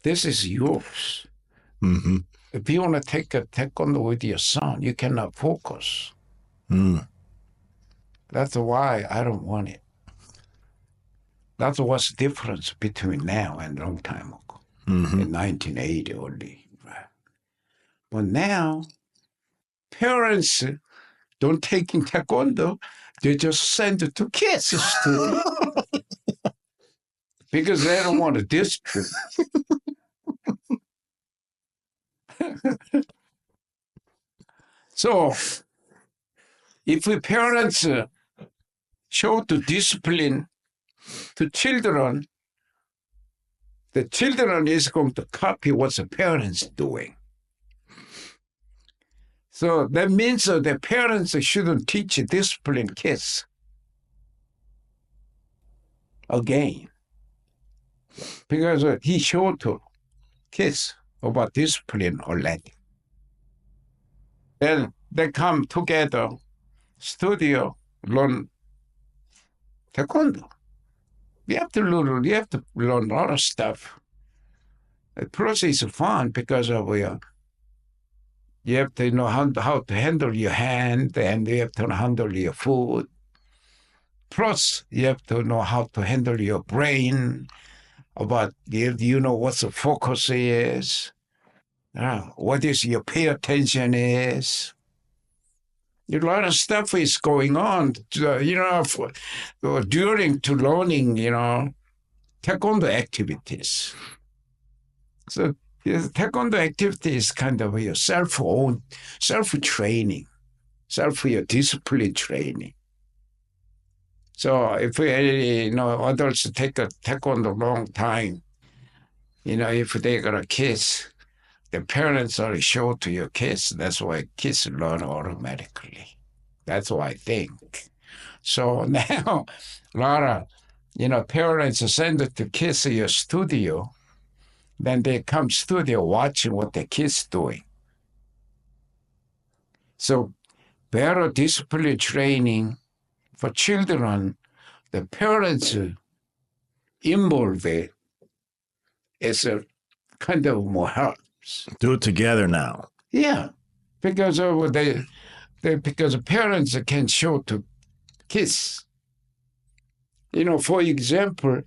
S2: This is yours.
S1: Mm-hmm.
S2: If you want to take a Taekwondo with your son, you cannot focus.
S1: Mm.
S2: That's why I don't want it. That's what's the difference between now and a long time ago, in 1980 only. Right? But now, parents don't take in Taekwondo, they just send it to kids to because they don't want to discipline. So, if we parents show the discipline to children, the children is going to copy what the parents doing. So that means the parents shouldn't teach discipline kids again, because he showed to kids about discipline already. Then they come together, studio, learn Taekwondo. You have to learn a lot of stuff. The process is fun because of you have to know how to handle your hand, and you have to handle your food. Plus, you have to know how to handle your brain, about you know what the focus is, what is your pay attention is. A lot of stuff is going on, during to learning, Taekwondo activities. So Taekwondo activity is kind of your self-training, your discipline training. So if adults take a Taekwondo long time, if they got a kids, the parents already show to your kids. That's why kids learn automatically. That's what I think. So now a lot of, parents send it to kids in your studio. Then they come studio watching what the kids doing. So better discipline training for children, the parents involved is a kind of more helps.
S1: Do it together now.
S2: Yeah, because of because parents can show to kids. For example,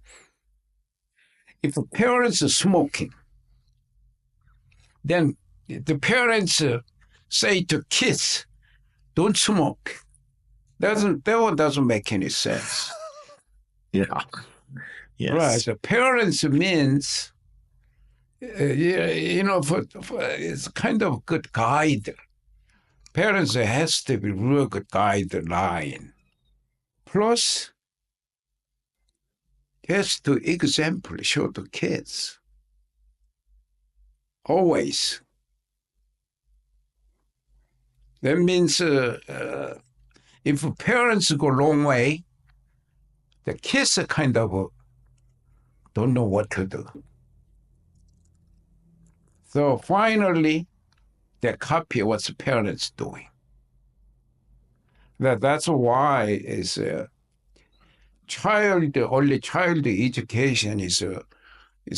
S2: if a parents are smoking, then the parents say to kids, don't smoke. That one doesn't make any sense.
S1: Yeah. Yes.
S2: Right. So parents means, it's kind of good guide. Parents has to be real good guideline. Plus, has to example show the kids. Always. That means if parents go long way, the kids are kind of don't know what to do. So finally, they copy what the parents doing. That's why is early child education is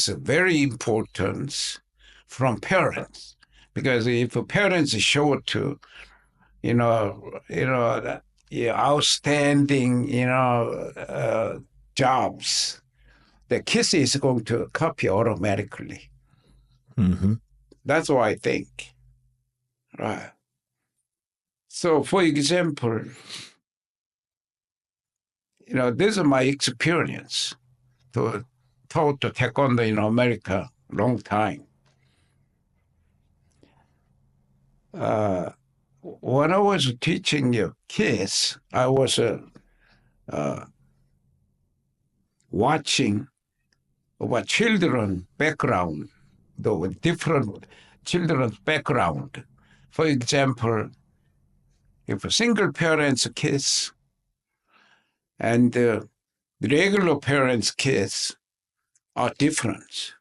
S2: very important from parents, because if parents show to outstanding jobs, the kids is going to copy automatically.
S1: Mm-hmm.
S2: That's what I think. Right. So, for example, this is my experience to taught Taekwondo in America long time. When I was teaching kids, I was watching about children background, the different children's background. For example, if a single parent's kids and the regular parents' kids are different,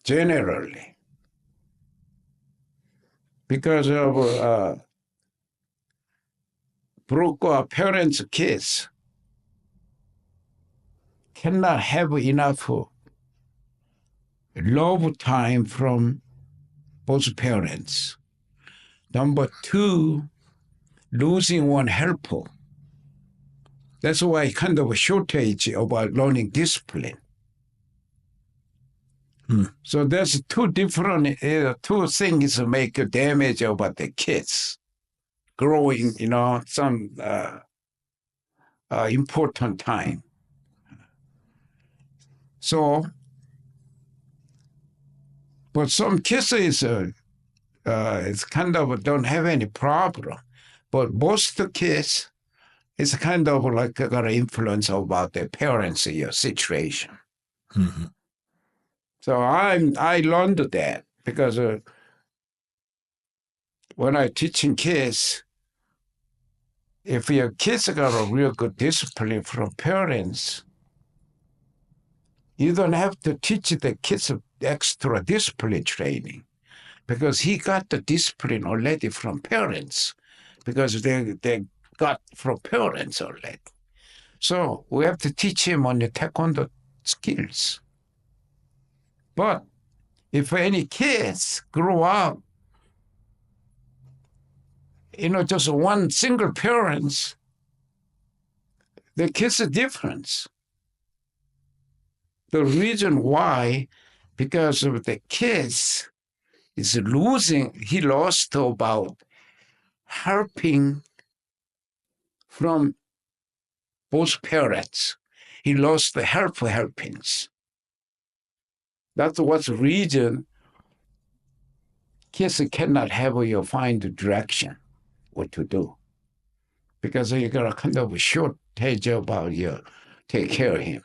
S2: generally, because of broke parents' kids cannot have enough love time from both parents. Number two, losing one helper. That's why kind of a shortage about learning discipline. So there's two different two things that make a damage about the kids growing, some important time. So, but some kids it's kind of don't have any problem, but most the kids, it's kind of like got an influence about their parents' situation.
S1: Mm-hmm.
S2: So I learned that because when I teaching kids, if your kids got a real good discipline from parents, you don't have to teach the kids extra discipline training, because he got the discipline already from parents, because they got from parents already. So we have to teach him on the Taekwondo skills. But if any kids grow up, just one single parents, the kids are different. The reason why, because of the kids is losing, he lost about helping from both parents. He lost the helpings. That's what's the reason kids cannot have you find the direction, what to do. Because you got a kind of a shortage about take care of him.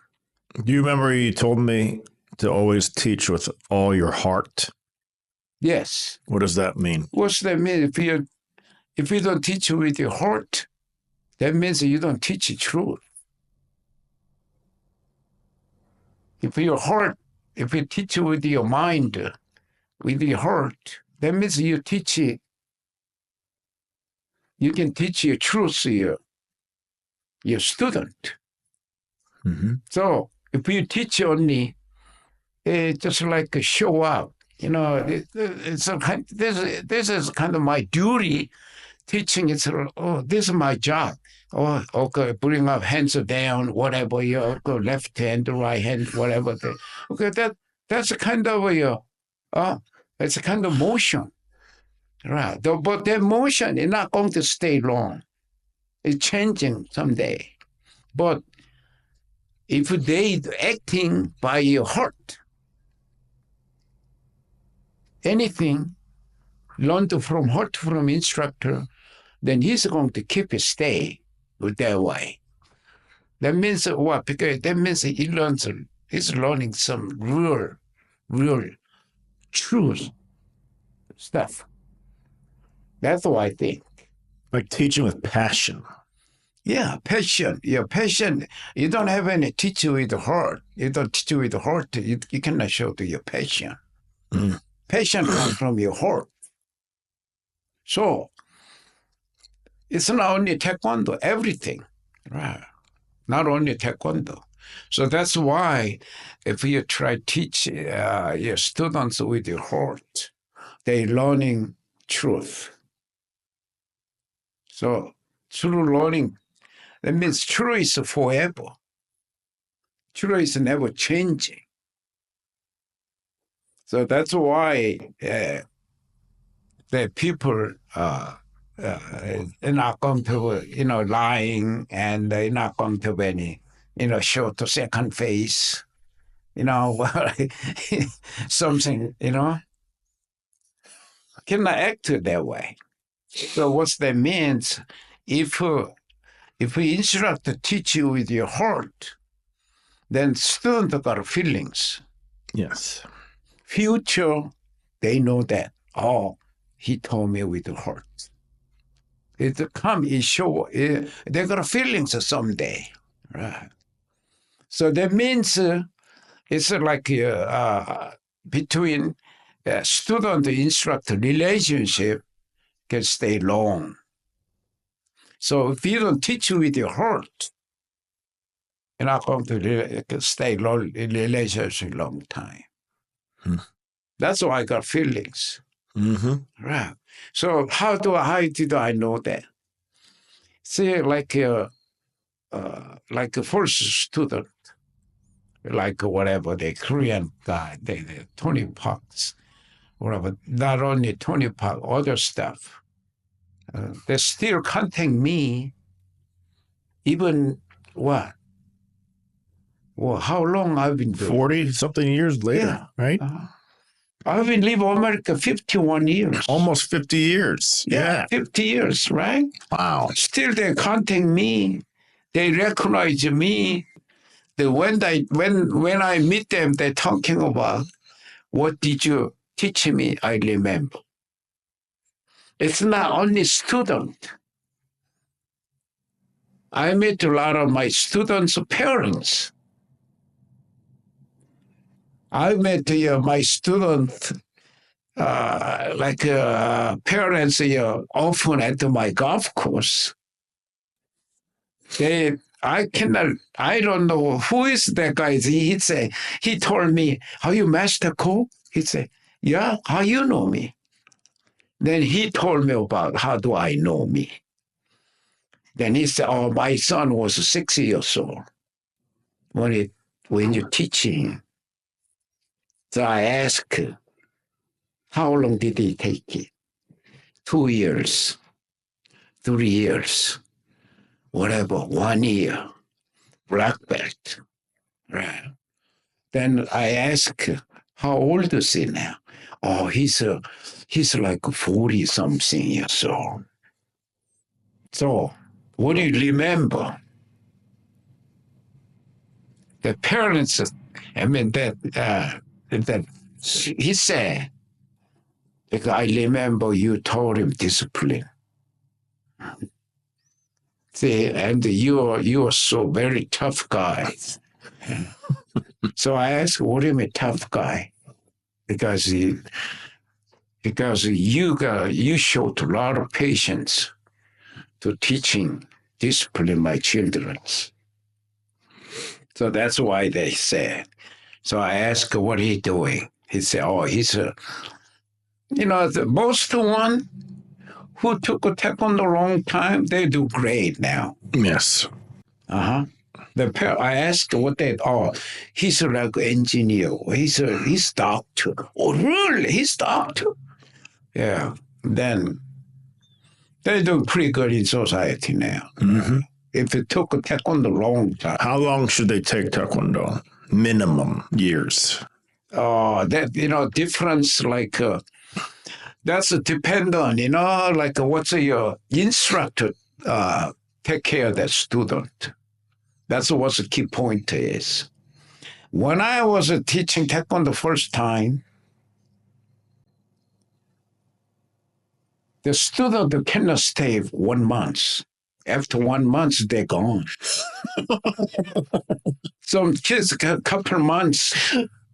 S1: Do you remember you told me to always teach with all your heart?
S2: Yes.
S1: What does that mean?
S2: What's that mean? If you don't teach with your heart, that means you don't teach the truth. If you teach with your mind, with your heart, that means you teach it. You can teach your truth to your student.
S1: Mm-hmm.
S2: So if you teach only, just like a show up, it's a kind. This is kind of my duty. Teaching is, this is my job. Oh, okay, bring up hands down, whatever, go left hand, right hand, whatever. Okay, that's a kind of it's a kind of motion. Right. But their motion is not going to stay long. It's changing someday. But if they acting by your heart, anything learned from heart from instructor, then he's going to keep it stay with that way. That means what? Because that means he's learning some real truth stuff. That's what I think.
S1: Like teaching with passion.
S2: Yeah, passion. Your passion. You don't have any teacher with the heart. You don't teach with the heart. You cannot show to your passion.
S1: Mm.
S2: Passion comes from your heart. So it's not only Taekwondo, everything. Right. Not only Taekwondo. So that's why if you try to teach your students with your heart, they're learning truth. So true learning, that means truth is forever. Truth is never changing. So that's why the people are not going to, lying, and they're not going to any, show to second face, something, cannot act that way. So what that means, if instructor teach you with your heart, then student got feelings.
S1: Yes.
S2: Future, they know that, he told me with the heart. It show, they got feelings someday. Right. So that means it's like between student and instructor relationship can stay long. So if you don't teach with your heart, you're not going to stay long in relationship a long time. That's why I got feelings.
S1: Mm-hmm.
S2: Right. So how did I know that? See, like a first student, like whatever, the Korean guy, the Tony Parks, whatever, not only Tony Park, other stuff. They still contact me, even what? Well, how long I've been doing?
S1: 40-something years later, right?
S2: I've been living in America 51 years.
S1: Almost 50 years. Yeah.
S2: 50 years, right?
S1: Wow.
S2: Still they contact me. They recognize me. When I meet them, they're talking about, what did you teach me? I remember. It's not only student. I met a lot of my students' parents. I met my students, parents often at my golf course. I don't know who is that guy. He told me, are you Master Ko? He said, yeah, how you know me? Then he told me about how do I know me. Then he said, my son was 6 years old when you're teaching. So I asked, how long did he take it? 2 years, 3 years, whatever, 1 year, black belt. Right. Then I asked, how old is he now? Oh, he's like 40-something years old. So, what do you remember? The parents, that he said, because I remember you told him discipline. See, and you are so very tough guy. So I asked, what do you mean tough guy? Because you showed a lot of patience to teaching discipline my children. So that's why they said. So I asked, what he doing? He said, he's the most one who took a Taekwondo a long time, they do great now.
S1: Yes.
S2: I asked what they, he's like an engineer. He's doctor. Oh, really? He's doctor? Yeah. then they're doing pretty good in society now.
S1: Mm-hmm.
S2: If it took a Taekwondo long time.
S1: How long should they take Taekwondo? Minimum years.
S2: That, difference, like, that's depend on, like what's your instructor take care of that student. That's what the key point is. When I was teaching Taekwondo first time, the student cannot stay 1 month. After 1 month, they're gone. Some kids, a couple months,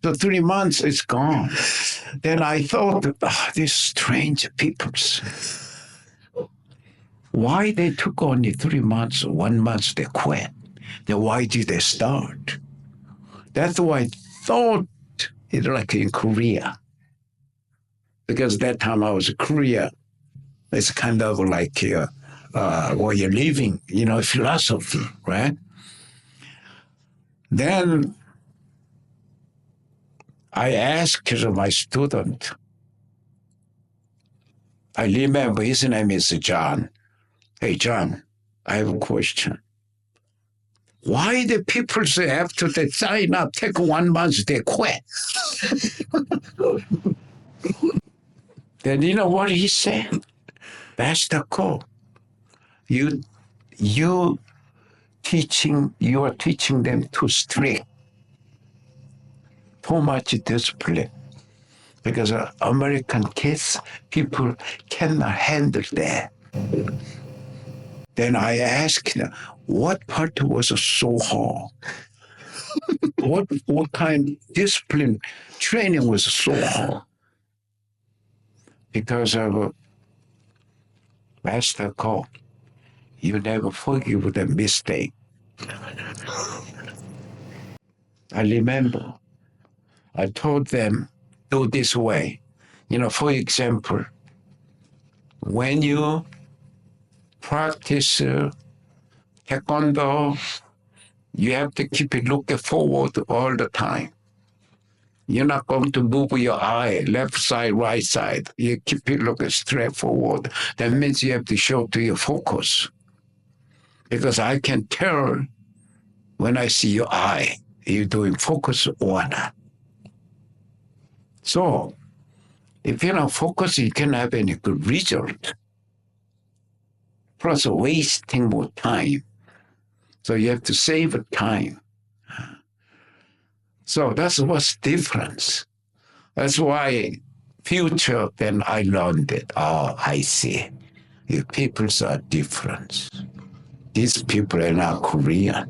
S2: the 3 months, it's gone. Then I thought, these strange peoples. Why they took only 3 months, 1 month, they quit. Then why did they start? That's why I thought it's like in Korea. Because that time I was in Korea, it's kind of like where you're living, philosophy, right? Then I asked my student, I remember his name is John. Hey, John, I have a question. Why the people say after they sign up, take 1 month, they quit? Then you know what he said? Master Ko, you are teaching them too strict, too much discipline. Because American kids, people cannot handle that. Then I asked him, what part was so hard? what kind of discipline training was so hard? Because of Master Ko, you never forgive the mistake. I remember I told them, do this way. For example, when you practice Taekwondo, you have to keep it looking forward all the time. You're not going to move your eye, left side, right side. You keep it looking straight forward. That means you have to show to your focus. Because I can tell when I see your eye, you're doing focus or not. So, if you're not focused, you can't have any good result. Plus, wasting more time. So you have to save time. So that's what's difference. That's why future, then I learned it. Oh, I see. The peoples are different. These people are not Korean.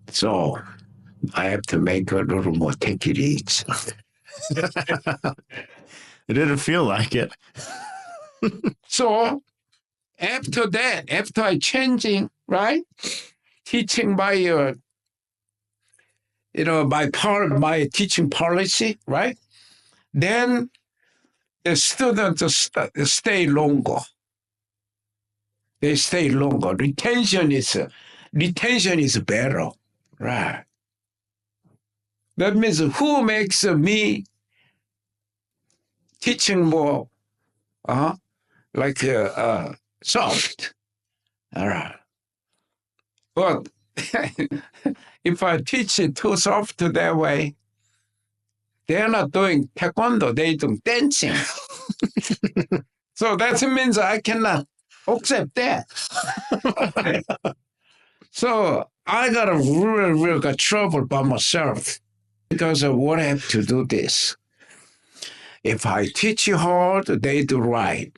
S2: So I have to make a little more take it easy.
S1: It didn't feel like it.
S2: So after that, after I changing, right? Teaching my, my teaching policy, right? Then the students stay longer. They stay longer. Retention is better, right? That means who makes me teaching more, soft, all right. But if I teach it too soft that way, they're not doing Taekwondo, they're doing dancing. So that means I cannot accept that. So I got a real got trouble by myself because of what I have to do this. If I teach you hard, they do right.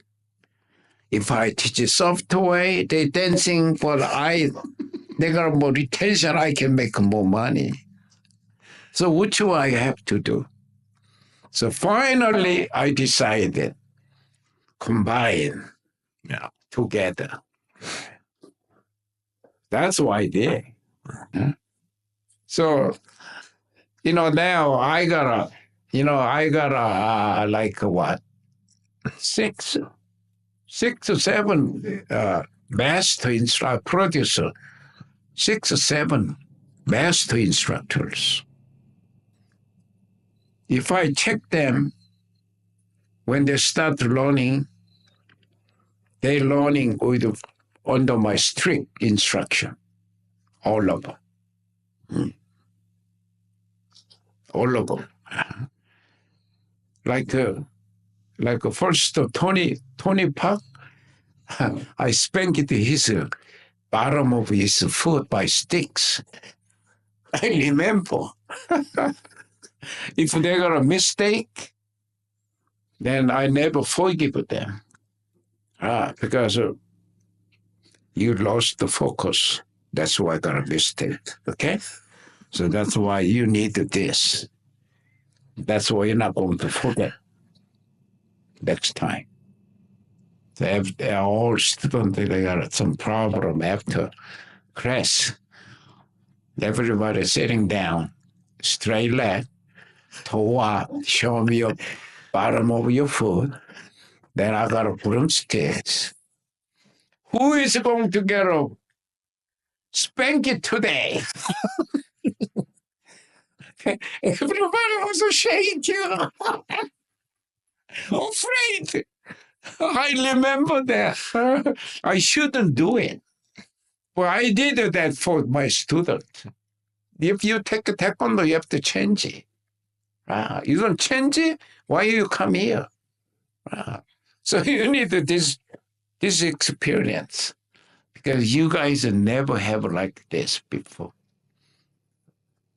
S2: If I teach you soft way, they dancing, but they got more retention, I can make more money. So which one I have to do? So finally, I decided combine together. That's what I did. So, now I got six or seven master instructor producer, 6 or 7 master instructors. If I check them, when they start learning, they're learning under my strict instruction, all of them. All of them. Like first Tony Park, I spanked his bottom of his foot by sticks. I remember. If they got a mistake, then I never forgive them. Because you lost the focus. That's why I got a mistake, okay? So that's why you need this. That's why you're not going to forget next time. They're all students, they got some problem after class. Everybody sitting down, straight leg, toe up, show me your bottom of your foot. Then I got to broomsticks. Who is going to get a spanking today? Everybody was ashamed, afraid. I remember that. I shouldn't do it. But I did that for my student. If you take a Taekwondo, you have to change it. You don't change it, why you come here? So you need this experience, because you guys never have like this before.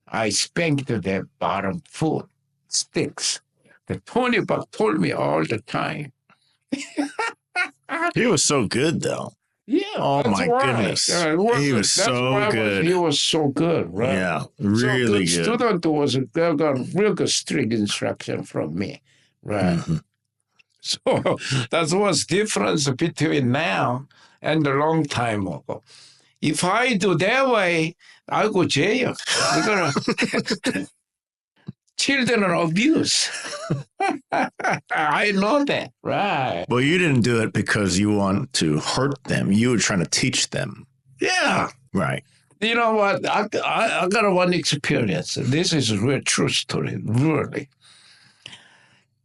S2: I spanked their bottom foot, sticks. The Tony Buck told me all the time.
S1: He was so good, though.
S2: Yeah.
S1: Oh my goodness. He was so good.
S2: He was so good, right?
S1: Yeah, really good.
S2: Student got real good strict instruction from me, right? Mm-hmm. So that's what's difference between now and a long time ago. If I do that way, I go jail. We're gonna children abuse. I know that, right?
S1: Well, you didn't do it because you want to hurt them. You were trying to teach them.
S2: Yeah.
S1: Right.
S2: You know what? I got one experience. This is a real true story, really.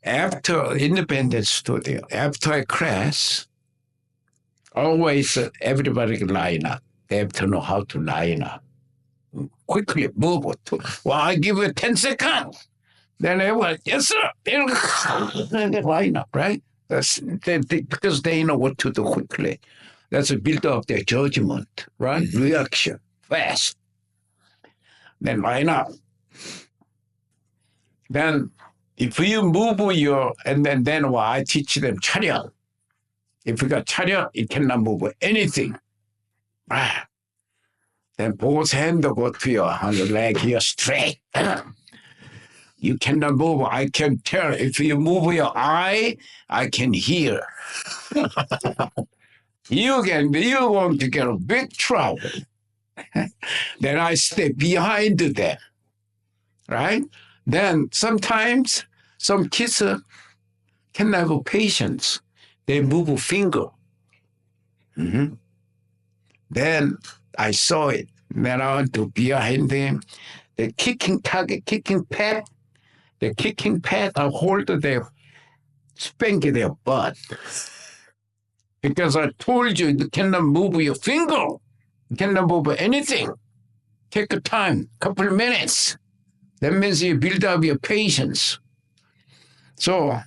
S2: After independent studio, after a class, always everybody line up. They have to know how to line up. Quickly move it. Well, I give you 10 seconds. Then everyone, yes, sir. And they line up, right? Because they know what to do quickly. That's a build up their judgment, right? Mm-hmm. Reaction, fast. Then line up. Then if you move and then I teach them chariot. If you got chariot, it cannot move anything. Then both hands go to your leg here straight. You cannot move. I can tell. If you move your eye, I can hear. You're going to get a big trouble. Then I stay behind them, right? Then sometimes some kids can have patience. They move a finger. Mm-hmm. Then I saw it. Then I went to behind them. The kicking target, kicking pad. The kicking pad, I hold their, spank their butt. Because I told you cannot move your finger. You cannot move anything. Take a time, couple of minutes. That means you build up your patience. So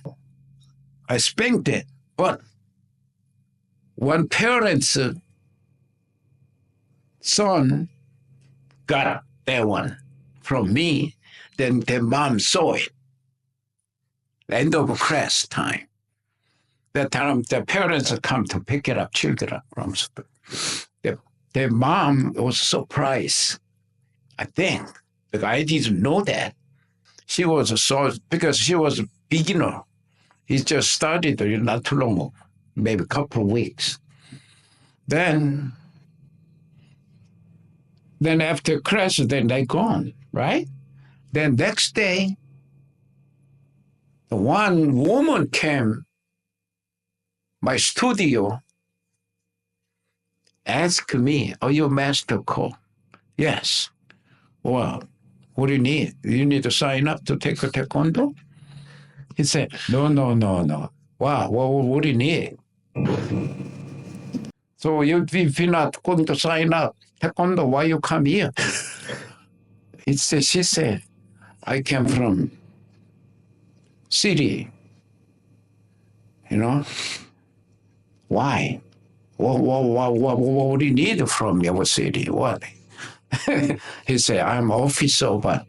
S2: I spanked it. But when parents' son got that one from me, then their mom saw it. End of class time. That time the parents come to pick it up, children from school. Their mom was surprised, I think, because I didn't know that. She was because she was a beginner. He just started not too long ago, maybe a couple of weeks. Then after class, then they gone, right? Then next day, one woman came my studio, asked me, "Are you Master Ko?" Yes. Well, what do you need? You need to sign up to take a Taekwondo? He said, no. Wow, what do you need? So if you're not going to sign up Taekwondo, why you come here? She said, I came from city, you know. Why? What do you need from your city? What? He said, I'm officer, but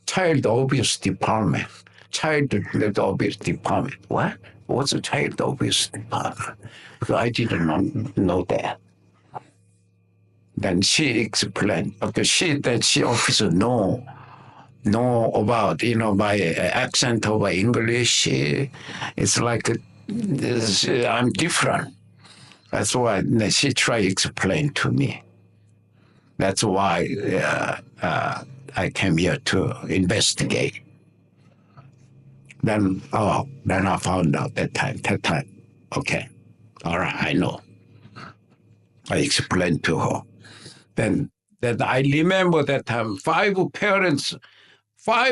S2: child abuse department. Child abuse department. What? What's a child abuse department? Because I didn't know that. Then she explained, because she officer know about, my accent over English. It's like I'm different. That's why she tried to explain to me. That's why I came here to investigate. Then I found out that time. Okay, all right, I know. I explained to her. Then I remember that time, five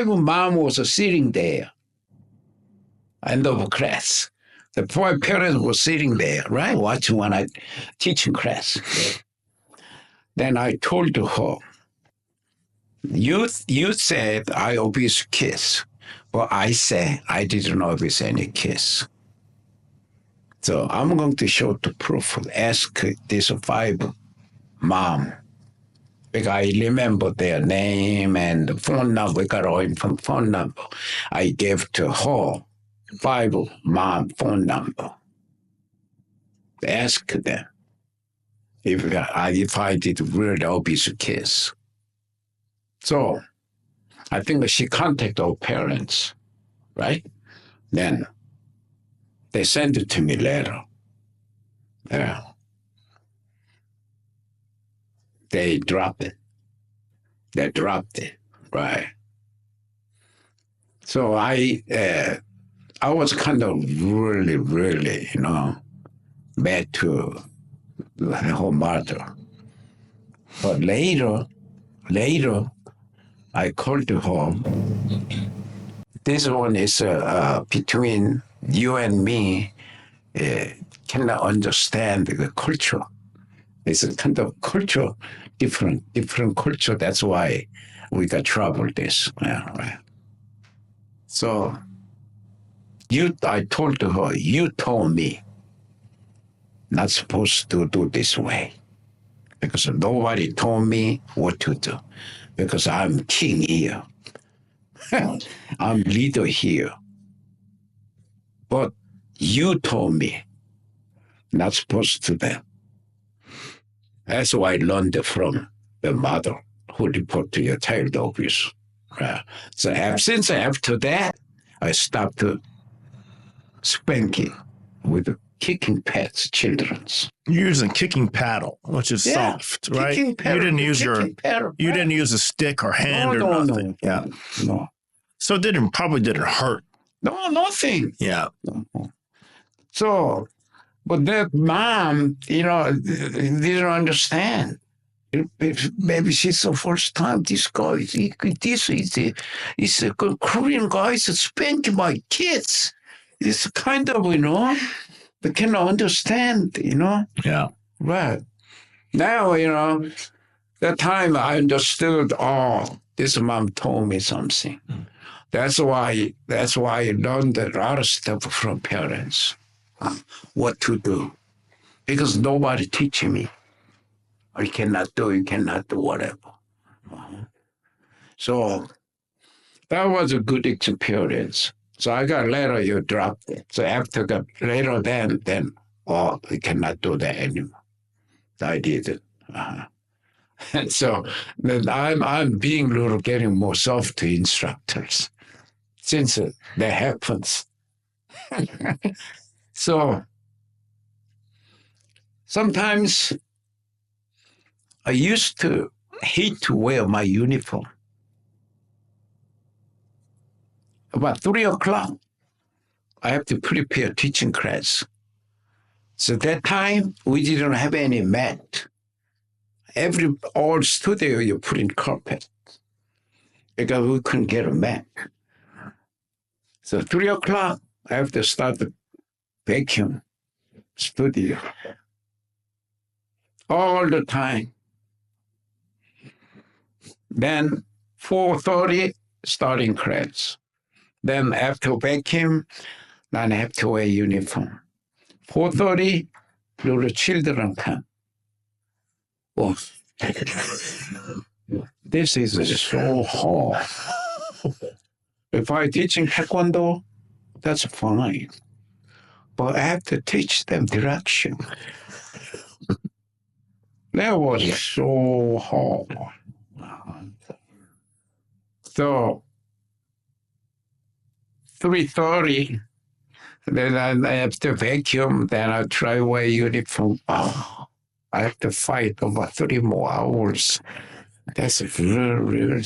S2: mom was sitting there, end of class. The five parents were sitting there, right, watching when I teaching class. Then I told her, you said I abuse kids. Well, I say I didn't abuse any kids. So I'm going to show the proof. Ask these five mom. Because I remember their name and the phone number. We got all from phone number. I gave to her five mom phone number. Ask them if I did really abuse kids. So I think she contacted our parents, right? Then they sent it to me later. Yeah. They dropped it, right? So I was kind of really, bad to her mother. But later, I called her. This one is between you and me. Cannot understand the culture. It's a kind of culture, different culture. That's why we got trouble. This, right? So I told her, you told me not supposed to do this way, because nobody told me what to do, because I'm king here. I'm leader here. But you told me not supposed to do that. That's why I learned from the mother who reported your child abuse. So since after that, I stopped spanking with kicking pets, children's.
S1: You're using kicking paddle, which is soft, right?
S2: Paddle,
S1: you didn't use a stick or hand or nothing.
S2: No.
S1: So it probably didn't hurt.
S2: No, nothing.
S1: Yeah.
S2: So, but that mom, didn't understand. Maybe she's the first time this guy, he's a Korean guy is spanking my kids. It's kind of, they cannot understand,
S1: Yeah.
S2: Right. Now, that time I understood, this mom told me something. That's why I learned a lot of stuff from parents, what to do. Because nobody teaching me. You cannot do whatever. So that was a good experience. So I got later, you dropped it. So after later, then, we cannot do that anymore. I did it. And so then I'm being getting more soft to instructors since that happens. So sometimes I used to hate to wear my uniform. About 3:00, I have to prepare teaching class. So that time, we didn't have any mat. All studio, you put in carpet because we couldn't get a mat. So 3 o'clock, I have to start the vacuum studio. All the time. Then 4:30, starting class. Then after vacuum, then I have to wear uniform. 4:30, little children come. Oh, this is so hard. If I teaching Taekwondo, that's fine. But I have to teach them direction. That was so hard. So 3:30, then I have to vacuum, then I try wear uniform. Oh, I have to fight over 3 more hours. That's really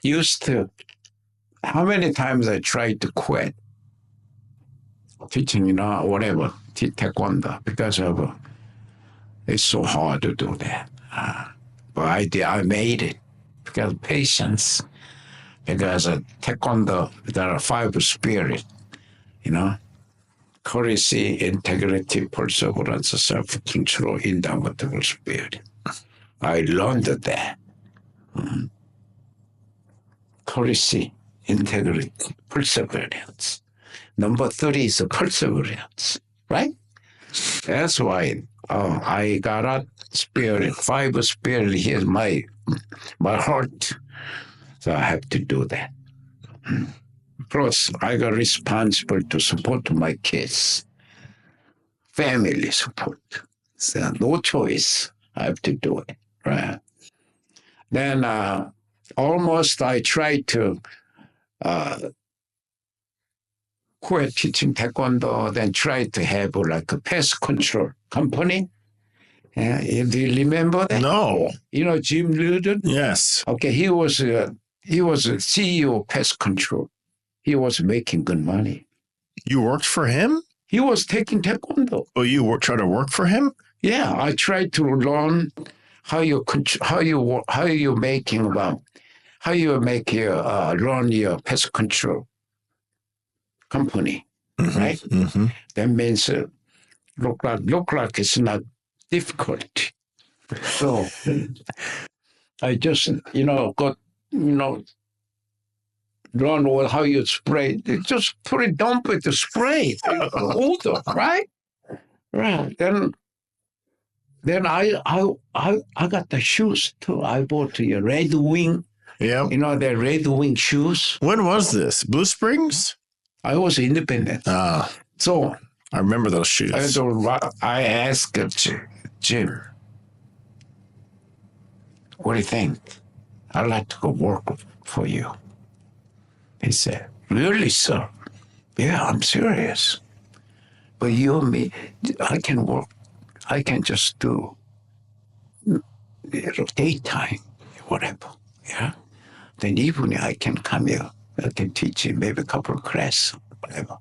S2: used to. How many times I tried to quit teaching, whatever, Taekwondo, because of it's so hard to do that. But I made it because of patience, because of Taekwondo, there are 5 spirits, courtesy, integrity, perseverance, self-control, indomitable spirit. I learned that. Courtesy, integrity, perseverance. Number 3 is perseverance, right? That's why I got a spirit, 5 spirit. Here's my heart. So I have to do that. Plus, I got responsible to support my kids, family support. So no choice. I have to do it, right? Then almost I tried to quit teaching Taekwondo, then tried to have like a pest control company. Do you remember that?
S1: No.
S2: Jim Luden?
S1: Yes.
S2: Okay, he was a CEO of pest control. He was making good money.
S1: You worked for him?
S2: He was taking Taekwondo.
S1: Oh, you try to work for him?
S2: Yeah, I tried to learn how you run your pest control company, right?
S1: Mm-hmm.
S2: That means look like it's not difficult. So I just got learn how you spray. Just put it dump it to spray water, right? Right. Then I got the shoes too. I bought the Red Wing.
S1: Yeah.
S2: The Red Wing shoes.
S1: When was this? Blue Springs?
S2: I was independent. So
S1: I remember those shoes.
S2: I asked Jim, what do you think? I'd like to go work for you. He said, really, sir? Yeah, I'm serious. But you and me, I can work. I can just do daytime, whatever. Yeah. Then evening I can come here. I can teach you maybe a couple of classes, whatever.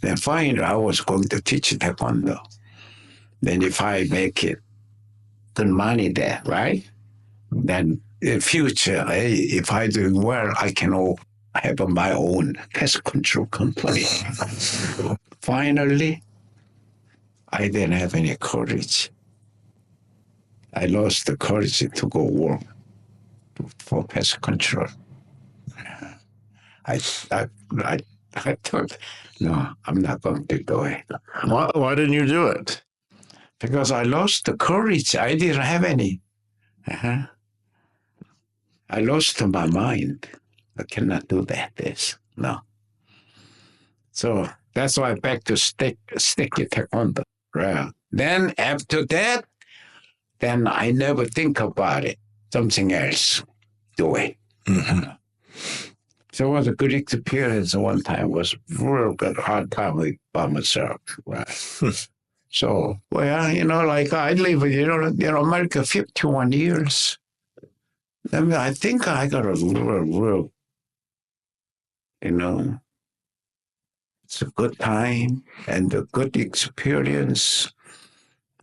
S2: Then finally I was going to teach Taekwondo. Then if I make it good money there, right? Then in future, if I do well, I can have my own pest control company. Finally, I didn't have any courage. I lost the courage to go work for pest control. I thought, no, I'm not going to do it.
S1: Why didn't you do it?
S2: Because I lost the courage. I didn't have any. I lost my mind. I cannot do that. No. So that's why back to sticky Taekwondo. Right. Then after that, then I never think about it. Something else. Do it.
S1: Mm-hmm.
S2: So it was a good experience. One time it was real good, hard time by myself. Right. So, well, like I live in, America 51 years. I mean, I think I got a real, it's a good time and a good experience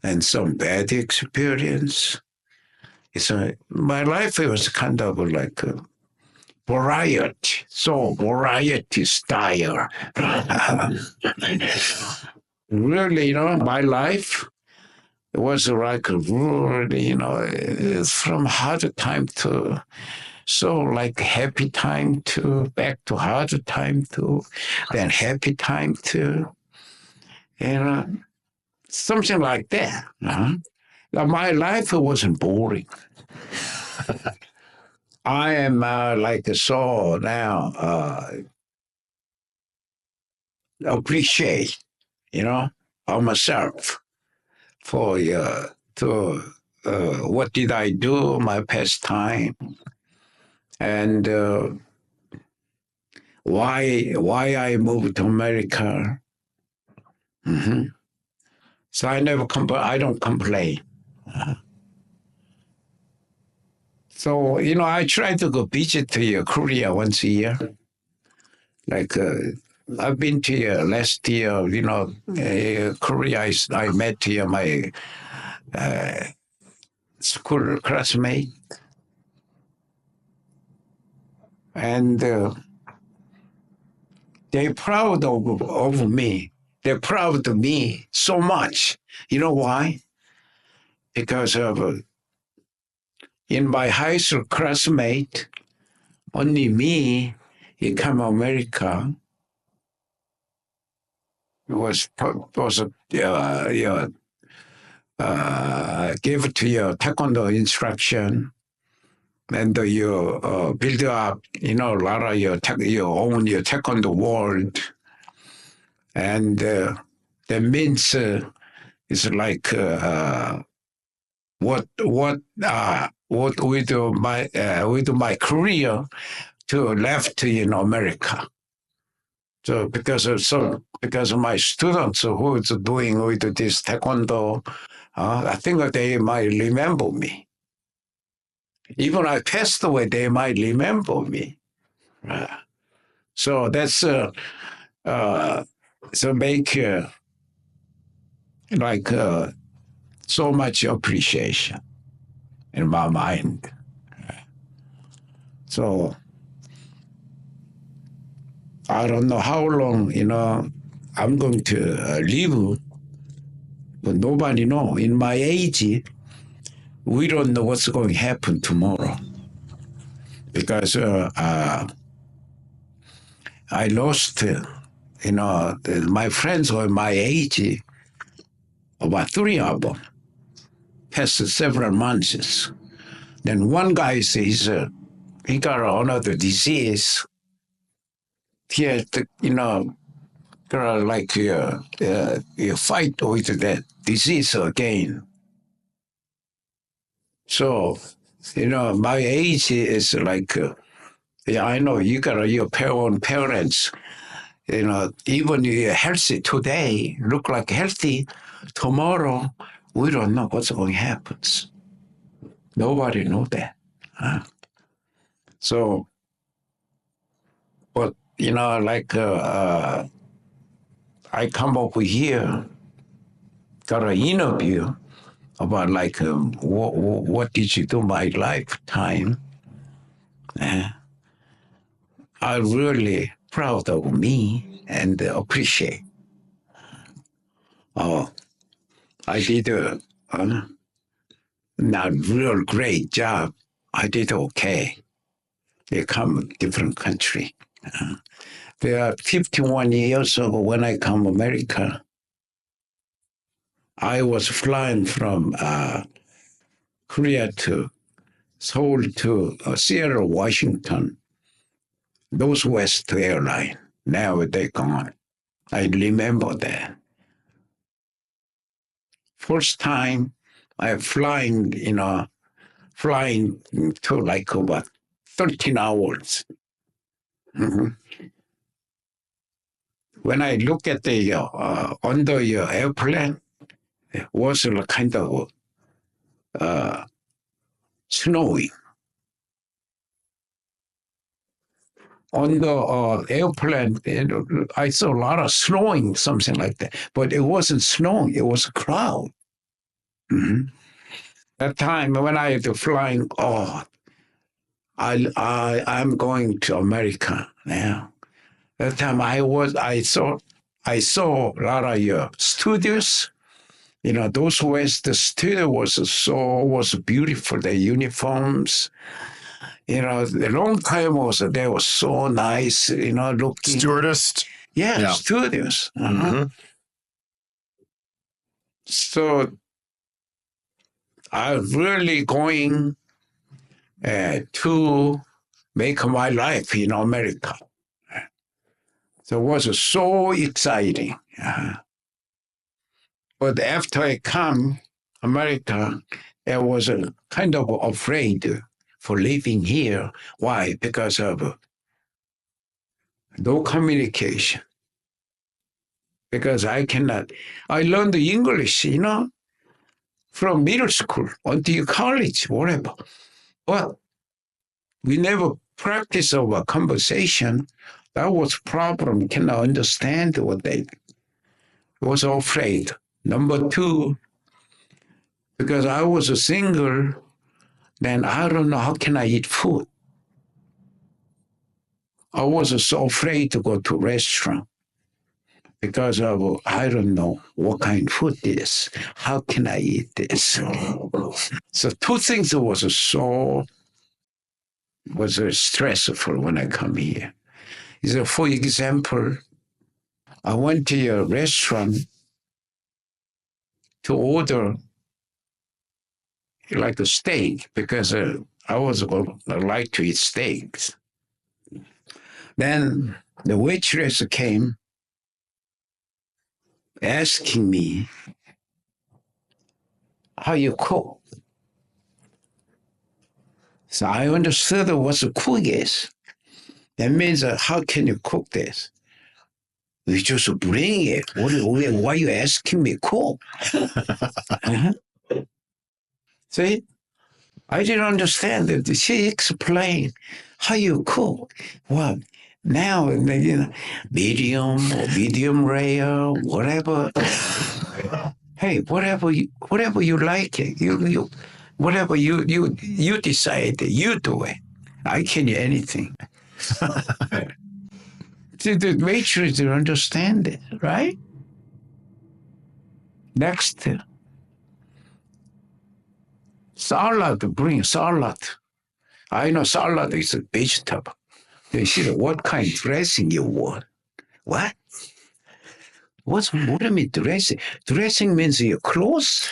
S2: and some bad experience. My life, it was kind of like variety, so variety style. Really, my life was like really, it's from hard time to so like happy time to back to hard time to then happy time to, something like that. Now, my life wasn't boring. I am like so now appreciate, of myself for to what did I do my past time and why I moved to America. Mm-hmm. So I I don't complain. So I try to go visit to Korea once a year. Like I've been to last year. Korea. I met my school classmate, and they're proud of me. They're proud of me so much. You know why? Because of in my high school classmate, only me, he come America, was give to your Taekwondo instruction, and you build up, a lot of your own your Taekwondo world, and that means it's like what with my career to left in America. So because of my students who is doing with this Taekwondo, I think they might remember me. Even I passed away, they might remember me. So that's so make like so much appreciation in my mind. So I don't know how long, I'm going to live, but nobody know. In my age, we don't know what's going to happen tomorrow. Because I lost, my friends were my age, about 3 of them, passed several months. Then one guy says he got another disease. He had to, like you fight with that disease again. So, my age is like, I know you got your parents, even you're healthy today, look like healthy, tomorrow, we don't know what's going to happen. Nobody knows that. So, but, like I come over here, got an interview about like what did you do my lifetime. I'm really proud of me and appreciate. Oh, I did a not real great job. I did okay. They come different country. There are 51 years ago when I come America, I was flying from Korea to Seoul to Seattle, Washington. Those West airline. Now they're gone. I remember that. First time I flying to like about 13 hours. Mm-hmm. When I look at the under your airplane, it was kind of snowy. On the airplane, I saw a lot of snowing, something like that. But it wasn't snowing, it was a cloud. Mm-hmm. That time when I was flying, I'm going to America now. That time I saw a lot of your studios. Those West studio was beautiful. The uniforms, the long time they were so nice. Looking.
S1: Stewardess.
S2: Yeah. Studios.
S1: Mm-hmm.
S2: So I'm really going to make my life in America. So it was so exciting. But after I come America, I was kind of afraid for living here. Why? Because of no communication. Because I learned English, from middle school until college, whatever. Well, we never practice our conversation. That was problem. Cannot understand what they was afraid. Number two, because I was a single, then I don't know how can I eat food. I was so afraid to go to a restaurant because of I don't know what kind of food it is. How can I eat this? So two things was stressful when I come here. So for example, I went to a restaurant to order like a steak because I like to eat steaks. Then the waitress came asking me how you cook. So I understood what a cook is. That means how can you cook this? We just bring it. Why are you asking me cook? See? I didn't understand it. She explained how you cook. Well, now, medium or medium rare, whatever. Hey, whatever you like it, whatever you decide, you do it. I can do anything. The waitress didn't understand it, right? Next, bring salad. I know salad is a vegetable. They said, what kind of dressing you want? What? What do you mean dressing? Dressing means your clothes?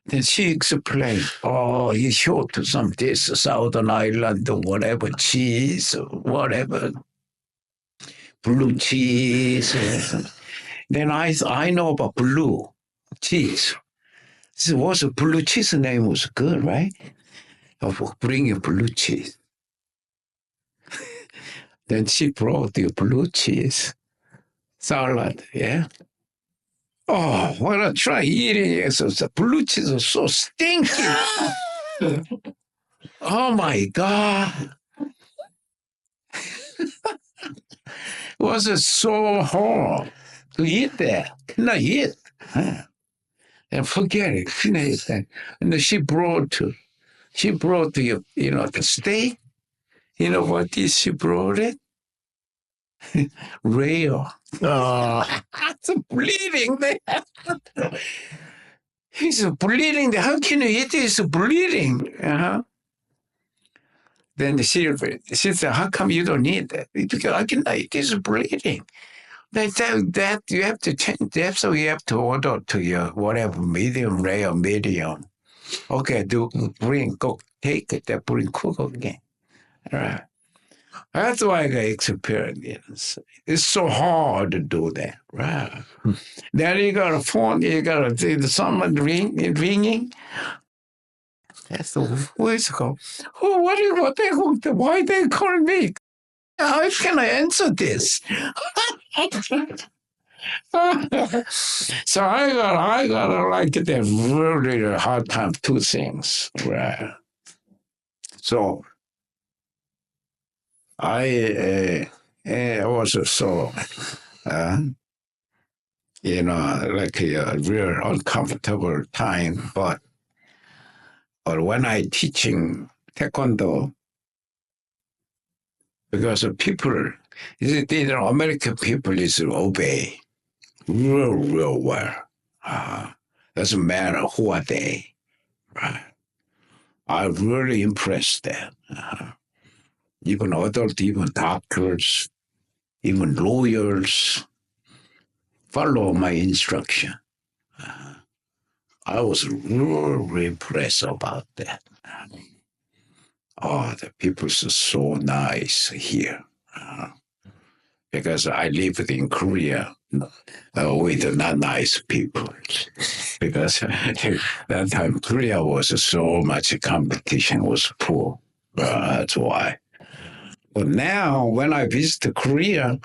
S2: Then she explained, you showed to some this Southern Island or whatever, cheese or whatever, blue cheese. Then I know about blue cheese. This was a blue cheese name was good, right? Bring a blue cheese. Then she brought the blue cheese salad, yeah? Oh, when I try eating it, the blue cheese was so stinky. Oh my God. Was it so hard to eat that? Cannot eat. And forget it. Cannot eat that. And then she brought the steak. You know what she brought it? Rare. It's bleeding there. He's bleeding there. How can you eat this bleeding? Then she said, how come you don't need that? Because I can eat this bleeding. They say that you have to change that, so you have to order to your whatever, medium rare, medium. Okay, go take it, bring cook again. All right. That's why I got experience. It's so hard to do that, right? Then you got a phone, you got to someone ringing. That's the voice call. Oh, why they call me? How can I answer this? So I got like the really hard time, two things, right? So I was so, like a real uncomfortable time, but or when I teaching Taekwondo, because of people, American people is obey real well. Doesn't matter who are they. Right? I'm really impressed that. Even adult, even doctors, even lawyers follow my instruction. I was really impressed about that. The people are so nice here. Because I lived in Korea with not nice people. Because that time Korea was so much competition, was poor. That's why. But now when I visit Korea,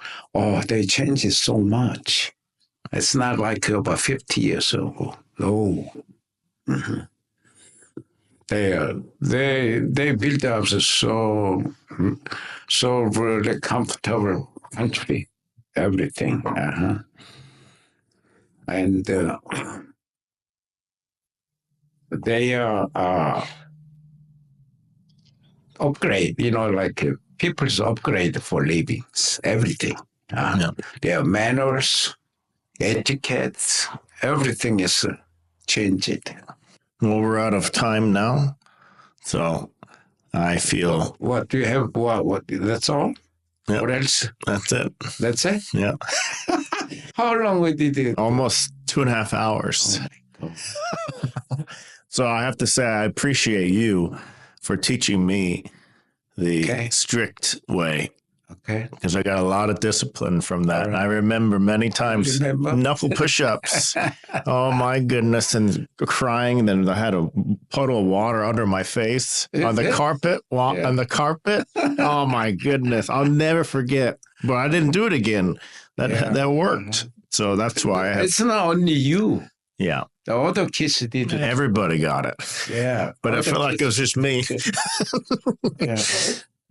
S2: they changed so much. It's not like about 50 years ago. No. Mm-hmm. They built up so really comfortable country, everything. And they upgrade, like people's upgrade for livings, everything. Their manners, etiquette, everything is changed.
S1: Well, we're out of time now, so I feel.
S2: What do you have? What? That's all.
S1: Yeah.
S2: What else?
S1: That's it.
S2: That's it.
S1: Yeah.
S2: How long we did it?
S1: Almost 2.5 hours. So I have to say, I appreciate you for teaching me the strict way.
S2: Okay.
S1: Because I got a lot of discipline from that. Right. I remember many times knuckle push-ups. Oh my goodness. And crying. And then I had a puddle of water under my face on the carpet. On the carpet. Oh my goodness. I'll never forget. But I didn't do it again. That worked. So that's why
S2: it's not only you.
S1: Yeah.
S2: The other kids did it.
S1: Everybody got it.
S2: Yeah.
S1: But I felt like it was just me.
S2: Yeah.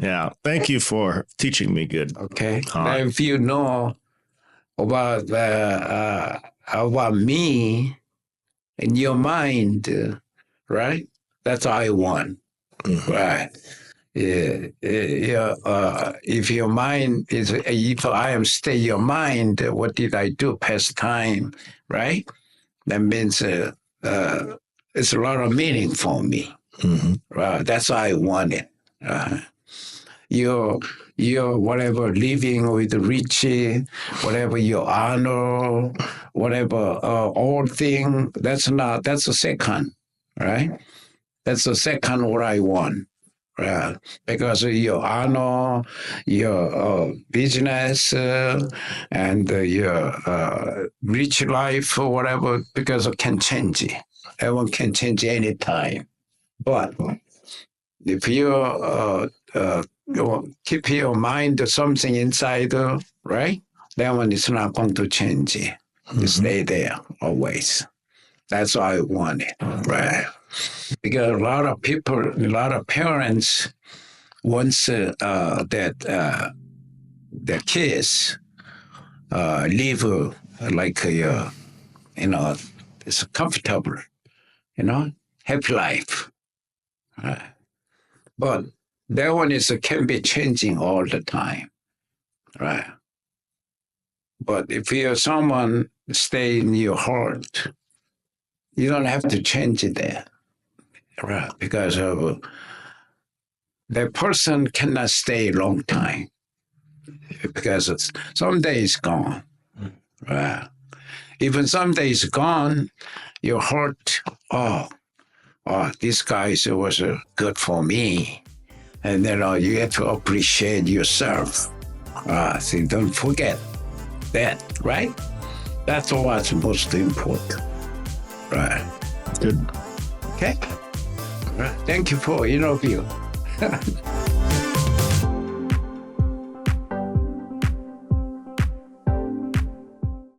S1: Yeah. Thank you for teaching me good.
S2: Okay. Now, if you know about me in your mind, right? That's all I want. Mm-hmm. Right. If your mind is, if I am stay your mind, what did I do past time, right? That means it's a lot of meaning for me. Mm-hmm. Right? That's all I wanted. Your whatever living with rich, whatever your honor, whatever all thing, that's a second, right? That's the second what I want. Because your honor, your business, and your rich life or whatever, because it can change. Everyone can change anytime. But if you keep your mind to something inside, right? That one is not going to change. You stay there always. That's what I wanted, right? Because a lot of people, a lot of parents wants that their kids live like it's comfortable, happy life. But that one can be changing all the time, right? But if you're someone stay in your heart, you don't have to change it there. Right, because that person cannot stay a long time because someday it's gone. Right. Even someday it's gone, your heart, this guy was good for me. And then you have to appreciate yourself. So don't forget that, right? That's what's most important. Right.
S1: Good.
S2: Okay. Thank you for interview.